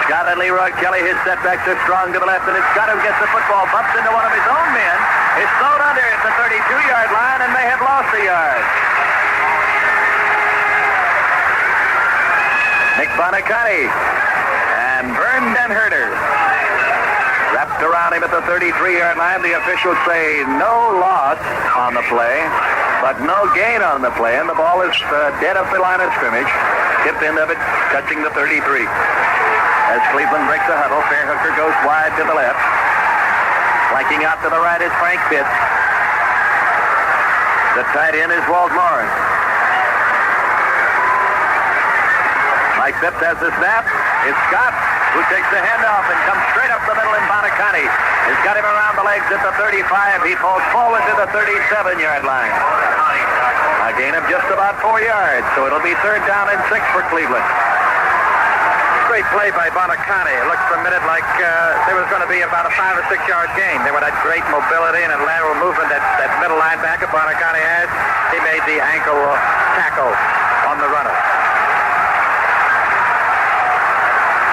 Scott and Leroy Kelly, his setbacks are strong to the left, and it's Scott who gets the football, bumps into one of his own men. It's slowed under at the 32-yard line, and they have lost a yard. Nick Bonacotti and Vern Denherter wrapped around him at the 33-yard line. The officials say no loss on the play. but no gain on the play, and the ball is dead of the line of scrimmage. Tipped end of it, touching the 33. As Cleveland breaks the huddle, Fairhooker goes wide to the left. Flanking out to the right is Frank Pitts. The tight end is Walt Morris. Mike Phipps has the snap. It's Scott who takes the handoff and comes straight up the middle in Bonacani. He's got him around the legs at the 35. He falls forward to the 37-yard line. A gain of just about 4 yards, so it'll be 3rd down and 6 for Cleveland. Great play by Bonacani. It looked for a minute like there was going to be about a 5 or 6 yard gain. They would have great mobility and a lateral movement that middle linebacker Bonacani has. He made the ankle tackle on the runner.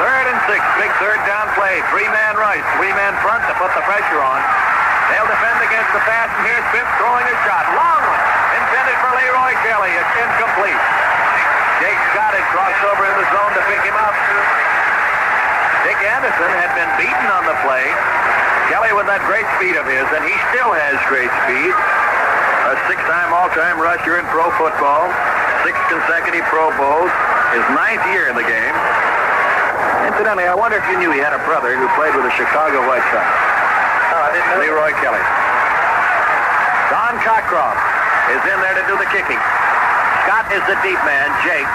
3rd and 6, big 3rd down play. 3-man right, 3-man front to put the pressure on. They'll defend against the pass, and here's Phipps throwing a shot. Long one, intended for Leroy Kelly. It's incomplete. Jake Scott had crossed over in the zone to pick him up. Dick Anderson had been beaten on the play. Kelly with that great speed of his, and he still has great speed. A 6-time all-time rusher in pro football. 6 consecutive Pro Bowls. His 9th year in the game. Incidentally, I wonder if you knew he had a brother who played with the Chicago White Sox. Oh, I didn't know. Leroy Kelly. Don Cockcroft is in there to do the kicking. Scott is the deep man, Jake.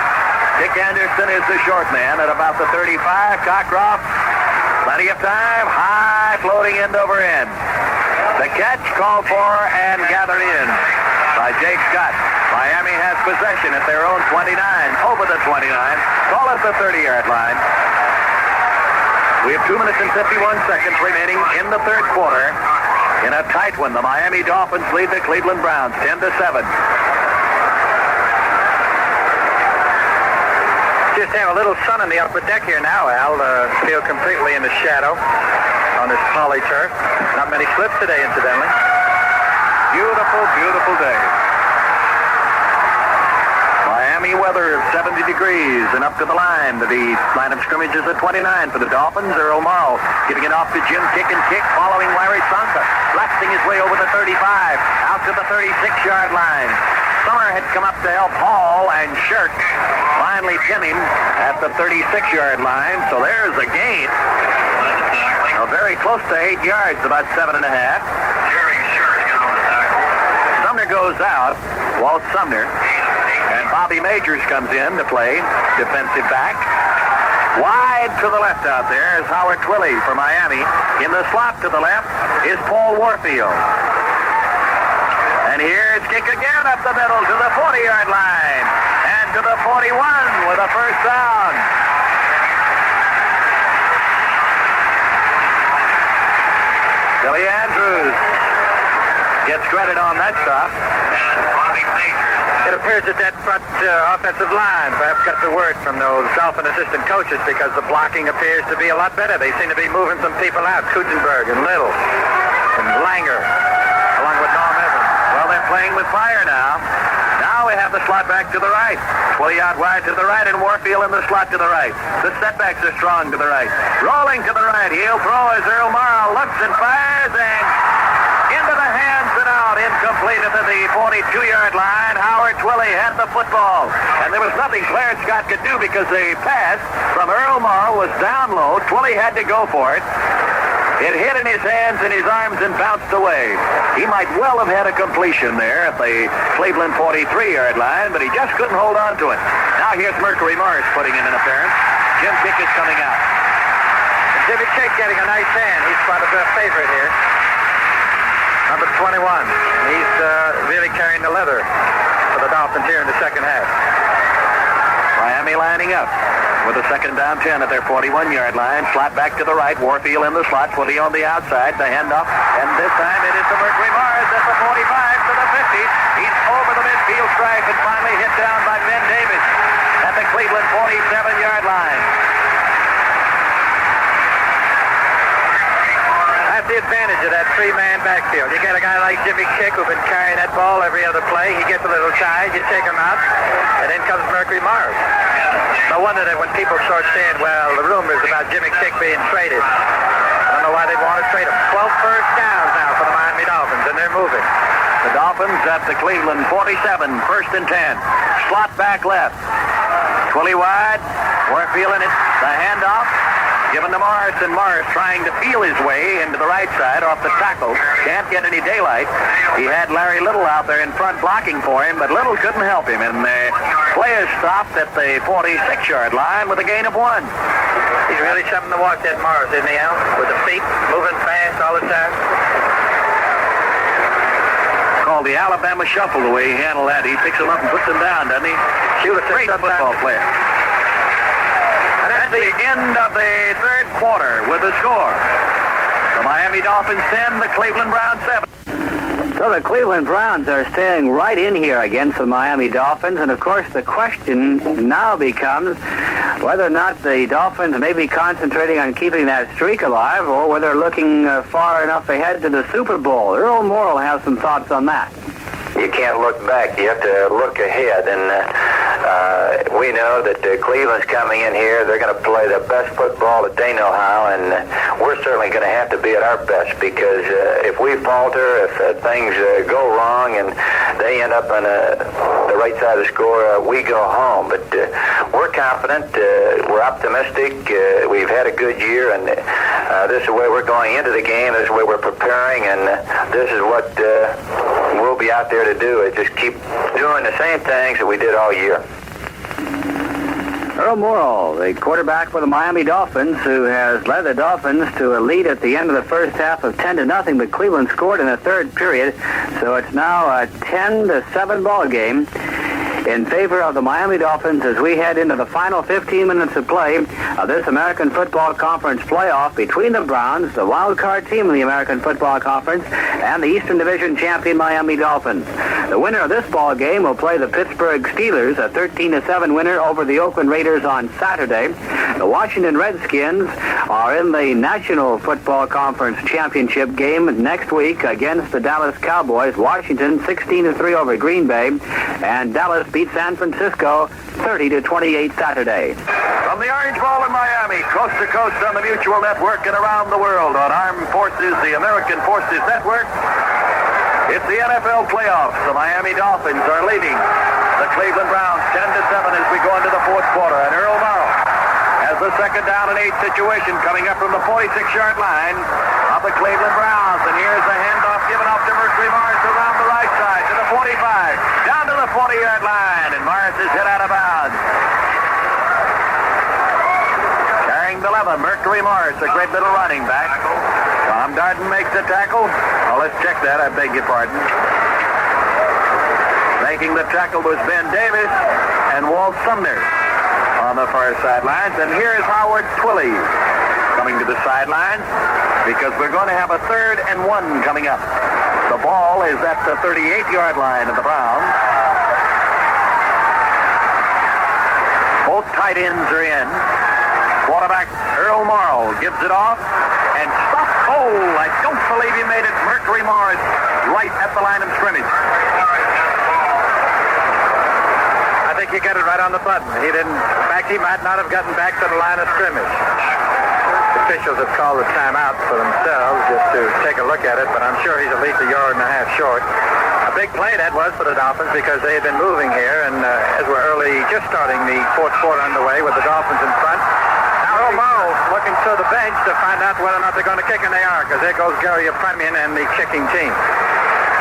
Dick Anderson is the short man at about the 35. Cockcroft, plenty of time, high, floating end over end. The catch called for and gathered in by Jake Scott. Miami has possession at their own 29, over the 29. Call it the 30-yard line. We have 2 minutes and 51 seconds remaining in the 3rd quarter. In a tight one, the Miami Dolphins lead the Cleveland Browns 10-7. Just have a little sun on the upper deck here now, Al. Field completely in the shadow on this poly turf. Not many slips today, incidentally. Beautiful, beautiful day. Miami weather of 70 degrees and up to the line. The line of scrimmage is at 29 for the Dolphins. Earl Morrow giving it off to Jim Kick and Kick, following Larry Tsonka, blasting his way over the 35, out to the 36-yard line. Summer had come up to help Hall, and Shirk finally pin him at the 36-yard line. So there's a gain. Very close to 8 yards, about 7.5. Sumner goes out, Walt Sumner, and Bobby Majors comes in to play defensive back. Wide to the left out there is Howard Twilley for Miami. In the slot to the left is Paul Warfield. And here's Kick again up the middle to the 40-yard line. And to the 41 with a first down. Billy Andrews gets credit on that stop. It appears that front offensive line perhaps got the word from those Dolphin assistant coaches, because the blocking appears to be a lot better. They seem to be moving some people out. Kuchenberg and Little and Langer, along with Norm Evans. Well, they're playing with fire now. Now we have the slot back to the right. 20 out wide to the right, and Warfield in the slot to the right. The setbacks are strong to the right. Rolling to the right. He'll throw as Earl Morrow looks and fires, and into the hands and out. Incomplete at the 42-yard line. Howard Twilley had the football. And there was nothing Clarence Scott could do, because the pass from Earl Morrow was down low. Twilley had to go for it. It hit in his hands and his arms and bounced away. He might well have had a completion there at the Cleveland 43-yard line, but he just couldn't hold on to it. Now here's Mercury Morris putting in an appearance. Jim Kick is coming out. And Jimmy Kick getting a nice hand. He's quite a favorite here. Number 21. He's really carrying the leather for the Dolphins here in the second half. Miami lining up with a second down 10 at their 41-yard line. Slot back to the right. Warfield in the slot. Twilley on the outside. The handoff. And this time it is to Mercury Morris at the 45 to the 50. He's over the midfield stripe and finally hit down by Ben Davis at the Cleveland 47-yard line. That's the advantage of that three-man backfield. You get a guy like Jimmy Kick who's been carrying that ball every other play. He gets a little size. You take him out, and then comes Mercury Morris. No wonder that when people start saying, well, the rumors about Jimmy Kick being traded, I don't know why they want to trade him. 12 first downs now for the Miami Dolphins, and they're moving. The Dolphins at the Cleveland 47, 1st and 10. Slot back left. Twilly wide. We're feeling it. The handoff. Given to Morris, and Morris trying to feel his way into the right side off the tackle. Can't get any daylight. He had Larry Little out there in front blocking for him, but Little couldn't help him. And the play is stopped at the 46-yard line with a gain of 1. He's really something to watch, that Morris, isn't he, Al? With the feet moving fast all the time. Called the Alabama shuffle, the way he handled that. He picks them up and puts them down, doesn't he? She was a great football player. At the end of the third quarter with the score, the Miami Dolphins 10, the Cleveland Browns 7. So the Cleveland Browns are staying right in here against the Miami Dolphins, and of course the question now becomes whether or not the Dolphins may be concentrating on keeping that streak alive, or whether they're looking far enough ahead to the Super Bowl. Earl Morrill has some thoughts on that. You can't look back. You have to look ahead, and we know that Cleveland's coming in here. They're going to play the best football that they know how, and we're certainly going to have to be at our best, because if we falter, if things go wrong and they end up on the right side of the score, we go home. But we're confident. We're optimistic. We've had a good year, and this is the way we're going into the game. This is the way we're preparing, and this is what we'll be out there to do, is just keep doing the same things that we did all year. Earl Morrill, the quarterback for the Miami Dolphins, who has led the Dolphins to a lead at the end of the first half of 10-0, but Cleveland scored in the third period, so it's now a 10-7 ball game in favor of the Miami Dolphins as we head into the final 15 minutes of play of this American Football Conference playoff between the Browns, the wild card team in the American Football Conference, and the Eastern Division champion Miami Dolphins. The winner of this ball game will play the Pittsburgh Steelers, a 13-7 winner over the Oakland Raiders on Saturday. The Washington Redskins are in the National Football Conference championship game next week against the Dallas Cowboys. Washington 16-3 over Green Bay, and Dallas beat San Francisco 30-28 Saturday. From the Orange Bowl in Miami, coast to coast on the Mutual Network and around the world on Armed Forces, the American Forces Network, it's the NFL playoffs. The Miami Dolphins are leading the Cleveland Browns 10-7 as we go into the fourth quarter. And Earl Morrill has the 2nd down and 8 situation coming up from the 46-yard line of the Cleveland Browns. And here's the handoff given off to Mercury Morris around the right side to the 45, down to the 40-yard line, and Morris is hit out of bounds. Carrying the 11, Mercury Morris, a great little running back. Tom Darden makes the tackle. Oh, let's check that. I beg your pardon. Making the tackle was Ben Davis and Walt Sumner on the far sidelines. And here's Howard Twilly coming to the sidelines, because we're going to have a 3rd and 1 coming up. The ball is at the 38-yard line of the Browns. Both tight ends are in. Quarterback Earl Morrill gives it off and stops. Oh, I don't believe he made it. Mercury Morris right at the line of scrimmage. I think he got it right on the button. He didn't. In fact, he might not have gotten back to the line of scrimmage. Officials have called the timeout for themselves just to take a look at it, but I'm sure he's at least a yard and a half short. A big play that was for the Dolphins, because they had been moving here, and as we're just starting the fourth quarter underway with the Dolphins in front. Now Earl Morrill looking to the bench to find out whether or not they're going to kick, and they are, because there goes Gary Apremian and the kicking team.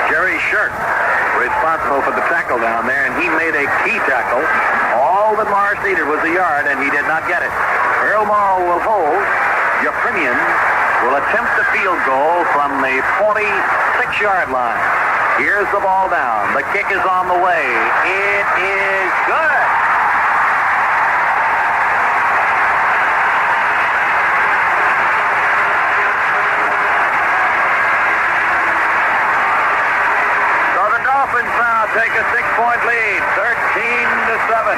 Jerry Shirk responsible for the tackle down there, and he made a key tackle. All that Morris needed was a yard, and he did not get it. Earl Morrill will hold. Apremian will attempt the field goal from the 46-yard line. Here's the ball down. The kick is on the way. It is good. So the Dolphins now take a 6-point lead, 13-7.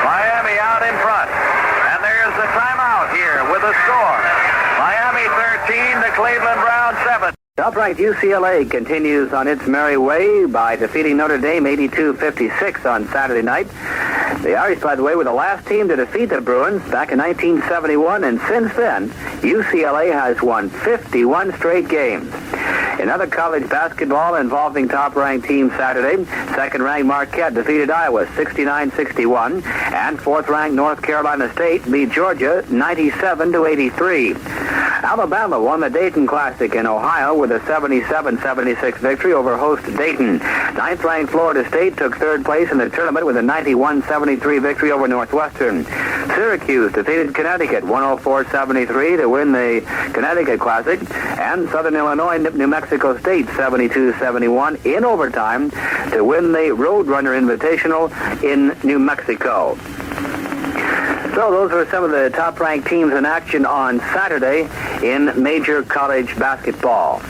Miami out in front. And there's the timeout here with a score. Miami 13, the Cleveland Browns 7. Top-ranked UCLA continues on its merry way by defeating Notre Dame 82-56 on Saturday night. The Irish, by the way, were the last team to defeat the Bruins back in 1971, and since then, UCLA has won 51 straight games. In other college basketball involving top-ranked teams Saturday, second-ranked Marquette defeated Iowa 69-61, and fourth-ranked North Carolina State beat Georgia 97-83. Alabama won the Dayton Classic in Ohio with a 77-76 victory over host Dayton. Ninth-ranked Florida State took third place in the tournament with a 91-73 victory over Northwestern. Syracuse defeated Connecticut 104-73 to win the Connecticut Classic, and Southern Illinois nipped New Mexico State 72-71 in overtime to win the Roadrunner Invitational in New Mexico. So those were some of the top-ranked teams in action on Saturday in major college basketball.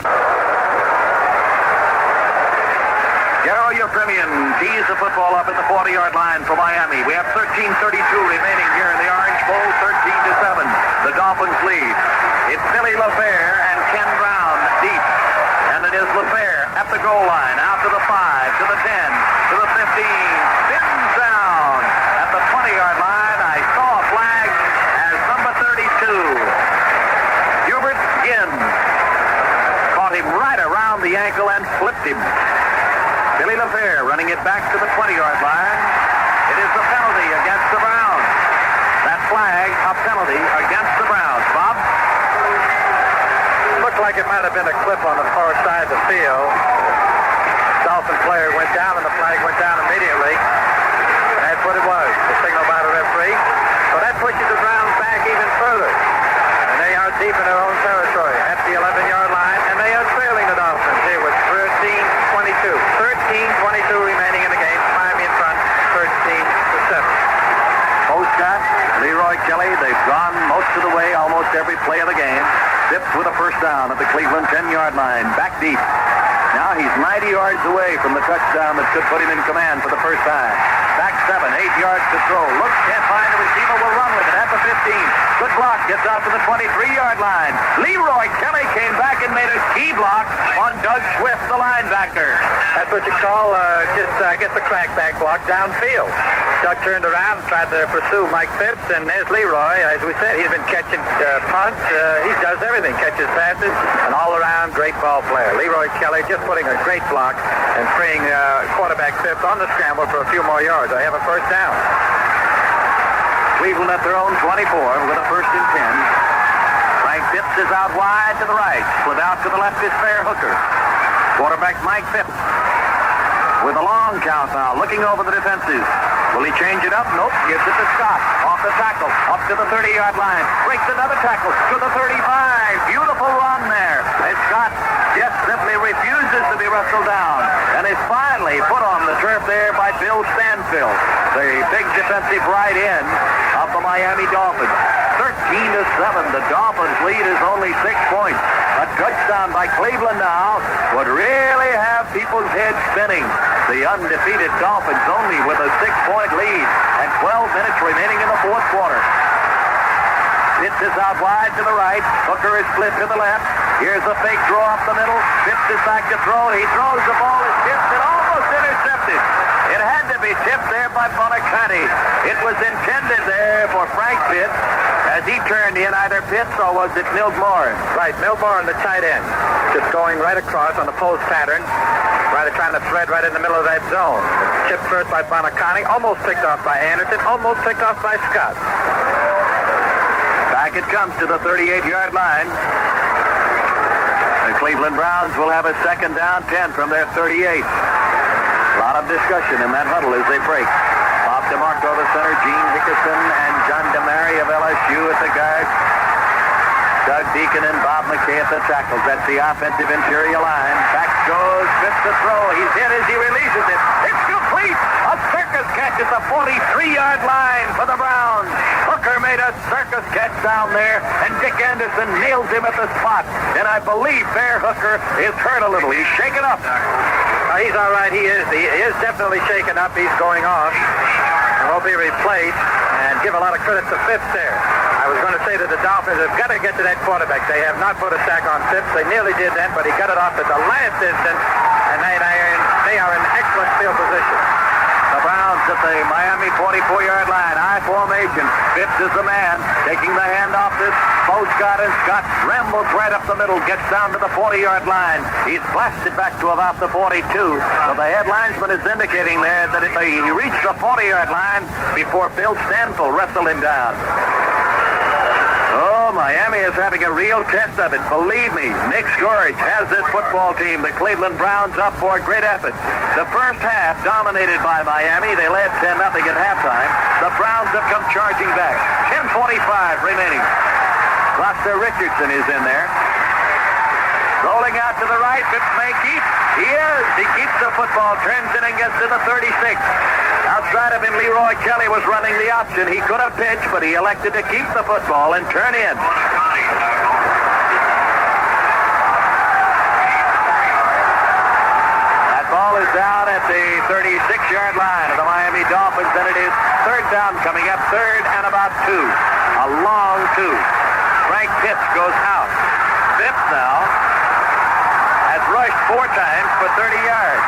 Garo Euphemian tees the football up at the 40-yard line for Miami. We have 13:32 remaining here in the Orange Bowl, 13-7. The Dolphins lead. It's Billy LaFleur and Ken Brown deep. And it is LaFleur at the goal line, out to the 5, to the 10, to the 15. Spins down at the 20-yard line. I saw a flag as number 32. Hubert Ginn caught him right around the ankle and flipped him. Billy LaFleur running it back to the 20-yard line. It is a penalty against the Browns. That flag, a penalty against the Browns. Bob? Looked like it might have been a clip on the far side of the field. Dolphin player went down and the flag went down immediately. That's what it was, the signal by the referee. So that pushes the Browns back even further. And they are deep in their own territory at the 11-yard line, and they are trailing the Dolphins here with 13-22. 13-22 remaining in the game. Miami in front, 13-7. Postcott, Leroy Kelly, they've gone most of the way, almost every play of the game. Zips with a first down at the Cleveland 10-yard line, back deep. Now he's 90 yards away from the touchdown that could put him in command for the first time. Back 7, 8 yards to throw. Looks, can't find the receiver, will run with it at the 15. Good block, gets out to the 23-yard line. Leroy Kelly came back and made a key block on Doug Swift, the linebacker. That's what you call just get the crackback block downfield. Doug turned around and tried to pursue Mike Phipps, and there's Leroy. As we said, he's been catching punts. He does everything, catches passes, an all-around great ball player. Leroy Kelly just putting a great block and freeing quarterback Phipps on the scramble for a few more yards. I have a first down. Cleveland at their own 24 with a first and 10. Frank Phipps is out wide to the right. Split out to the left is Fair Hooker. Quarterback Mike Phipps with a long count now, looking over the defenses. Will he change it up? Nope. Gives it to Scott. Off the tackle. Up to the 30-yard line. Breaks another tackle to the 35. Beautiful run there. And Scott just simply refuses to be wrestled down. And is finally put on the turf there by Bill Stanfield, the big defensive right end of the Miami Dolphins. 13-7. The Dolphins lead is only 6 points. A touchdown by Cleveland now would really have people's heads spinning. The undefeated Dolphins only with a 6-point lead and 12 minutes remaining in the fourth quarter. Pitch is out wide to the right. Hooker is split to the left. Here's a fake draw up the middle. Pitts is back to throw. He throws the ball. It's tipped and almost intercepted. It had to be tipped there by Bonacanti. It was intended there for Frank Pitts as he turned in either Pitts or was it Milgmore? Right, Milgmore, the tight end. Just going right across on the post pattern. Rather trying to thread right in the middle of that zone. Tipped first by Bonacanti. Almost picked off by Anderson. Almost picked off by Scott. Back it comes to the 38-yard line. The Cleveland Browns will have a second down 10 from their 38. A lot of discussion in that huddle as they break. Bob DeMarco, the center, Gene Hickerson, and John DeMary of LSU at the guard. Doug Deacon and Bob McKay at the tackles. That's the offensive interior line. Back goes Fitz to throw. He's hit as he releases it. It's complete. A circus catch at the 43-yard line for the Browns. Hooker made a circus catch down there, and Dick Anderson nails him at the spot. And I believe Fair Hooker is hurt a little. He's shaken up. He's all right. He is definitely shaken up. He's going off. And will be replaced. And give a lot of credit to Phipps there. I was going to say that the Dolphins have got to get to that quarterback. They have not put a sack on Phipps. They nearly did that, but he got it off at the last instant, and they are in excellent field position. The Browns at the Miami 44-yard line. I formation. Phipps is the man. Taking the handoff to Bo Scott, and Scott rambles right up the middle. Gets down to the 40-yard line. He's blasted back to about the 42. So the head linesman is indicating there that he reached the 40-yard line before Bill Stanfill wrestled him down. Oh, Miami is having a real test of it. Believe me, Nick Scourge has this football team, the Cleveland Browns, up for a great effort. The first half dominated by Miami. They led 10-0 at halftime. The Browns have come charging back. 10:45 remaining. Buster Richardson is in there. Rolling out to the right, Phipps may keep. He is. He keeps the football, turns in and gets to the 36. Outside of him, Leroy Kelly was running the option. He could have pitched, but he elected to keep the football and turn in. That ball is down at the 36-yard line of the Miami Dolphins, and it is third down coming up, third and about 2. A long 2. Frank Pitts goes out. Phipps now has rushed 4 times for 30 yards.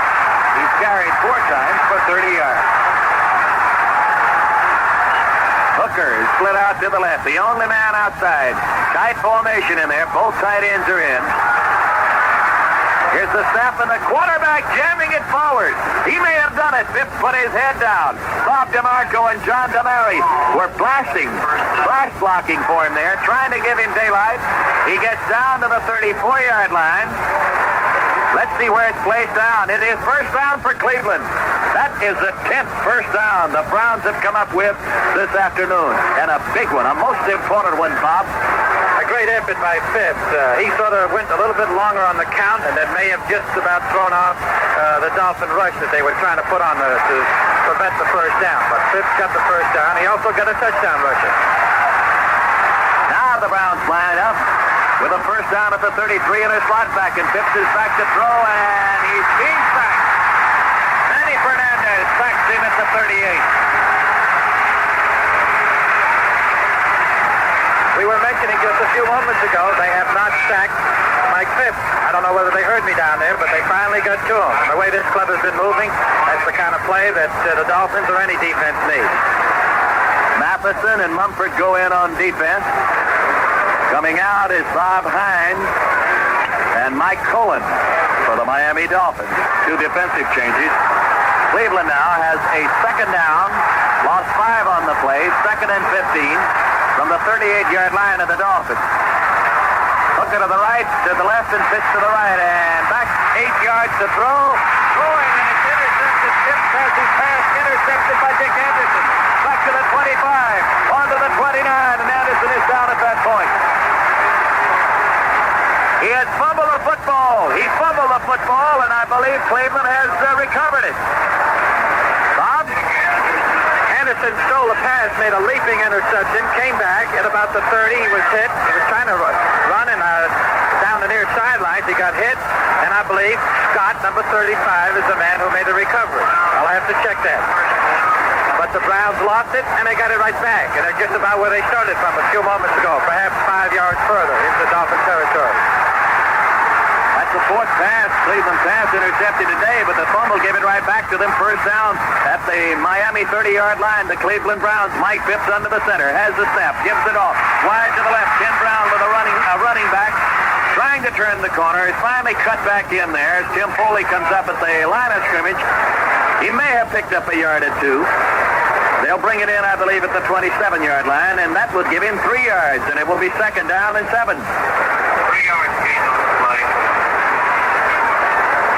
He's carried 4 times for 30 yards. Hooker is split out to the left. The only man outside. Tight formation in there. Both tight ends are in. Here's the snap, and the quarterback jamming it forward. He may have done it. Phipps put his head down. Bob DeMarco and John DeMary were flash blocking for him there, trying to give him daylight. He gets down to the 34-yard line. Let's see where it's placed down. It is first down for Cleveland. That is the 10th first down the Browns have come up with this afternoon. And a big one, a most important one, Bob. A great effort by Phipps. He sort of went a little bit longer on the count, and that may have just about thrown off the Dolphin rush that they were trying to put on to prevent the first down. But Phipps got the first down. He also got a touchdown rusher. Now the Browns line up with a first down at the 33 and a slot back, and Phipps is back to throw, and he's being sacked. Manny Fernandez sacks him at the 38. We were mentioning just a few moments ago, they have not sacked Mike Phipps. I don't know whether they heard me down there, but they finally got to him. And the way this club has been moving, that's the kind of play that the Dolphins or any defense needs. Matheson and Mumford go in on defense. Coming out is Bob Hines and Mike Cohen for the Miami Dolphins. 2 defensive changes. Cleveland now has a second down, lost 5 on the play, second and 15 from the 38-yard line of the Dolphins. Hooker to the right, to the left, and pitch to the right, and back 8 yards to throw. Throwing, and it's intercepted. Phipps has his pass intercepted by Dick Anderson. Back to the 25, on to the 29, and Anderson is down at that point. He has fumbled the football. He fumbled the football, and I believe Cleveland has recovered it. Bob? Anderson stole a pass, made a leaping interception, came back at about the 30. He was hit. He was trying to run and down the near sidelines. He got hit, and I believe Scott, number 35, is the man who made the recovery. I'll have to check that. But the Browns lost it, and they got it right back. And they're just about where they started from a few moments ago, perhaps 5 yards further into Dolphin territory. That's the 4th pass, Cleveland pass intercepted today, but the fumble gave it right back to them. First down at the Miami 30-yard line. The Cleveland Browns. Mike Phipps under the center, has the snap, gives it off. Wide to the left, Ken Brown with a running back, trying to turn the corner. He's finally cut back in there as Tim Foley comes up at the line of scrimmage. He may have picked up a yard or 2. They'll bring it in, I believe, at the 27-yard line, and that would give him 3 yards, and it will be second down and 7. 3 yards gain on the play.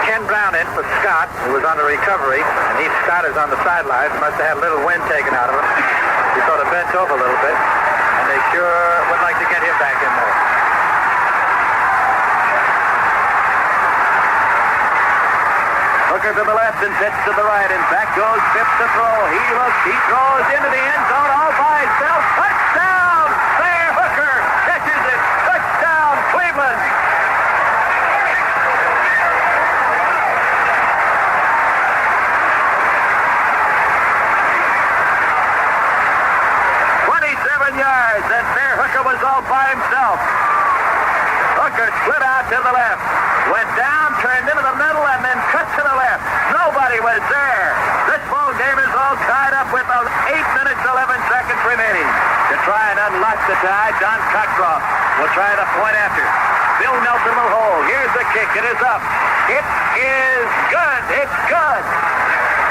Ken Brown in for Scott, who was on the recovery, and Scott is on the sidelines. Must have had a little wind taken out of him. He sort of bent over a little bit, and they sure would like to get him back in there. Hooker to the left and pitch to the right, and back goes Phipps to throw. He looks, he throws into the end zone all by himself. Touchdown! There, Hooker catches it. Touchdown, Cleveland! Yards, and there Hooker was all by himself. Hooker split out to the left, went down, turned into the middle, and then cut to the left. Nobody was there. This ball ball game is all tied up with 8 minutes, 11 seconds remaining. To try and unlock the tie, Don Cockcroft will try the point after. Bill Nelson will hold. Here's the kick. It is up. It is good. It's good.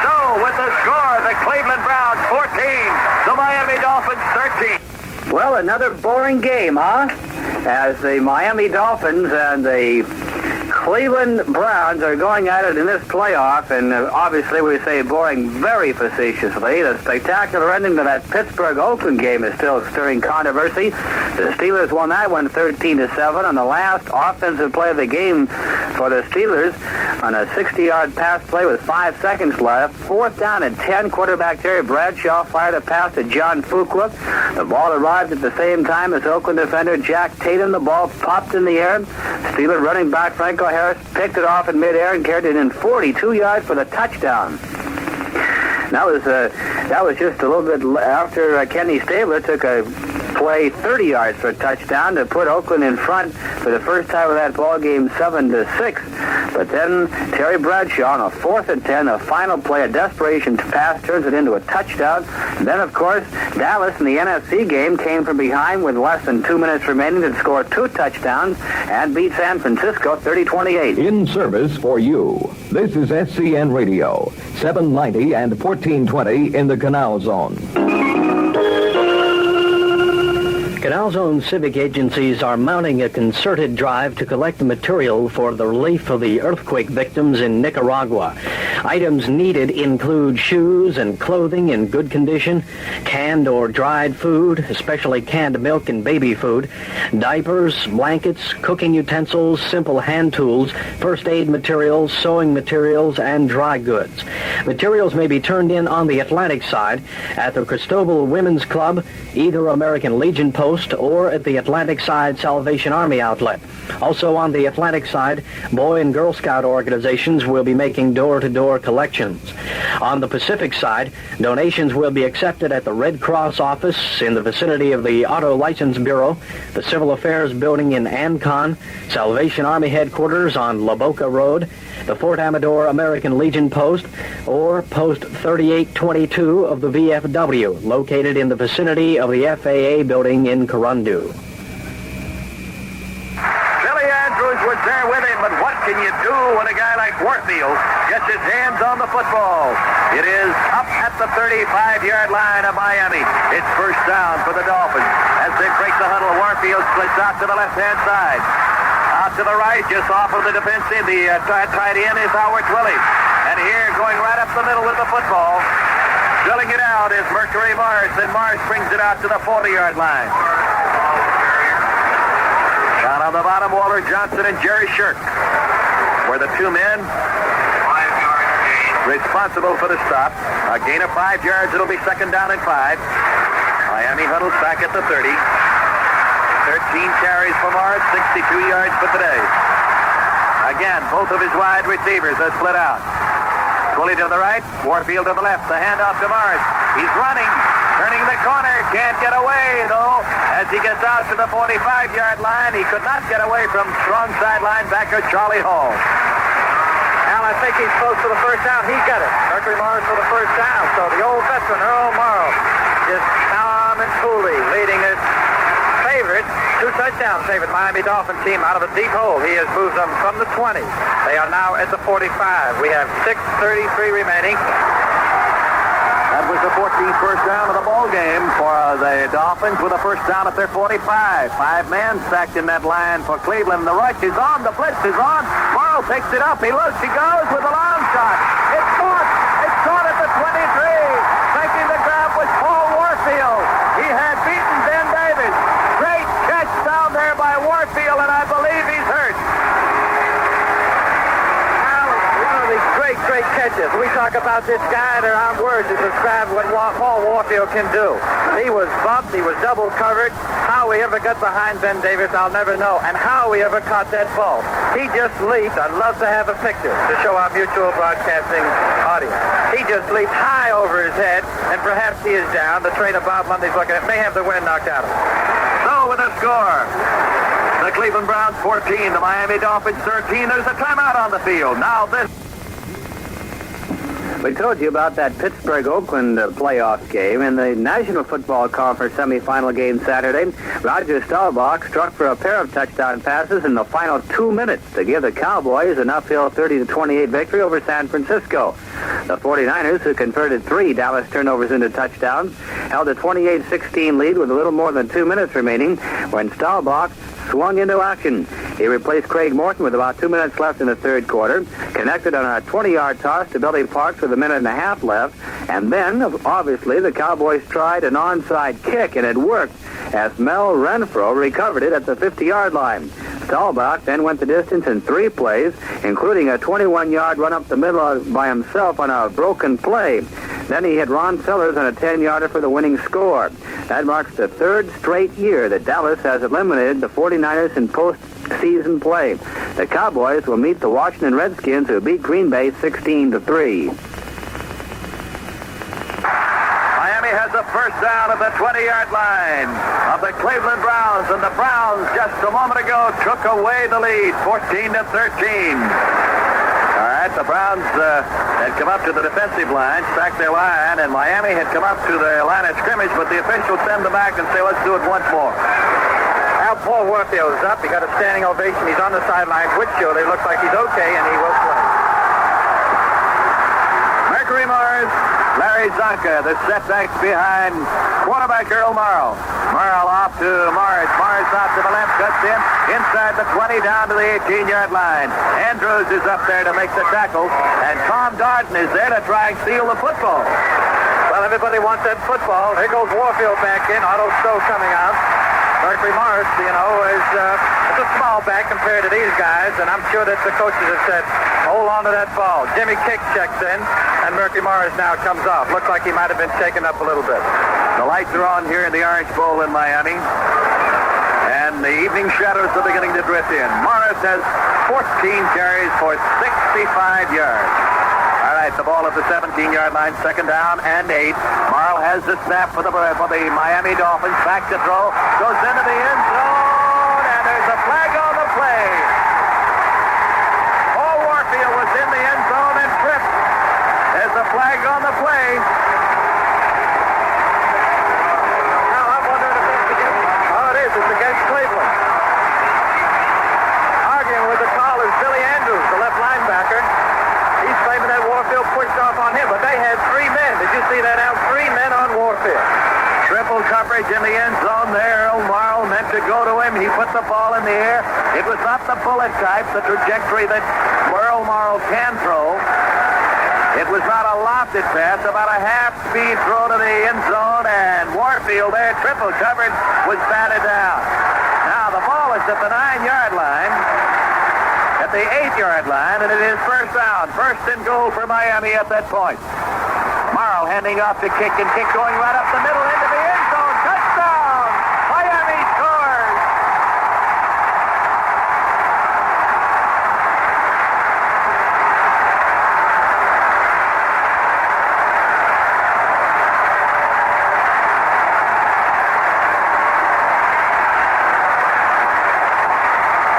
So, with the score, the Cleveland Browns 14, the Miami Dolphins 13. Well, another boring game, huh? As the Miami Dolphins and the Cleveland Browns are going at it in this playoff, and obviously we say boring very facetiously. The spectacular ending to that Pittsburgh-Oakland game is still stirring controversy. The Steelers won that one 13-7 on the last offensive play of the game for the Steelers on a 60-yard pass play with 5 seconds left. 4th down and 10, quarterback Terry Bradshaw fired a pass to John Fuqua. The ball arrived at the same time as Oakland defender Jack Tatum. The ball popped in the air. Steeler running back Franco Harris picked it off in midair and carried it in 42 yards for the touchdown. That was just a little bit after Kenny Stabler took a play 30 yards for a touchdown to put Oakland in front for the first time of that ball game 7-6. But then Terry Bradshaw on a 4th and 10, a final play, a desperation pass, turns it into a touchdown. And then, of course, Dallas in the NFC game came from behind with less than 2 minutes remaining to score 2 touchdowns and beat San Francisco 30-28. In service for you. This is SCN Radio, 790 and 1420 in the Canal Zone. Canal Zone civic agencies are mounting a concerted drive to collect material for the relief of the earthquake victims in Nicaragua. Items needed include shoes and clothing in good condition, canned or dried food, especially canned milk and baby food, diapers, blankets, cooking utensils, simple hand tools, first aid materials, sewing materials, and dry goods. Materials may be turned in on the Atlantic side at the Cristobal Women's Club, either American Legion Post, or at the Atlantic Side Salvation Army outlet. Also on the Atlantic side, Boy and Girl Scout organizations will be making door-to-door collections. On the Pacific side, donations will be accepted at the Red Cross office in the vicinity of the Auto License Bureau, the Civil Affairs Building in Ancon, Salvation Army headquarters on La Boca Road, the Fort Amador American Legion Post, or Post 3822 of the VFW, located in the vicinity of the FAA building in Corundu. Billy Andrews was there with him, but what can you do when a guy like Warfield gets his hands on the football? It is up at the 35-yard line of Miami. It's first down for the Dolphins. As they break the huddle, Warfield splits out to the left-hand side. Out to the right, just off of the defensive, the tight end is Howard Twilley. And here, going right up the middle with the football, drilling it out is Mercury Morris, and Morris brings it out to the 40-yard line. Down on the bottom, Walter Johnson and Jerry Shirk were the two men responsible for the stop. A gain of 5 yards, it'll be second down and 5. Miami huddles back at the 30. 13 carries for Morris, 62 yards for today. Again, both of his wide receivers are split out. Twilley to the right, Warfield to the left. The handoff to Morris. He's running, turning the corner. Can't get away, though, as he gets out to the 45-yard line. He could not get away from strong side linebacker Charlie Hall. Al, I think he's close to the first down. He got it. Mercury Morris for the first down. So the old veteran, Earl Morrow, just calm and coolly leading his favorite, 2-touchdown favorite Miami Dolphin team out of a deep hole. He has moved them from the 20. They are now at the 45. We have 6:33 remaining. That was the 14th first down of the ball game for the Dolphins with a first down at their 45. 5 men stacked in that line for Cleveland. The rush is on. The blitz is on. Morrow picks it up. He looks. He goes with a long shot. It's caught. It's caught at the 23. Making the grab was Paul Warfield. He had beaten Ben Davis. Great catch down there by Warfield, and I believe he's hurt. Great catches. We talk about this guy, there aren't words to describe what Paul Warfield can do. He was bumped. He was double covered. How he ever got behind Ben Davis, I'll never know. And how he ever caught that ball. He just leaped. I'd love to have a picture to show our mutual broadcasting audience. He just leaped high over his head, and perhaps he is down. The trainer Bob Monday's looking at may have the wind knocked out of him. So with a score, the Cleveland Browns 14, the Miami Dolphins 13. There's a timeout on the field. Now this. We told you about that Pittsburgh-Oakland playoff game. In the National Football Conference semifinal game Saturday, Roger Staubach struck for a pair of touchdown passes in the final 2 minutes to give the Cowboys an uphill 30-28 victory over San Francisco. The 49ers, who converted 3 Dallas turnovers into touchdowns, held a 28-16 lead with a little more than 2 minutes remaining when Staubach swung into action. He replaced Craig Morton with about 2 minutes left in the third quarter, connected on a 20-yard toss to Billy Parks with a minute and a half left, and then, obviously, the Cowboys tried an onside kick, and it worked as Mel Renfro recovered it at the 50-yard line. Staubach then went the distance in 3 plays, including a 21-yard run up the middle by himself on a broken play. Then he hit Ron Sellers on a 10-yarder for the winning score. That marks the 3rd straight year that Dallas has eliminated the 49ers in postseason play. The Cowboys will meet the Washington Redskins, who beat Green Bay 16-3. Miami has a first down at the 20-yard line of the Cleveland Browns, and the Browns just a moment ago took away the lead, 14-13. All right, the Browns had come up to the defensive line, stacked their line, and Miami had come up to the line of scrimmage, but the officials send them back and say, let's do it once more. Now Paul Warfield's up. He got a standing ovation. He's on the sideline. Whitfield, it looks like he's okay, and he will play. Mercury Morris, Larry Zonka, the setbacks behind quarterback Earl Morrow. Morrow off to Morris. Morris off to the left, cuts in, inside the 20, down to the 18-yard line. Andrews is up there to make the tackle, and Tom Darden is there to try and steal the football. Well, everybody wants that football. Here goes Warfield back in. Otto Stowe coming out. Mercury Morris, is it's a small back compared to these guys, and I'm sure that the coaches have said, hold on to that ball. Jimmy Kick checks in, and Mercury Morris now comes off. Looks like he might have been shaken up a little bit. The lights are on here in the Orange Bowl in Miami, and the evening shadows are beginning to drift in. Morris has 14 carries for 65 yards. All right, the ball at the 17-yard line, second down and 8. Morrow has the snap for the Miami Dolphins. Back to throw, goes into the end zone, and there's a flag on the play. Paul Warfield was in the end zone and tripped. There's a flag on the play. Now I'm wondering if it's against. Oh, it is. It's against Cleveland. Arguing with the call is Billy Andrews, the left linebacker. He's claiming that Warfield pushed off on him, but they had 3 men. Did you see that out? 3 men on Warfield. Triple coverage in the end zone there. Earl Morrow meant to go to him. He put the ball in the air. It was not the bullet type, the trajectory that Earl Morrow can throw. It was not a lofted pass, about a half-speed throw to the end zone, and Warfield there, triple coverage, was batted down. Now the ball is at the 9-yard line. At the 8-yard line, and it is first down. First and goal for Miami at that point. Morrow handing off to Kick, and Kick going right up the middle into the end zone. Touchdown! Miami scores!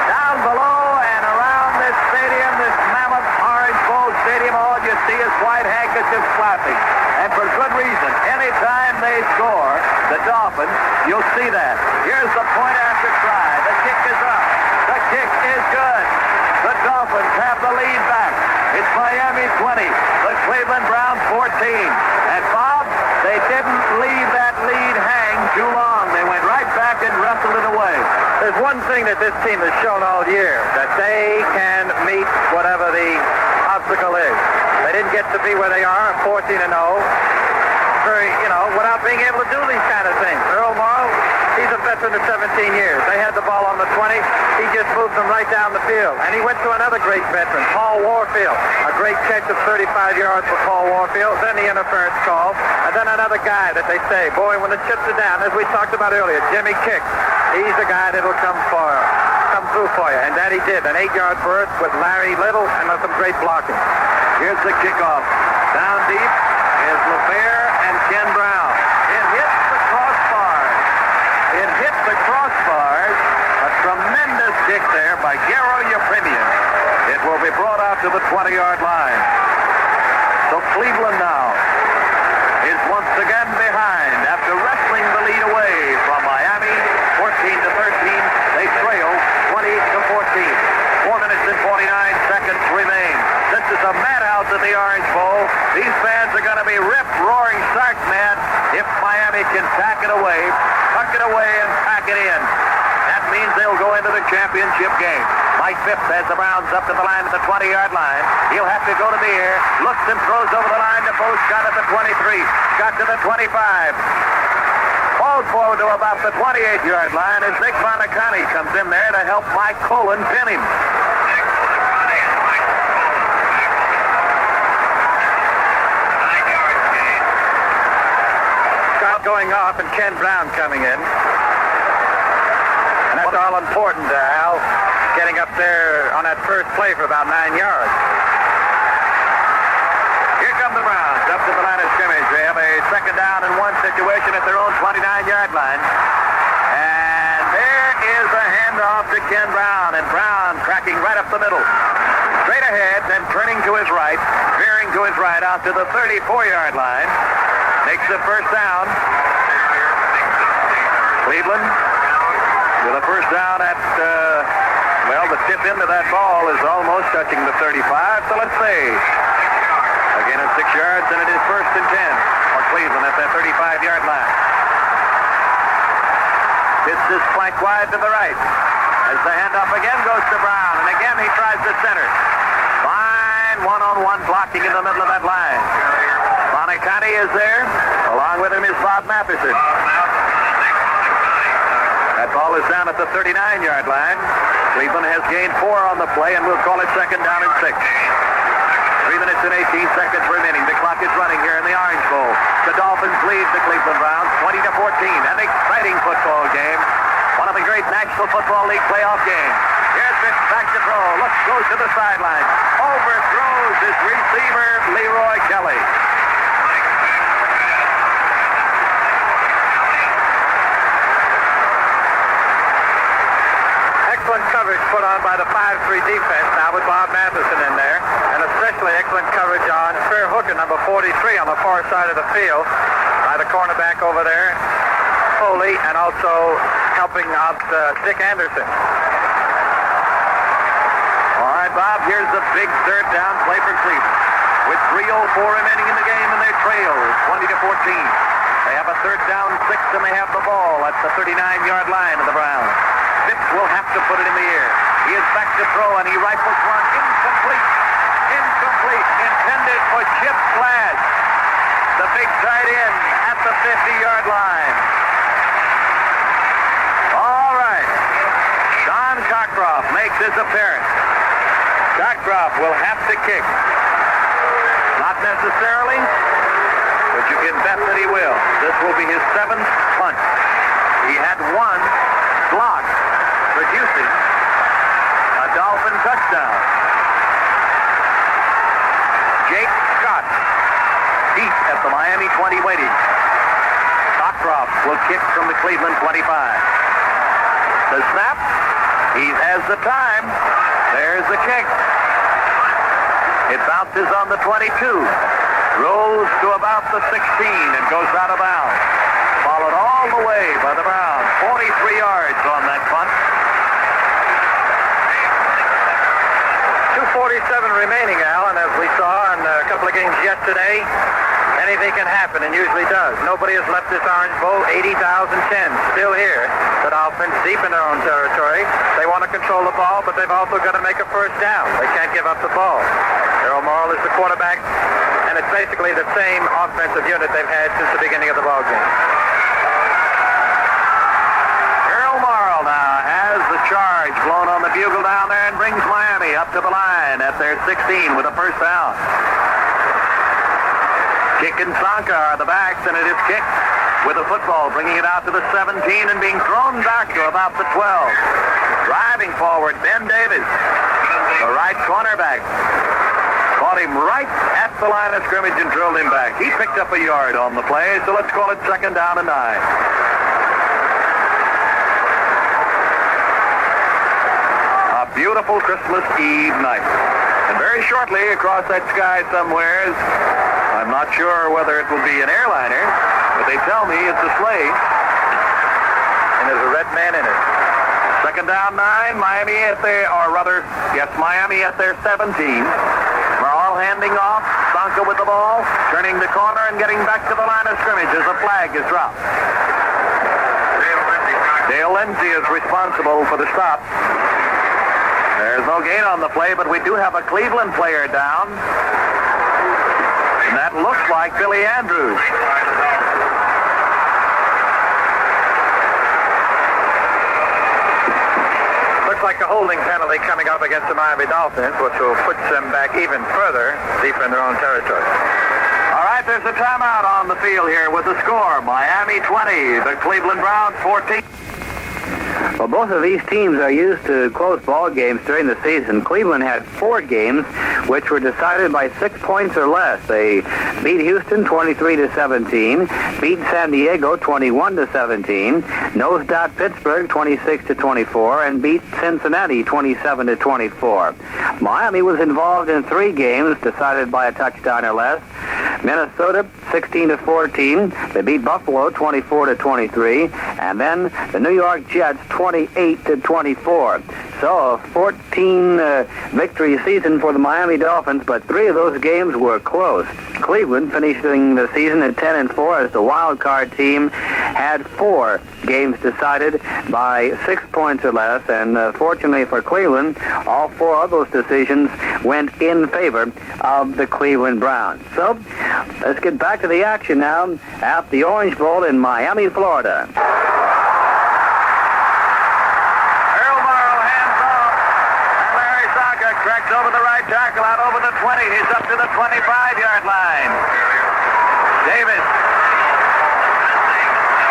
Down below and around this stadium, this mammoth Orange Bowl stadium, all you see is white handkerchiefs flapping. And for good reason. Anytime they score, the Dolphins, you'll see that. Here's the point after try. The kick is up. The kick is good. The Dolphins have the lead back. It's Miami 20. The Cleveland Browns 14. And Bob, they didn't leave that lead hang too long. They went right back and wrestled it away. There's one thing that this team has shown all year, that they can meet whatever the obstacle is. They didn't get to be where they are, 14-0. Without being able to do these kind of things. Earl Morrow, he's a veteran of 17 years. They had the ball on the 20. He just moved them right down the field. And he went to another great veteran, Paul Warfield. A great catch of 35 yards for Paul Warfield. Then the interference call. And then another guy that they say, boy, when the chips are down, as we talked about earlier, Jimmy Kick. He's a guy that'll come through for you. And that he did. An 8-yard burst with Larry Little and some great blocking. Here's the kickoff. Down deep is LeFair and Ken Brown. It hits the crossbars. It hit the crossbars. A tremendous kick there by Garo Yepremian. It will be brought out to the 20-yard line. So Cleveland now is once again behind after wrestling the lead away from Miami, 14-13. They trail 20-14. 4 minutes and 49 seconds remain. This is a madhouse at the Orange Bowl. These fans are going to be rip-roaring stark mad if Miami can pack it away, tuck it away, and pack it in. That means they'll go into the championship game. Mike Phipps has the Browns up to the line at the 20-yard line. He'll have to go to the air, looks and throws over the line to Post. Got at the 23, got to the 25. Falls forward to about the 28-yard line as Nick Bonicani comes in there to help Mike Colon pin him. Scott going off and Ken Brown coming in. And that's all important, Al, getting up there on that first play for about 9 yards. Here come the Browns up to the line of scrimmage. They have a second down and 1 situation at their own 29-yard line. And there is a handoff to Ken Brown, and Brown cracking right up the middle. Straight ahead, then turning to his right, veering to his right out to the 34-yard line. Makes the first down. Cleveland with a first down at, the tip end of that ball is almost touching the 35, so let's see. Again at 6 yards, and it is first and 10 for Cleveland at that 35-yard line. Hits this flank wide to the right as the handoff again goes to Brown, and again he tries to center. Fine one-on-one blocking in the middle of that line. Bonicani is there. Along with him is Bob Matheson. That ball is down at the 39-yard line. Cleveland has gained 4 on the play, and we'll call it second down and 6. 3 minutes and 18 seconds remaining. The clock is running here in the Orange Bowl. The Dolphins lead the Cleveland Browns 20-14. An exciting football game. One of the great National Football League playoff games. Here's Fitz back to throw. Goes to the sideline. Overthrows his receiver, Leroy Kelly. Excellent coverage put on by the 5-3 defense now with Bob Matheson in there, and especially excellent coverage on fair hooker number 43 on the far side of the field by the cornerback over there, Foley, and also helping out Dick Anderson. All right, Bob, here's the big third down play for Cleveland. With 3:04 remaining in the game, and they trail 20-14. They have a third down 6, and they have the ball at the 39-yard line of the Browns. Phipps will have to put it in the air. He is back to throw, and he rifles one. Incomplete. Intended for Chip Slash, the big tight end at the 50-yard line. All right. Don Cockcroft makes his appearance. Cockcroft will have to kick. Not necessarily, but you can bet that he will. This will be his 7th punt. He had 1 block, producing a Dolphin touchdown. Jake Scott, deep at the Miami 20 waiting. Cockcroft will kick from the Cleveland 25. The snap, he has the time. There's the kick. It bounces on the 22, rolls to about the 16, and goes out of bounds. Followed all the way by the Browns. 43 yards on that punt. 2:47 remaining, Al, and as we saw in a couple of games yesterday, anything can happen, and usually does. Nobody has left this Orange Bowl. 80,010 still here. The Dolphins deep in their own territory. They want to control the ball, but they've also got to make a first down. They can't give up the ball. Errol Morrill is the quarterback, and it's basically the same offensive unit they've had since the beginning of the ball game. Errol Morrill now has the charge blown on the bugle down there and brings Miami up to the line at their 16 with a first down. Kick and Sanka are the backs, and it is kicked with a football, bringing it out to the 17 and being thrown back to about the 12. Driving forward, Ben Davis, the right cornerback. Caught him right at the line of scrimmage and drilled him back. He picked up a yard on the play, so let's call it second down and 9. A beautiful Christmas Eve night. And very shortly across that sky somewhere, I'm not sure whether it will be an airliner, but they tell me it's a sleigh. And there's a red man in it. Second down 9, Miami at their 17. Morrall handing off. Sonka with the ball, turning the corner and getting back to the line of scrimmage as the flag is dropped. Dale Lindsay is responsible for the stop. There's no gain on the play, but we do have a Cleveland player down. And that looks like Billy Andrews. Looks like a holding penalty coming up against the Miami Dolphins, which will put them back even further deep in their own territory. All right, there's a timeout on the field here with the score. Miami 20, the Cleveland Browns 14. Well, both of these teams are used to close ball games during the season. Cleveland had 4 games which were decided by 6 points or less. They beat Houston 23-17, beat San Diego 21-17, nosed out Pittsburgh 26-24, and beat Cincinnati 27-24. Miami was involved in 3 games decided by a touchdown or less. Minnesota 16-14. They beat Buffalo 24-23, and then the New York Jets 28-24. So a 14 victory season for the Miami Dolphins, but 3 of those games were close. Cleveland finishing the season at 10-4 as the wild card team had 4 games decided by 6 points or less, and fortunately for Cleveland, all 4 of those decisions went in favor of the Cleveland Browns. So let's get back to the action now at the Orange Bowl in Miami, Florida. Cracks over the right tackle, out over the 20. He's up to the 25-yard line. Davis,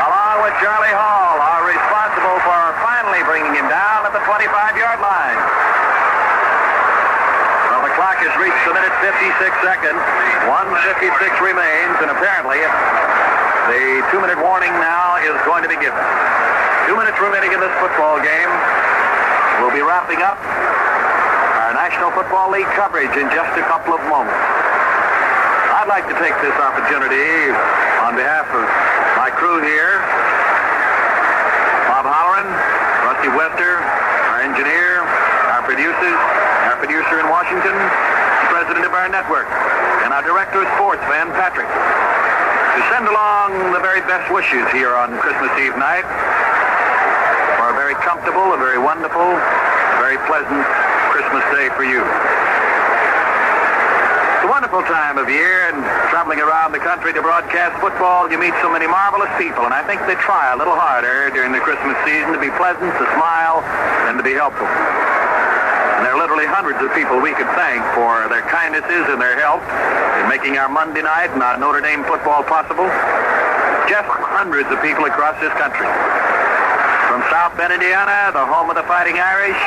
along with Charlie Hall, are responsible for finally bringing him down at the 25-yard line. Well, the clock has reached the minute 56 seconds. 1:56 remains, and apparently the 2-minute warning now is going to be given. 2 minutes remaining in this football game. We'll be wrapping up National Football League coverage in just a couple of moments. I'd like to take this opportunity on behalf of my crew here, Bob Holloran, Rusty Wester, our engineer, our producer in Washington, the president of our network, and our director of sports, Van Patrick, to send along the very best wishes here on Christmas Eve night for a very comfortable, a very wonderful, a very pleasant Christmas Day for you. It's a wonderful time of year, and traveling around the country to broadcast football, you meet so many marvelous people, and I think they try a little harder during the Christmas season to be pleasant, to smile, and to be helpful. And there are literally hundreds of people we could thank for their kindnesses and their help in making our Monday night and our Notre Dame football possible. Just hundreds of people across this country. From South Bend, Indiana, the home of the Fighting Irish,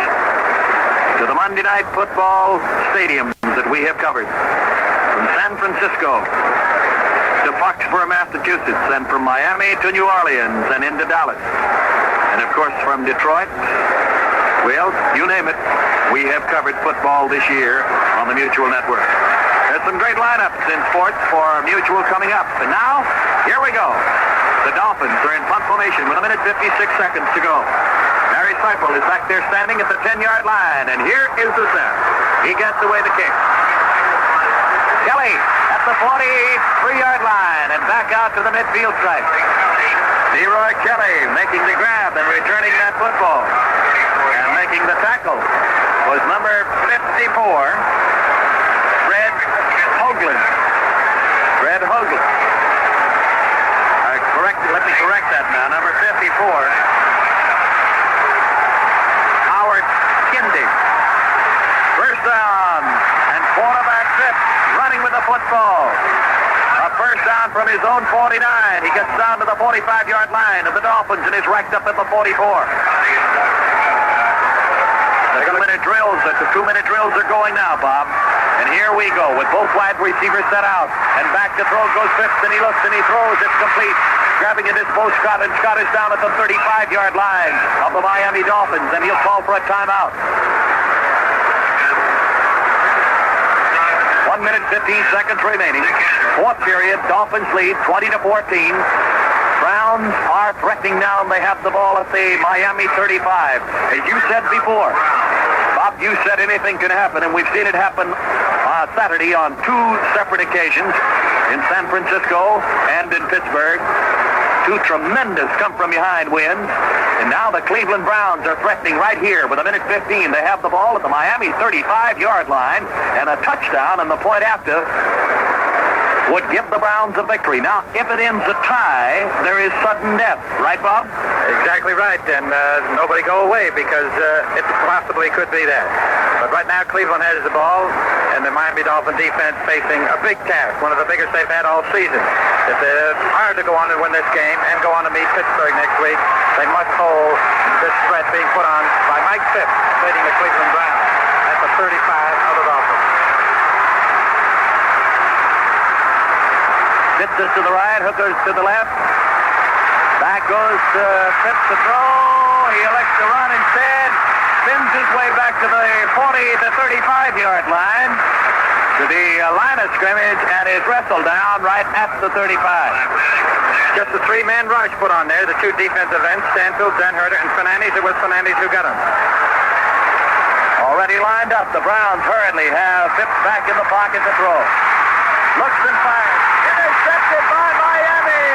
to the Monday Night Football stadiums that we have covered. From San Francisco to Foxborough, Massachusetts, and from Miami to New Orleans and into Dallas. And of course from Detroit, well, you name it, we have covered football this year on the Mutual Network. There's some great lineups in sports for Mutual coming up. And now, here we go. The Dolphins are in punt formation with 1:56 seconds to go. Harry Seipel is back there standing at the 10-yard line, and here is the snap. He gets away the kick. Kelly at the 43-yard line and back out to the midfield stripe. Leroy Kelly making the grab and returning that football. And making the tackle was number 54, Fred Hoagland. Fred Hoagland. Let me correct that now. Number 54. First down, and quarterback Phipps running with the football. A first down from his own 49. He gets down to the 45-yard line of the Dolphins and is racked up at the 44. The 2-minute drills are going now, Bob. And here we go with both wide receivers set out. And back to throw goes Phipps, and he looks and he throws. It's complete. Grabbing it is Bo Scott, and Scott is down at the 35-yard line of the Miami Dolphins, and he'll call for a timeout. 1 minute, 15 seconds remaining. Fourth period, Dolphins lead 20-14. Browns are threatening now, and they have the ball at the Miami 35. As you said before, Bob, you said anything can happen, and we've seen it happen Saturday on two separate occasions in San Francisco and in Pittsburgh. Two tremendous come-from-behind wins. And now the Cleveland Browns are threatening right here with 1:15. They have the ball at the Miami 35-yard line, and a touchdown and the point after would give the Browns a victory. Now, if it ends a tie, there is sudden death. Right, Bob? Exactly right, and nobody go away because it possibly could be that. But right now, Cleveland has the ball, and the Miami Dolphin defense facing a big task, one of the biggest they've had all season. If they're hard to go on and win this game and go on to meet Pittsburgh next week, they must hold this threat being put on by Mike Phipps, leading the Cleveland Browns at the 35 of the Dolphins. Phipps to the right, Hooker's to the left. Back goes Phipps to throw. He elects to run instead. Spins his way back to the 40 to 35-yard line to the line of scrimmage and is wrestled down right at the 35. Just a three-man rush put on there. The two defensive ends, Stanfield, Denherter, and Fernandes. It was Fernandes who got him. Already lined up. The Browns hurriedly have Phipps back in the pocket to throw. Looks and fires. Intercepted by Miami.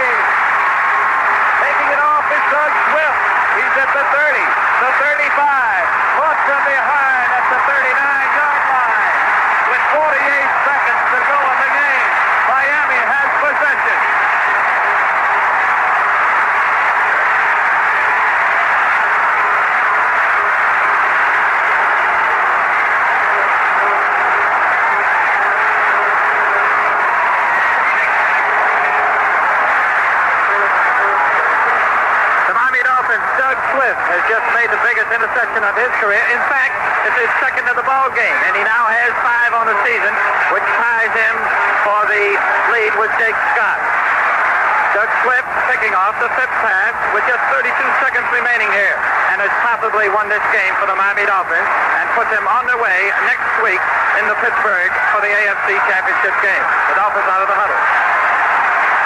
Taking it off is Doug Swift. He's at the 30, the 35. Caught from behind at the 39-yard line. With 48 seconds to go in the game, Miami has possession. Has just made the biggest interception of his career. In fact, it's his second of the ball game, and he now has 5 on the season, which ties him for the lead with Jake Scott. Doug Swift picking off the fifth pass with just 32 seconds remaining here, and has possibly won this game for the Miami Dolphins and put them on their way next week in the Pittsburgh for the AFC Championship game. The Dolphins out of the huddle.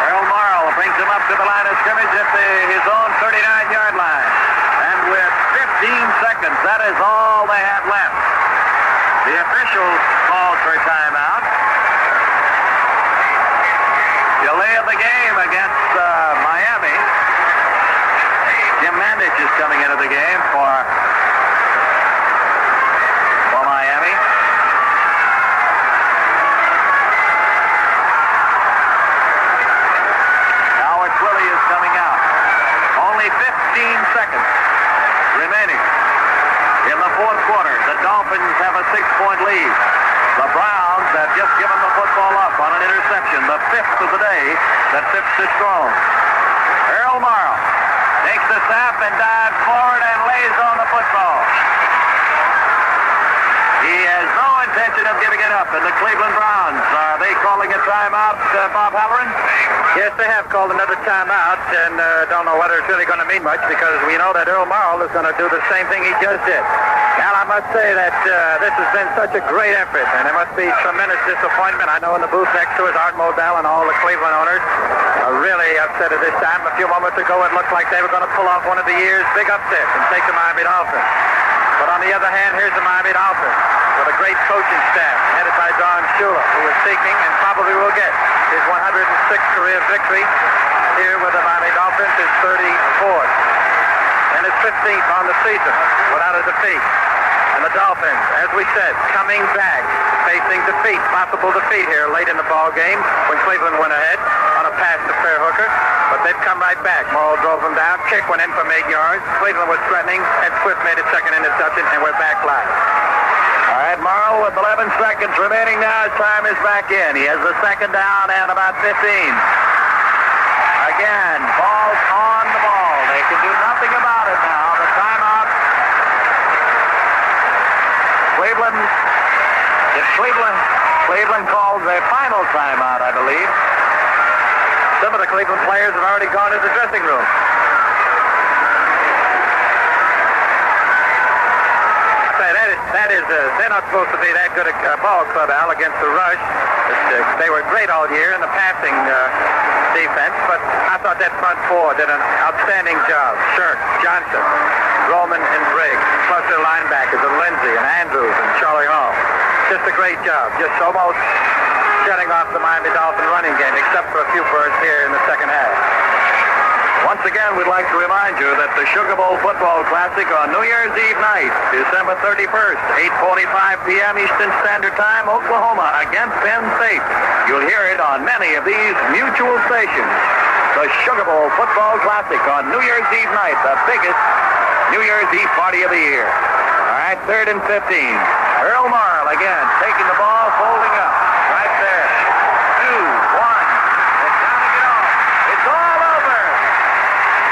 Earl Morrow brings him up to the line of scrimmage at his own 39-yard line. And with 15 seconds, that is all they have left. The officials called for a timeout. Delay of the game against Miami. Jim Mandich is coming into the game for Miami. Howard Twilley is coming out. Only 15 seconds remaining in the fourth quarter. The Dolphins have a 6-point lead. The Browns have just given the football up on an interception, the 5th of the day that Phipps has thrown. Earl Morrow takes the snap and dives forward and lays on the football. He has no intention of giving it up. And the Cleveland Browns, are they calling a timeout, Bob Holloran? Yes, they have called another timeout, and don't know whether it's really going to mean much because we know that Earl Morrow is going to do the same thing he just did. Now, I must say that this has been such a great effort, and there must be tremendous disappointment. I know in the booth next to us, Art Modell and all the Cleveland owners are really upset at this time. A few moments ago, it looked like they were going to pull off one of the year's big upsets and take the Miami Dolphins. But on the other hand, here's the Miami Dolphins with a great coaching staff headed by Don Shula, who is seeking and probably will get his 106th career victory here with the Miami Dolphins, his 34th, and his 15th on the season without a defeat. And the Dolphins, as we said, coming back, facing defeat, possible defeat here late in the ball game when Cleveland went ahead on a pass to Fairhooker. But they've come right back. Morrow drove them down. Kick went in from 8 yards. Cleveland was threatening, and Swift made a second interception, and we're back live. All right, Morrow with 11 seconds remaining now. His time is back in. He has the second down and about 15. Again, ball's on the ball. They can do nothing about it now. The timeout. Cleveland calls a final timeout, I believe. Some of the Cleveland players have already gone to the dressing room. I right. They're not supposed to be that good a ball club, Al, against the rush. They were great all year in the passing defense, but I thought that front four did an outstanding job. Shirk, Johnson, Roman, and Briggs, plus their linebackers of Lindsey and Andrews and Charlie Hall. Just a great job. Just almost shutting off the Miami Dolphin running game, except for a few bursts here in the second half. Once again, we'd like to remind you that the Sugar Bowl Football Classic on New Year's Eve night, December 31st, 8:45 p.m. Eastern Standard Time, Oklahoma against Penn State. You'll hear it on many of these mutual stations. The Sugar Bowl Football Classic on New Year's Eve night, the biggest New Year's Eve party of the year. All right, 3rd and 15. Earl Marl again, taking the ball, folding up. Right there. 2, 1. It's time to get on. It's all over.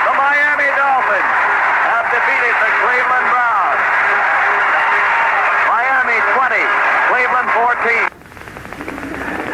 The Miami Dolphins have defeated the Cleveland Browns. Miami 20, Cleveland 14.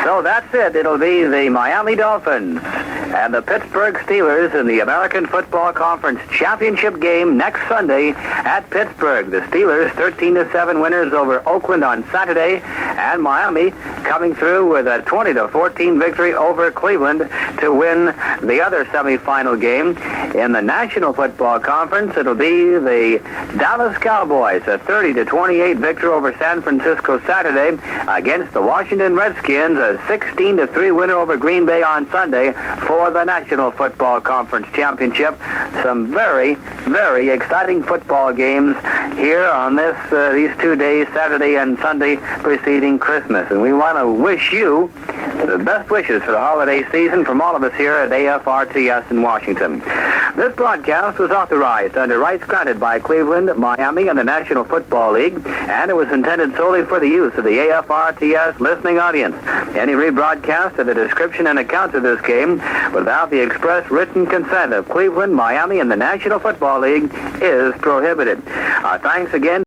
So that's it. It'll be the Miami Dolphins and the Pittsburgh Steelers in the American Football Conference Championship game next Sunday at Pittsburgh. The Steelers 13-7 winners over Oakland on Saturday, and Miami coming through with a 20-14 victory over Cleveland to win the other semifinal game. In the National Football Conference, it'll be the Dallas Cowboys, a 30-28 victory over San Francisco Saturday against the Washington Redskins, a 16-3 winner over Green Bay on Sunday for the National Football Conference Championship. Some very, very exciting football games here on these 2 days, Saturday and Sunday preceding Christmas. And we want to wish you the best wishes for the holiday season from all of us here at AFRTS in Washington. This broadcast was authorized under rights granted by Cleveland, Miami, and the National Football League, and it was intended solely for the use of the AFRTS listening audience. Any rebroadcast of the description and accounts of this game without the express written consent of Cleveland, Miami, and the National Football League is prohibited. Thanks again.